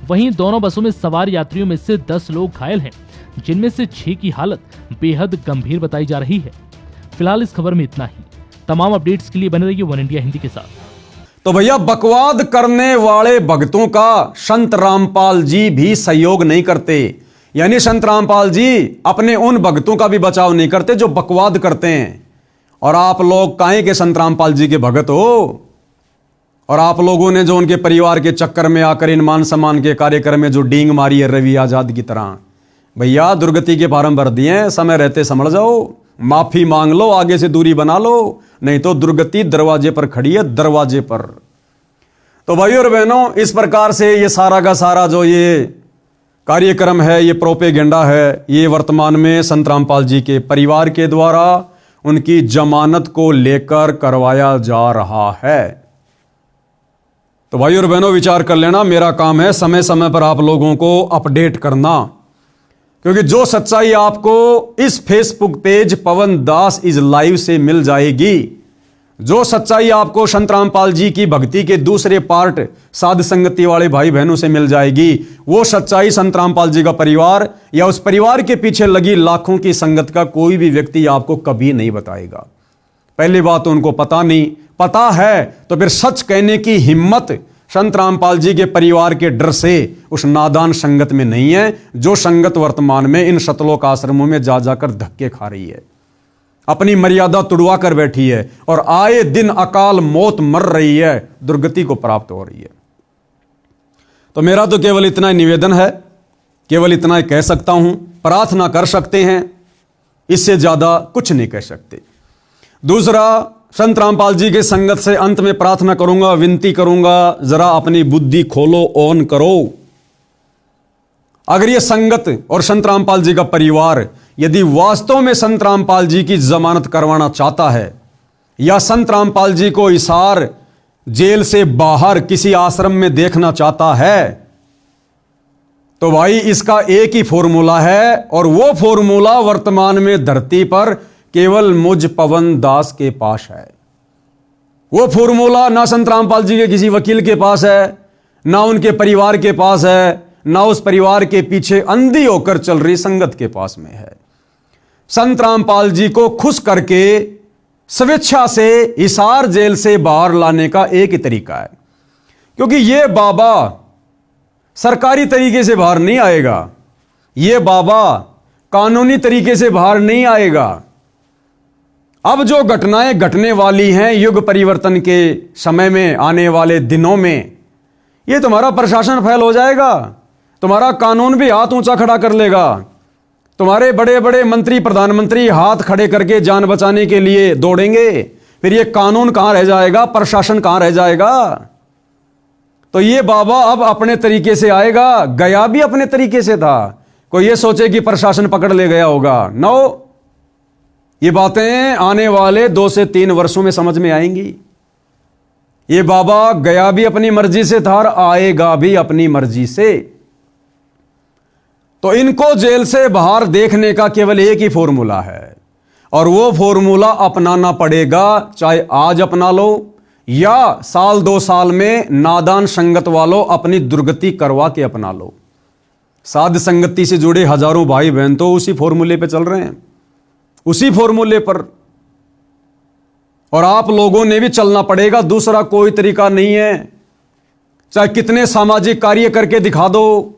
वहीं दोनों बसों में सवार यात्रियों में से 10 लोग घायल हैं, जिनमें से 6 की हालत बेहद गंभीर बताई जा रही है। फिलहाल इस खबर में इतना ही। तमाम अपडेट्स के लिए बने रहिए वन इंडिया हिंदी के साथ। तो भैया, बकवाद करने वाले भक्तों का संत रामपाल जी भी सहयोग नहीं करते। यानी संत रामपाल जी अपने उन भक्तों का भी बचाव नहीं करते जो बकवाद करते हैं। और आप लोग काहे के संत रामपाल जी के भगत हो? और आप लोगों ने जो उनके परिवार के चक्कर में आकर इन मान सम्मान के कार्यक्रम में जो डींग मारी है रवि आजाद की तरह, भैया दुर्गति के फार्म भर दिए, समय रहते समझ जाओ, माफी मांग लो, आगे से दूरी बना लो, नहीं तो दुर्गति दरवाजे पर खड़ी है, दरवाजे पर। तो भाइयों और बहनों, इस प्रकार से ये सारा का सारा जो ये कार्यक्रम है, ये प्रोपेगेंडा है, ये वर्तमान में संत रामपाल जी के परिवार के द्वारा उनकी जमानत को लेकर करवाया जा रहा है। तो भाइयों और बहनों, विचार कर लेना। मेरा काम है समय समय पर आप लोगों को अपडेट करना, क्योंकि जो सच्चाई आपको इस Facebook page Pawan Das is live से मिल जाएगी, जो सच्चाई आपको संत रामपाल जी की भक्ति के दूसरे पार्ट साध संगति वाले भाई बहनों से मिल जाएगी, वो सच्चाई संत रामपाल जी का परिवार या उस परिवार के पीछे लगी लाखों की संगत का कोई भी व्यक्ति आपको कभी नहीं बताएगा। पहली बात तो उनको पता नहीं, पता है तो फिर सच कहने की हिम्मत संत रामपाल जी के परिवार के डर से उस नादान संगत में नहीं है, जो संगत वर्तमान में इन सतलोक आश्रमों में जा जाकर धक्के खा रही है, अपनी मर्यादा तुड़वा कर बैठी है और आए दिन अकाल मौत मर रही है, दुर्गति को प्राप्त हो रही है। तो मेरा तो केवल इतना निवेदन है, केवल इतना ही कह सकता हूं, प्रार्थना कर सकते हैं, इससे ज्यादा कुछ नहीं कह सकते। दूसरा, संत रामपाल जी के संगत से अंत में प्रार्थना करूंगा, विनती करूंगा, जरा अपनी बुद्धि खोलो, ऑन करो। अगर ये संगत और संत रामपाल जी का परिवार यदि वास्तव में संत रामपाल जी की जमानत करवाना चाहता है या संत रामपाल जी को हिसार जेल से बाहर किसी आश्रम में देखना चाहता है, तो भाई इसका एक ही फॉर्मूला है, और वो फॉर्मूला वर्तमान में धरती पर केवल मुझ पवन दास के पास है। वो फॉर्मूला ना संत रामपाल जी के किसी वकील के पास है, ना उनके परिवार के पास है, ना उस परिवार के पीछे अंधी होकर चल रही संगत के पास में है। संत रामपाल जी को खुश करके स्वेच्छा से हिसार जेल से बाहर लाने का एक ही तरीका है, क्योंकि ये बाबा सरकारी तरीके से बाहर नहीं आएगा, ये बाबा कानूनी तरीके से बाहर नहीं आएगा। अब जो घटनाएं घटने वाली हैं युग परिवर्तन के समय में, आने वाले दिनों में, ये तुम्हारा प्रशासन फेल हो जाएगा, तुम्हारा कानून भी हाथ ऊंचा खड़ा कर लेगा, तुम्हारे बड़े बड़े मंत्री प्रधानमंत्री हाथ खड़े करके जान बचाने के लिए दौड़ेंगे, फिर ये कानून कहां रह जाएगा, प्रशासन कहां रह जाएगा। तो ये बाबा अब अपने तरीके से आएगा, गया भी अपने तरीके से था। कोई ये सोचे कि प्रशासन पकड़ ले गया होगा, नो, ये बातें आने वाले 2 से 3 वर्षों में समझ में आएंगी। ये बाबा गया भी अपनी मर्जी से था और आएगा भी अपनी मर्जी से। तो इनको जेल से बाहर देखने का केवल एक ही फॉर्मूला है, और वो फॉर्मूला अपनाना पड़ेगा, चाहे आज अपना लो या साल 2 साल में नादान संगत वालों अपनी दुर्गति करवा के अपना लो। साध संगति से जुड़े हजारों भाई बहन तो उसी फॉर्मूले पे चल रहे हैं, उसी फॉर्मूले पर, और आप लोगों ने भी चलना पड़ेगा, दूसरा कोई तरीका नहीं है। चाहे कितने सामाजिक कार्य करके दिखा दो,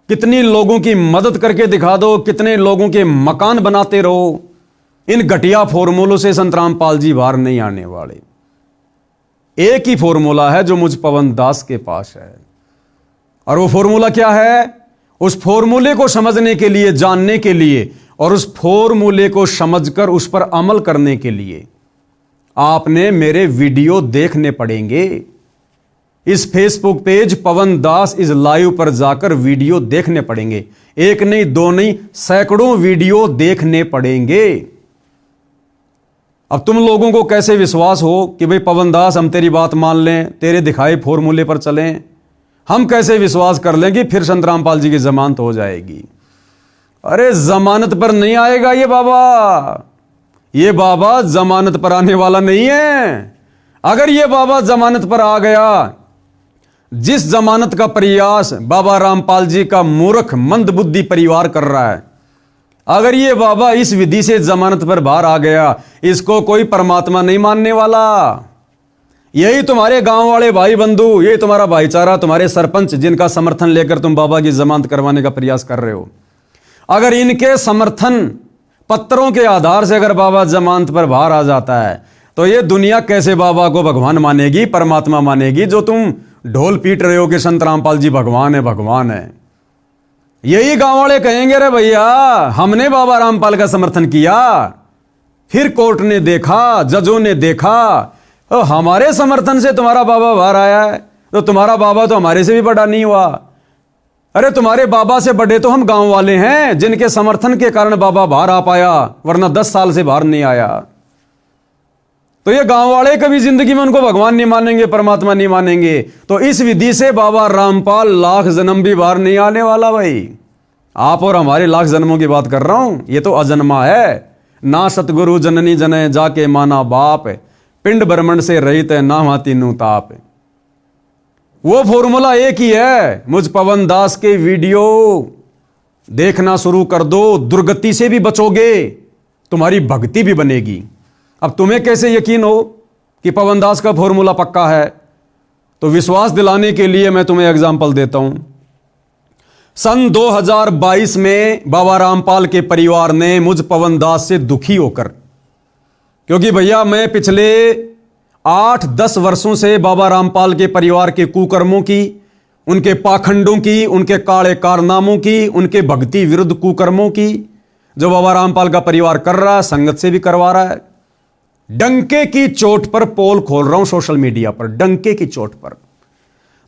कितनी लोगों की मदद करके दिखा दो, कितने लोगों के मकान बनाते रहो, इन घटिया फॉर्मूलों से संत रामपाल जी बाहर नहीं आने वाले। एक ही फॉर्मूला है जो मुझ पवन दास के पास है, और वो फॉर्मूला क्या है? उस फॉर्मूले को समझने के लिए, जानने के लिए और उस फॉर्मूले को समझकर उस पर अमल करने के लिए आपने मेरे वीडियो देखने पड़ेंगे। इस Facebook page Pawan Das is live पर जाकर वीडियो देखने पड़ेंगे, एक नहीं, 2 नहीं, सैकड़ों वीडियो देखने पड़ेंगे। अब तुम लोगों को कैसे विश्वास हो कि भाई पवन दास हम तेरी बात मान लें, तेरे दिखाए फॉर्मूले पर चलें? हम कैसे विश्वास कर लें कि फिर संत रामपाल जी की जमानत हो जाएगी? अरे जमानत पर नहीं आएगा ये बाबा। ये बाबा जमानत पर आने वाला नहीं है। अगर ये बाबा जमानत पर आ गया, जिस जमानत का प्रयास बाबा रामपाल जी का मूर्ख मंदबुद्धि परिवार कर रहा है, अगर ये बाबा इस विधि से जमानत पर बाहर आ गया, इसको कोई परमात्मा नहीं मानने वाला। यही तुम्हारे गांव वाले भाई बंधु, यही तुम्हारा भाईचारा, तुम्हारे सरपंच जिनका समर्थन लेकर तुम बाबा की जमानत करवाने का प्रयास कर रहे हो, अगर इनके समर्थन पत्रों के आधार से अगर बाबा जमानत पर बाहर आ जाता है, तो ये दुनिया कैसे बाबा को भगवान मानेगी, परमात्मा मानेगी, जो तुम ढोल पीट रहे हो कि संत रामपाल जी भगवान है, भगवान है। यही गांव वाले कहेंगे, रे भैया हमने बाबा रामपाल का समर्थन किया, फिर कोर्ट ने देखा, जजों ने देखा, तो हमारे समर्थन से तुम्हारा बाबा बाहर आया है, तो तुम्हारा बाबा तो हमारे से भी बड़ा नहीं हुआ। अरे तुम्हारे बाबा से बड़े तो हम गांव वाले हैं, जिनके समर्थन के कारण बाबा बाहर आ पाया, वरना 10 साल से बाहर नहीं आया। तो ये गांव वाले कभी जिंदगी में उनको भगवान नहीं मानेंगे, परमात्मा नहीं मानेंगे। तो इस विधि से बाबा रामपाल लाख जन्म भी बाहर नहीं आने वाला। भाई आप और हमारे लाख जन्मों की बात कर रहा हूं, ये तो अजन्मा है। ना सतगुरु जननी जने जाके माना बाप, पिंड ब्रह्मंड से रहित है ना हाथी नु ताप। वो फॉर्मूला एक ही है। मुझ पवन दास के वीडियो देखना शुरू कर दो, दुर्गति से भी बचोगे, तुम्हारी भक्ति भी बनेगी। अब तुम्हें कैसे यकीन हो कि पवन दास का फॉर्मूला पक्का है? तो विश्वास दिलाने के लिए मैं तुम्हें एग्जाम्पल देता हूं। सन 2022 में बाबा रामपाल के परिवार ने मुझ पवन दास से दुखी होकर, क्योंकि भैया मैं पिछले 8-10 वर्षों से बाबा रामपाल के परिवार के कुकर्मों की, उनके पाखंडों की, उनके काले कारनामों की, उनके भक्ति विरुद्ध कुकर्मों की जो बाबा रामपाल का परिवार कर रहा है, संगत से भी करवा रहा है, डंके की चोट पर पोल खोल रहा हूं सोशल मीडिया पर, डंके की चोट पर।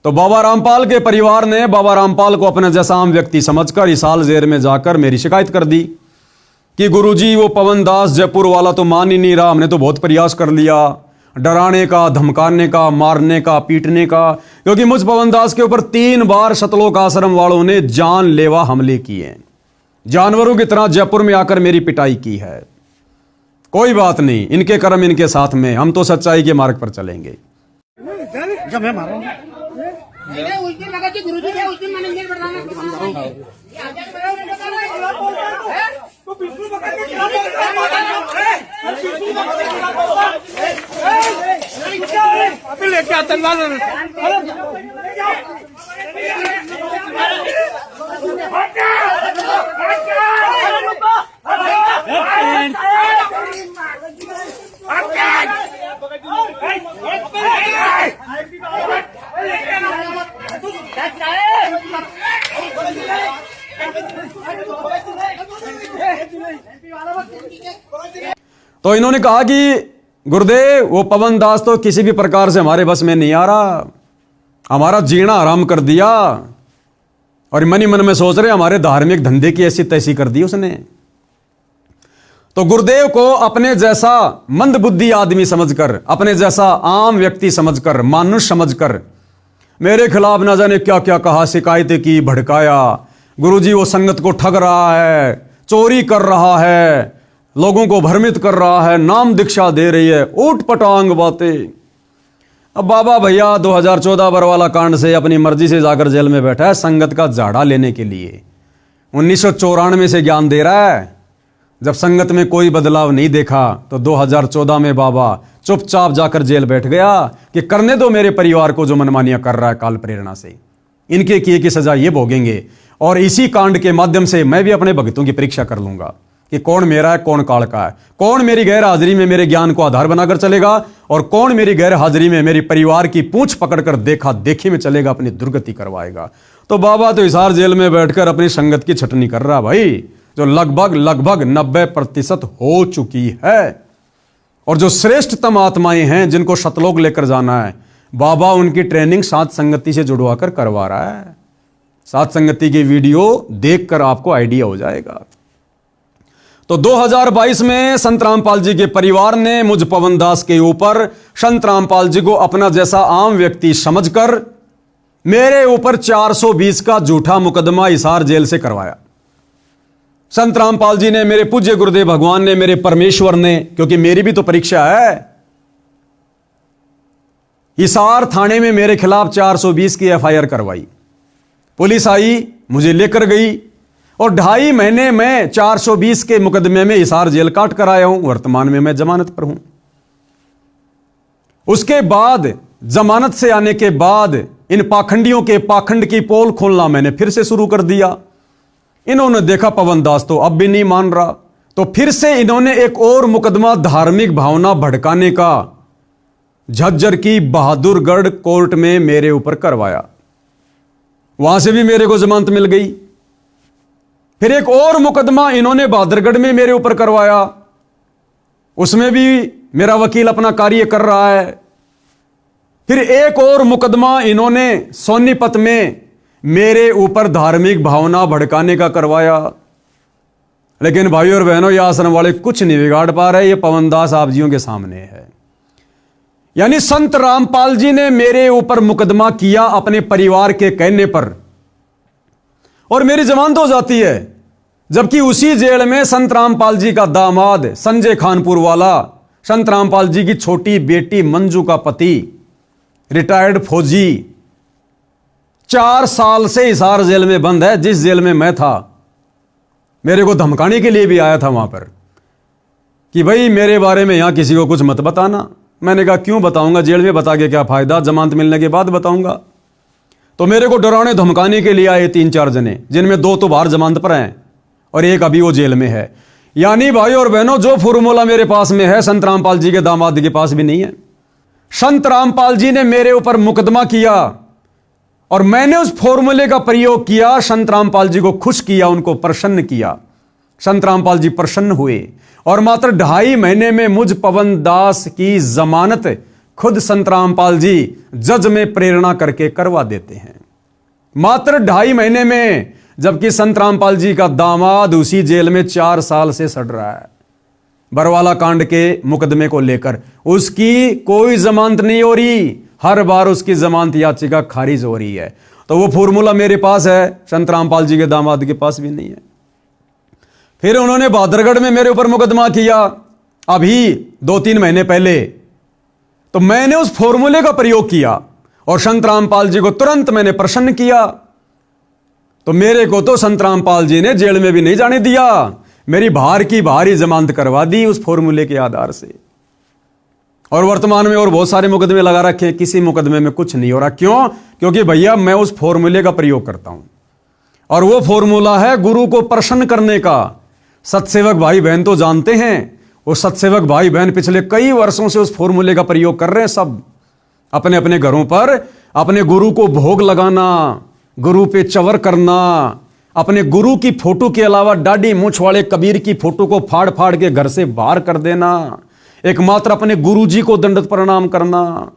तो बाबा रामपाल के परिवार ने बाबा रामपाल को अपने जैसा आम व्यक्ति समझकर हिसार जेल में जाकर मेरी शिकायत कर दी कि गुरुजी वो पवन दास जयपुर वाला तो मान ही नहीं रहा, हमने तो बहुत प्रयास कर लिया, डराने का, धमकाने का, मारने का, पीटने का, क्योंकि मुझ पवन दास के ऊपर 3 बार सतलोक आश्रम वालों ने जानलेवा हमले किए, जानवरों की तरह जयपुर में आकर मेरी पिटाई की है। कोई बात नहीं, इनके कर्म इनके साथ में, हम तो सच्चाई के मार्ग पर चलेंगे। जब मैं मारूं लेके आतंकवाद तो इन्होंने कहा कि गुरुदेव वो पवन दास तो किसी भी प्रकार से हमारे बस में नहीं आ रहा, हमारा जीना आराम कर दिया, और मन ही मन में सोच रहे हमारे धार्मिक धंधे की ऐसी तैसी कर दी उसने। तो गुरुदेव को अपने जैसा मंदबुद्धि आदमी समझकर, अपने जैसा आम व्यक्ति समझकर, मानुष समझकर मेरे खिलाफ न जाने क्या क्या कहा, शिकायतें की, भड़काया। गुरुजी वो संगत को ठग रहा है, चोरी कर रहा है, लोगों को भ्रमित कर रहा है, नाम दीक्षा दे रही है, ऊट पटांग बातें। अब बाबा भैया 2014 बरवाला कांड से अपनी मर्जी से जाकर जेल में बैठा है संगत का झाड़ा लेने के लिए। 1994 से ज्ञान दे रहा है। जब संगत में कोई बदलाव नहीं देखा तो 2014 में बाबा चुपचाप जाकर जेल बैठ गया कि करने दो मेरे परिवार को जो मनमानियां कर रहा है काल प्रेरणा से, इनके किए की सजा ये भोगेंगे। और इसी कांड के माध्यम से मैं भी अपने भक्तों की परीक्षा कर लूंगा कि कौन मेरा है, कौन काल का है, कौन मेरी गैर हाजिरी में मेरे ज्ञान को आधार बनाकर चलेगा और कौन मेरी गैर हाजिरी में मेरी परिवार की पूंछ पकड़कर देखा देखी में चलेगा, अपनी दुर्गति करवाएगा। तो बाबा तो हिसार जेल में बैठकर अपनी संगत की छटनी कर रहा भाई, जो लगभग 90% हो चुकी है। और जो श्रेष्ठतम आत्माएं हैं जिनको सतलोक लेकर जाना है, बाबा उनकी ट्रेनिंग सात संगति से जुड़वाकर करवा रहा है। सात संगति की वीडियो देखकर आपको आइडिया हो जाएगा। तो 2022 में संत रामपाल जी के परिवार ने मुझ पवन दास के ऊपर संत रामपाल जी को अपना जैसा आम व्यक्ति समझकर मेरे ऊपर 420 का झूठा मुकदमा हिसार जेल से करवाया। संत रामपाल जी ने, मेरे पूज्य गुरुदेव भगवान ने, मेरे परमेश्वर ने, क्योंकि मेरी भी तो परीक्षा है। हिसार थाने में मेरे खिलाफ 420 की एफआईआर करवाई। पुलिस आई, मुझे लेकर गई और 2.5 महीने में 420 के मुकदमे में हिसार जेल काट कर आया हूं। वर्तमान में मैं जमानत पर हूं। उसके बाद जमानत से आने के बाद इन पाखंडियों के पाखंड की पोल खोलना मैंने फिर से शुरू कर दिया। इन्होंने देखा पवन दास तो अब भी नहीं मान रहा, तो फिर से इन्होंने एक और मुकदमा धार्मिक भावना भड़काने का झज्जर की बहादुरगढ़ कोर्ट में मेरे ऊपर करवाया। वहां से भी मेरे को जमानत मिल गई। फिर एक और मुकदमा इन्होंने बहादुरगढ़ में मेरे ऊपर करवाया, उसमें भी मेरा वकील अपना कार्य कर रहा है। फिर एक और मुकदमा इन्होंने सोनीपत में मेरे ऊपर धार्मिक भावना भड़काने का करवाया। लेकिन भाई और बहनों, ये आश्रम वाले कुछ नहीं बिगाड़ पा रहे। ये पवन दास आप जियों के सामने है। यानी संत रामपाल जी ने मेरे ऊपर मुकदमा किया अपने परिवार के कहने पर, और मेरी जमानत हो जाती है। जबकि उसी जेल में संत रामपाल जी का दामाद संजय खानपुर वाला, संत रामपाल जी की छोटी बेटी मंजू का पति, रिटायर्ड फौजी, 4 साल से हिसार जेल में बंद है। जिस जेल में मैं था, मेरे को धमकाने के लिए भी आया था वहां पर कि भाई मेरे बारे में यहां किसी को कुछ मत बताना। मैंने कहा क्यों बताऊंगा, जेल में बता के क्या फायदा, जमानत मिलने के बाद बताऊंगा। तो मेरे को डराने धमकाने के लिए आए 3-4 जने, जिनमें 2 तो बाहर जमानत पर हैं और एक अभी वो जेल में है। यानी भाई और बहनों, जो फॉर्मूला मेरे पास में है, संत रामपाल जी के दामाद के पास भी नहीं है। संत रामपाल जी ने मेरे ऊपर मुकदमा किया और मैंने उस फॉर्मूले का प्रयोग किया। संत रामपाल जी को खुश किया, उनको प्रसन्न किया। संत रामपाल जी प्रसन्न हुए और मात्र 2.5 महीने में मुझ पवन दास की जमानत खुद संत रामपाल जी जज में प्रेरणा करके करवा देते हैं। मात्र 2.5 महीने में, जबकि संत रामपाल जी का दामाद उसी जेल में 4 साल से सड़ रहा है बरवाला कांड के मुकदमे को लेकर। उसकी कोई जमानत नहीं हो रही, हर बार उसकी जमानत याचिका खारिज हो रही है। तो वो फॉर्मूला मेरे पास है, संत रामपाल जी के दामाद के पास भी नहीं है। फिर उन्होंने बहादुरगढ़ में मेरे ऊपर मुकदमा किया अभी 2-3 महीने पहले। तो मैंने उस फॉर्मूले का प्रयोग किया और संत रामपाल जी को तुरंत मैंने प्रसन्न किया। तो मेरे को तो संत रामपाल जी ने जेल में भी नहीं जाने दिया, मेरी बाहर की बाहरी जमानत करवा दी उस फॉर्मूले के आधार से। और वर्तमान में और बहुत सारे मुकदमे लगा रखे हैं, किसी मुकदमे में कुछ नहीं हो रहा। क्यों? क्योंकि भैया मैं उस फॉर्मूले का प्रयोग करता हूं और वो फॉर्मूला है गुरु को प्रसन्न करने का। सत्सेवक भाई बहन तो जानते हैं, वो सत्सेवक भाई बहन पिछले कई वर्षों से उस फॉर्मूले का प्रयोग कर रहे हैं। सब अपने अपने घरों पर अपने गुरु को भोग लगाना, गुरु पे चवर करना, अपने गुरु की फोटो के अलावा दाढ़ी मूंछ वाले कबीर की फोटो को फाड़ फाड़ के घर से बाहर कर देना, एकमात्र अपने गुरु जी को दंडवत प्रणाम करना,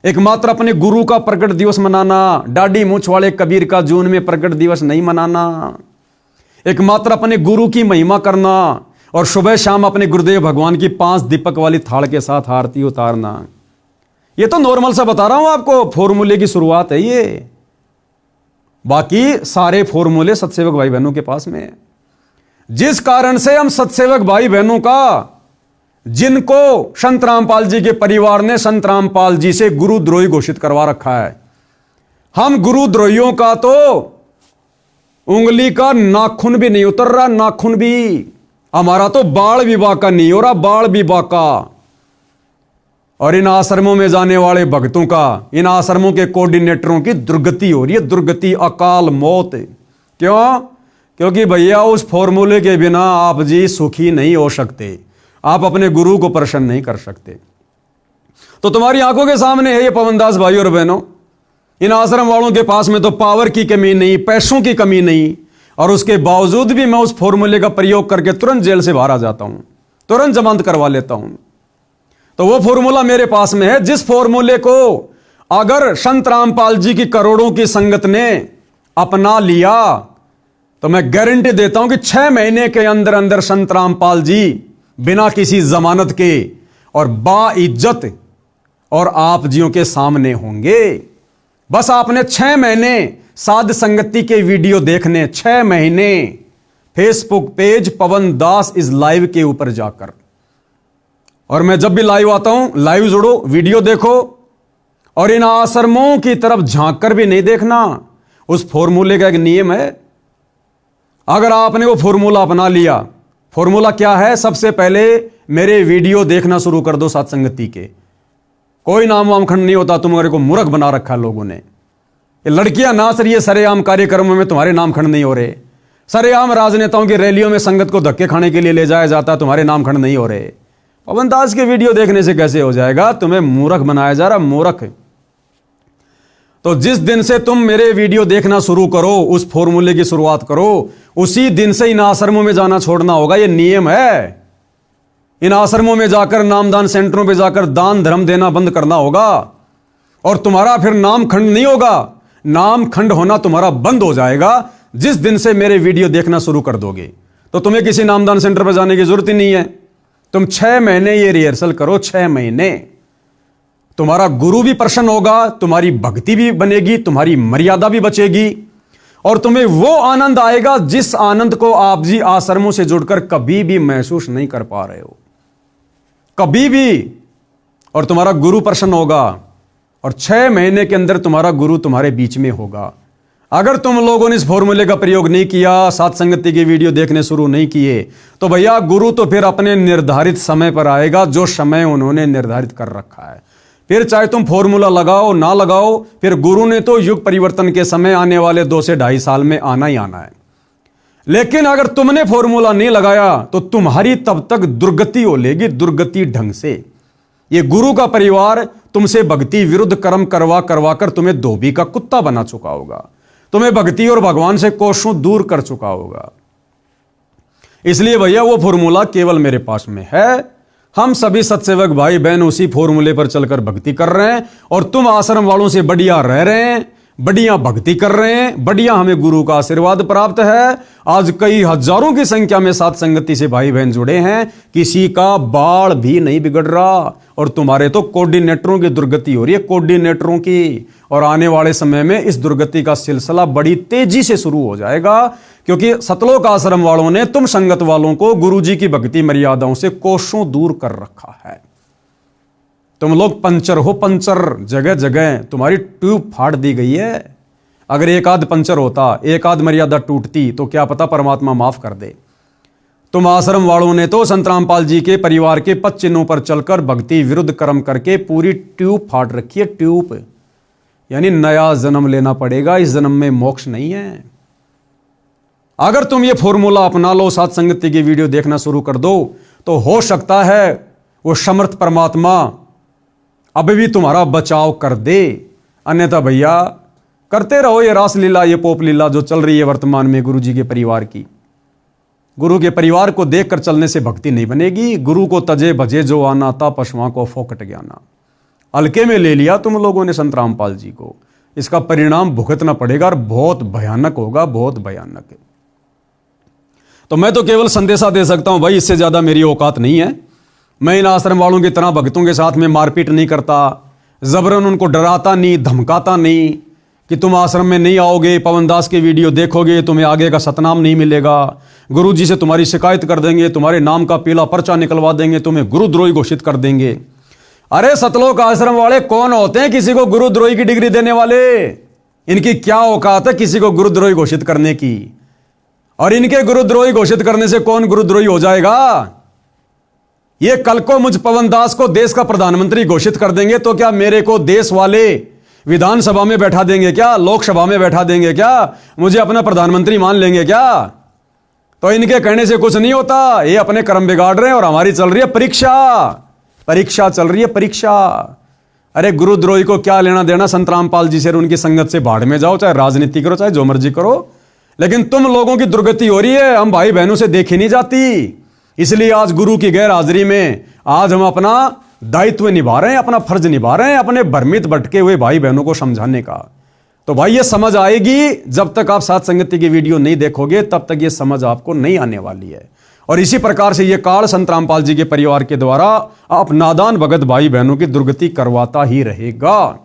एकमात्र अपने गुरु का प्रकट दिवस मनाना, दाढ़ी मूंछ वाले कबीर का जून में प्रकट दिवस नहीं मनाना, एकमात्र अपने गुरु की महिमा करना और सुबह शाम अपने गुरुदेव भगवान की 5 दीपक वाली थाल के साथ आरती उतारना। ये तो नॉर्मल सा बता रहा हूं आपको, फॉर्मूले की शुरुआत है ये। बाकी सारे फॉर्मूले सत्सेवक भाई बहनों के पास में है। जिस कारण से हम सत्सेवक भाई बहनों का, जिनको संत रामपाल जी के परिवार ने संत रामपाल जी से गुरुद्रोही घोषित करवा रखा है, हम गुरुद्रोहियों का तो उंगली का नाखून भी नहीं उतर रहा, नाखून भी। हमारा तो बाल विवाह का नहीं हो रहा, बाल विवाह का। और इन आश्रमों में जाने वाले भक्तों का, इन आश्रमों के कोऑर्डिनेटरों की दुर्गति हो रही है, दुर्गति, अकाल मौत। क्यों? क्योंकि भैया उस फॉर्मूले के बिना आप जी सुखी नहीं हो सकते, आप अपने गुरु को प्रसन्न नहीं कर सकते। तो तुम्हारी आंखों के सामने है ये पवन दास भाई और बहनों। इन आश्रम वालों के पास में तो पावर की कमी नहीं, पैसों की कमी नहीं, और उसके बावजूद भी मैं उस फॉर्मूले का प्रयोग करके तुरंत जेल से बाहर आ जाता हूं, तुरंत जमानत करवा लेता हूं। तो वो फॉर्मूला मेरे पास में है, जिस फॉर्मूले को अगर संत रामपाल जी की करोड़ों की संगत ने अपना लिया तो मैं गारंटी देता हूं कि 6 महीने के अंदर अंदर संत रामपाल जी बिना किसी जमानत के और बाइज्जत और आप जियों के सामने होंगे। बस आपने 6 महीने साध संगति के वीडियो देखने, 6 महीने Facebook page Pawan Das is live के ऊपर जाकर। और मैं जब भी लाइव आता हूं, लाइव जुड़ो, वीडियो देखो, और इन आश्रमों की तरफ झांक कर भी नहीं देखना। उस फॉर्मूले का एक नियम है, अगर आपने वो फॉर्मूला अपना लिया, फॉर्मूला क्या है? सबसे पहले मेरे वीडियो देखना शुरू कर दो सत्संगति के। कोई नाम वाम खंड नहीं होता, तुम्हारे को मूर्ख बना रखा लोगों ने। ये लड़कियां नाच रही है सरेआम कार्यक्रमों में, तुम्हारे नाम खंड नहीं हो रहे। सरेआम राजनेताओं की रैलियों में संगत को धक्के खाने के लिए ले जाया जाता, तुम्हारे नाम खंड नहीं हो रहे। पवन दास के वीडियो देखने से कैसे हो जाएगा? तुम्हें मूर्ख बनाया जा रहा, मूर्ख। तो जिस दिन से तुम मेरे वीडियो देखना शुरू करो, उस फॉर्मूले की शुरुआत करो, उसी दिन से इन आश्रमों में जाना छोड़ना होगा। ये नियम है। इन आश्रमों में जाकर, नामदान सेंटरों में जाकर दान धर्म देना बंद करना होगा, और तुम्हारा फिर नाम खंड नहीं होगा। नाम खंड होना तुम्हारा बंद हो जाएगा जिस दिन से मेरे वीडियो देखना शुरू कर दोगे। तो तुम्हें किसी नामदान सेंटर पर जाने की जरूरत ही नहीं है। तुम 6 महीने ये रिहर्सल करो, 6 महीने। तुम्हारा गुरु भी प्रसन्न होगा, तुम्हारी भक्ति भी बनेगी, तुम्हारी मर्यादा भी बचेगी, और तुम्हें वो आनंद आएगा जिस आनंद को आप जी आश्रमों से जुड़कर कभी भी महसूस नहीं कर पा रहे हो, कभी भी। और तुम्हारा गुरु प्रसन्न होगा, और 6 महीने के अंदर तुम्हारा गुरु तुम्हारे बीच में होगा। अगर तुम लोगों ने इस फॉर्मूले का प्रयोग नहीं किया, साथ संगति की वीडियो देखने शुरू नहीं किए, तो भैया गुरु तो फिर अपने निर्धारित समय पर आएगा, जो समय उन्होंने निर्धारित कर रखा है। फिर चाहे तुम फॉर्मूला लगाओ ना लगाओ, फिर गुरु ने तो युग परिवर्तन के समय आने वाले 2 से 2.5 साल में आना ही आना है। लेकिन अगर तुमने फॉर्मूला नहीं लगाया तो तुम्हारी तब तक दुर्गति हो लेगी, दुर्गति ढंग से। ये गुरु का परिवार तुमसे भक्ति विरुद्ध कर्म करवा करवा कर तुम्हें धोबी का कुत्ता बना चुका होगा, तुम्हें भक्ति और भगवान से कोसों दूर कर चुका होगा। इसलिए भैया वो फॉर्मूला केवल मेरे पास में है। हम सभी सत्सेवक भाई बहन उसी फॉर्मूले पर चलकर भक्ति कर रहे हैं, और तुम आश्रम वालों से बढ़िया रह रहे हैं, बढ़िया भक्ति कर रहे हैं, बढ़िया हमें गुरु का आशीर्वाद प्राप्त है। आज कई हजारों की संख्या में साथ संगति से भाई बहन जुड़े हैं, किसी का बाल भी नहीं बिगड़ रहा। और तुम्हारे तो कोऑर्डिनेटरों की दुर्गति हो रही है, कोऑर्डिनेटरों की। और आने वाले समय में इस दुर्गति का सिलसिला बड़ी तेजी से शुरू हो जाएगा, क्योंकि सतलोक आश्रम वालों ने तुम संगत वालों को गुरुजी की भक्ति मर्यादाओं से कोसों दूर कर रखा है। तुम लोग पंचर हो, पंचर। जगह जगह तुम्हारी ट्यूब फाड़ दी गई है। अगर एक आध पंचर होता, एक आध मर्यादा टूटती, तो क्या पता परमात्मा माफ कर दे। तुम आश्रम वालों ने तो संत रामपाल जी के परिवार के पद चिन्हों पर चलकर भक्ति विरुद्ध कर्म करके पूरी ट्यूब फाड़ रखी है, ट्यूब। यानी नया जन्म लेना पड़ेगा, इस जन्म में मोक्ष नहीं है। अगर तुम ये फॉर्मूला अपना लो, साथ संगति की वीडियो देखना शुरू कर दो, तो हो सकता है वो समर्थ परमात्मा अब भी तुम्हारा बचाव कर दे। अन्यथा भैया करते रहो ये रासलीला, ये पोप लीला जो चल रही है वर्तमान में गुरु जी के परिवार की। गुरु के परिवार को देखकर चलने से भक्ति नहीं बनेगी। गुरु को तजे भजे जो आना था, पशुओं को फोकट ज्ञाना। हल्के में ले लिया तुम लोगों ने संत रामपाल जी को, इसका परिणाम भुगतना पड़ेगा, और बहुत भयानक होगा, बहुत भयानक। तो मैं तो केवल संदेशा दे सकता हूं भाई, इससे ज्यादा मेरी औकात नहीं है। मैं इन आश्रम वालों की तरह भक्तों के साथ में मारपीट नहीं करता, जबरन उनको डराता नहीं, धमकाता नहीं कि तुम आश्रम में नहीं आओगे, पवन दास के वीडियो देखोगे, तुम्हें आगे का सतनाम नहीं मिलेगा, गुरुजी से तुम्हारी शिकायत कर देंगे, तुम्हारे नाम का पीला पर्चा निकलवा देंगे, तुम्हें गुरुद्रोही घोषित कर देंगे। अरे सतलोक आश्रम वाले कौन होते हैं किसी को गुरुद्रोही की डिग्री देने वाले? इनकी क्या औकात है किसी को गुरुद्रोही घोषित करने की? और इनके गुरुद्रोही घोषित करने से कौन गुरुद्रोही हो जाएगा? ये कल को मुझ पवन दास को देश का प्रधानमंत्री घोषित कर देंगे, तो क्या मेरे को देश वाले विधानसभा में बैठा देंगे क्या? लोकसभा में बैठा देंगे क्या? मुझे अपना प्रधानमंत्री मान लेंगे क्या? तो इनके कहने से कुछ नहीं होता। ये अपने कर्म बिगाड़ रहे हैं, और हमारी चल रही है परीक्षा। परीक्षा चल रही है, परीक्षा। अरे गुरुद्रोही को क्या लेना देना संत रामपाल जी से? उनकी संगत से भाड़ में जाओ, चाहे राजनीति करो, चाहे जो मर्जी करो, लेकिन तुम लोगों की दुर्गति हो रही है, हम भाई बहनों से देखी नहीं जाती। इसलिए आज गुरु की गैर हाजिरी में आज हम अपना दायित्व निभा रहे हैं, अपना फर्ज निभा रहे हैं, अपने भ्रमित भटके हुए भाई बहनों को समझाने का। तो भाई ये समझ आएगी, जब तक आप साथ संगति की वीडियो नहीं देखोगे तब तक ये समझ आपको नहीं आने वाली है। और इसी प्रकार से ये काल संत रामपाल जी के परिवार के द्वारा आप नादान भगत भाई बहनों की दुर्गति करवाता ही रहेगा।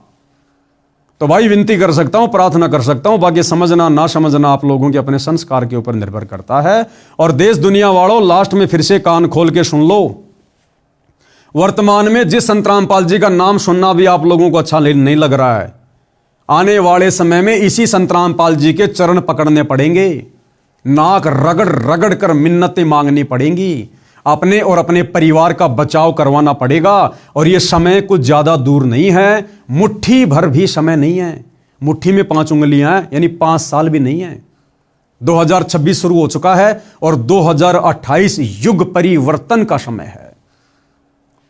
तो भाई विनती कर सकता हूं, प्रार्थना कर सकता हूं, बाकी समझना ना समझना आप लोगों के अपने संस्कार के ऊपर निर्भर करता है। और देश दुनिया वालों, लास्ट में फिर से कान खोल के सुन लो। वर्तमान में जिस संत रामपाल जी का नाम सुनना भी आप लोगों को अच्छा नहीं लग रहा है, आने वाले समय में इसी संत रामपाल जी के चरण पकड़ने पड़ेंगे, नाक रगड़ रगड़ कर मिन्नतें मांगनी पड़ेंगी, अपने और अपने परिवार का बचाव करवाना पड़ेगा। और यह समय कुछ ज्यादा दूर नहीं है, मुट्ठी भर भी समय नहीं है। मुट्ठी में 5 उंगलियां हैं, यानी 5 साल भी नहीं है। 2026 शुरू हो चुका है और 2028 युग परिवर्तन का समय है।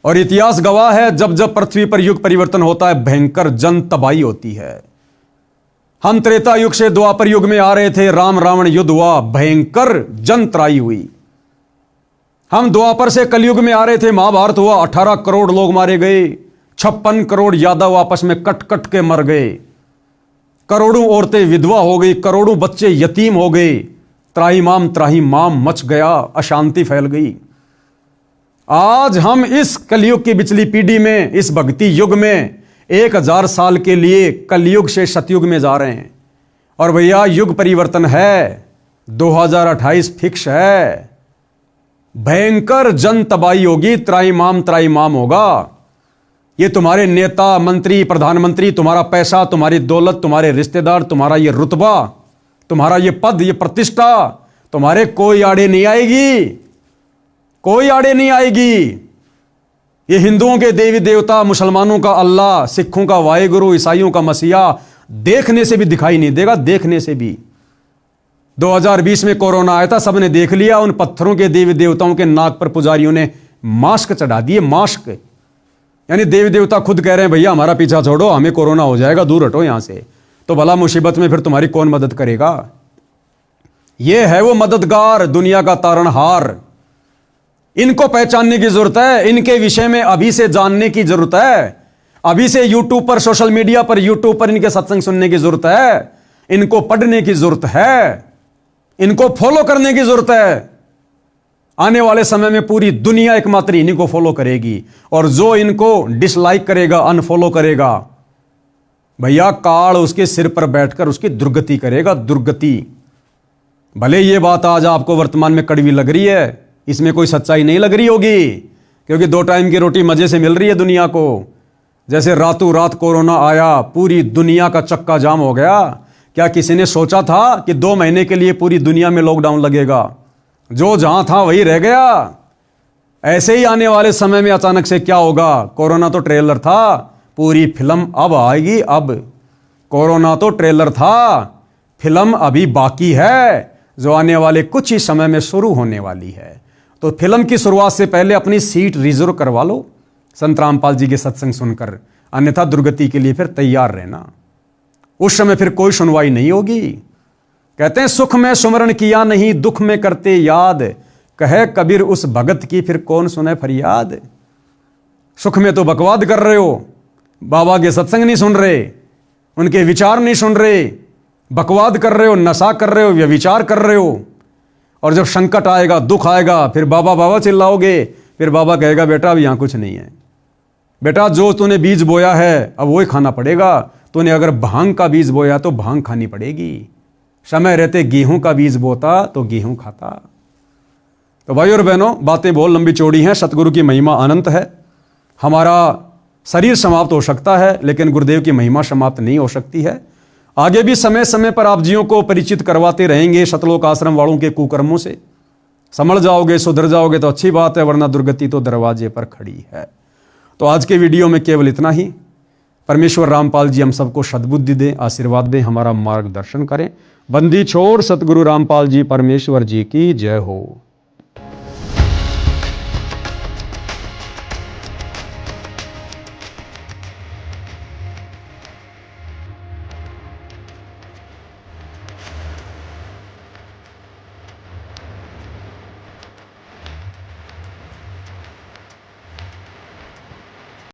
और इतिहास गवाह है, जब जब पृथ्वी पर युग परिवर्तन होता है भयंकर जन तबाही होती है। हम त्रेता युग से द्वापर युग में आ रहे थे, राम रावण युद्ध हुआ, भयंकर जन त्राही हुई। हम द्वापर से कलयुग में आ रहे थे, महाभारत हुआ, 18 करोड़ लोग मारे गए, 56 करोड़ यादव आपस में कट कट के मर गए, करोड़ों औरतें विधवा हो गई, करोड़ों बच्चे यतीम हो गए, त्राहिमाम मच गया, अशांति फैल गई। आज हम इस कलयुग की पिछली पीढ़ी में, इस भक्ति युग में 1000 साल के लिए कलयुग से सतयुग में जा रहे हैं। और भैया युग परिवर्तन है, 2028 फिक्स है, भयंकर जन तबाही होगी, त्राहिमाम होगा। ये तुम्हारे नेता, मंत्री, प्रधानमंत्री, तुम्हारा पैसा, तुम्हारी दौलत, तुम्हारे रिश्तेदार, तुम्हारा ये रुतबा, तुम्हारा ये पद, ये प्रतिष्ठा तुम्हारे कोई आड़े नहीं आएगी, कोई आड़े नहीं आएगी। ये हिंदुओं के देवी देवता, मुसलमानों का अल्लाह, सिखों का वाहेगुरु, ईसाइयों का मसीहा देखने से भी दिखाई नहीं देगा, देखने से भी। 2020 में कोरोना आया था, सबने देख लिया, उन पत्थरों के देवी देवताओं के नाक पर पुजारियों ने मास्क चढ़ा दिए, मास्क। यानी देवी देवता खुद कह रहे हैं भैया हमारा पीछा छोड़ो, हमें कोरोना हो जाएगा, दूर हटो यहां से। तो भला मुसीबत में फिर तुम्हारी कौन मदद करेगा? यह है वो मददगार, दुनिया का तारणहार। इनको पहचानने की जरूरत है, इनके विषय में अभी से जानने की जरूरत है, अभी से यूट्यूब पर, सोशल मीडिया पर, यूट्यूब पर इनके सत्संग सुनने की जरूरत है, इनको पढ़ने की जरूरत है, इनको फॉलो करने की जरूरत है। आने वाले समय में पूरी दुनिया एकमात्र इन्हीं को फॉलो करेगी, और जो इनको डिसलाइक करेगा, अनफॉलो करेगा, भैया काल उसके सिर पर बैठकर उसकी दुर्गति करेगा, दुर्गति। भले ये बात आज आपको वर्तमान में कड़वी लग रही है, इसमें कोई सच्चाई नहीं लग रही होगी, क्योंकि 2 टाइम की रोटी मजे से मिल रही है दुनिया को। जैसे रातों रात कोरोना आया, पूरी दुनिया का चक्का जाम हो गया। क्या किसी ने सोचा था कि 2 महीने के लिए पूरी दुनिया में लॉकडाउन लगेगा? जो जहां था वही रह गया। ऐसे ही आने वाले समय में अचानक से क्या होगा? कोरोना तो ट्रेलर था, पूरी फिल्म अब आएगी। अब कोरोना तो ट्रेलर था, फिल्म अभी बाकी है, जो आने वाले कुछ ही समय में शुरू होने वाली है। तो फिल्म की शुरुआत से पहले अपनी सीट रिजर्व करवा लो संत रामपाल जी के सत्संग सुनकर, अन्यथा दुर्गति के लिए फिर तैयार रहना। उस समय फिर कोई सुनवाई नहीं होगी। कहते हैं सुख में सुमरण किया नहीं, दुख में करते याद, कहे कबीर उस भगत की फिर कौन सुने फरियाद। सुख में तो बकवाद कर रहे हो, बाबा के सत्संग नहीं सुन रहे, उनके विचार नहीं सुन रहे, बकवाद कर रहे हो, नशा कर रहे हो, व्यभिचार कर रहे हो। और जब संकट आएगा, दुख आएगा, फिर बाबा बाबा चिल्लाओगे, फिर बाबा कहेगा बेटा अब यहां कुछ नहीं है, बेटा जो तूने बीज बोया है अब वही खाना पड़ेगा। तूने अगर भांग का बीज बोया तो भांग खानी पड़ेगी, समय रहते गेहूं का बीज बोता तो गेहूं खाता। तो भाई और बहनों, बातें बहुत लंबी चौड़ी हैं, सतगुरु की महिमा अनंत है। हमारा शरीर समाप्त हो सकता है, लेकिन गुरुदेव की महिमा समाप्त नहीं हो सकती है। आगे भी समय समय पर आप जियों को परिचित करवाते रहेंगे सतलोक आश्रम वालों के कुकर्मों से। समझ जाओगे, सुधर जाओगे तो अच्छी बात है, वरना दुर्गति तो दरवाजे पर खड़ी है। तो आज के वीडियो में केवल इतना ही। परमेश्वर रामपाल जी हम सबको सद्बुद्धि दें, आशीर्वाद दें, हमारा मार्गदर्शन करें। बंदी छोड़ सतगुरु रामपाल जी परमेश्वर जी की जय हो।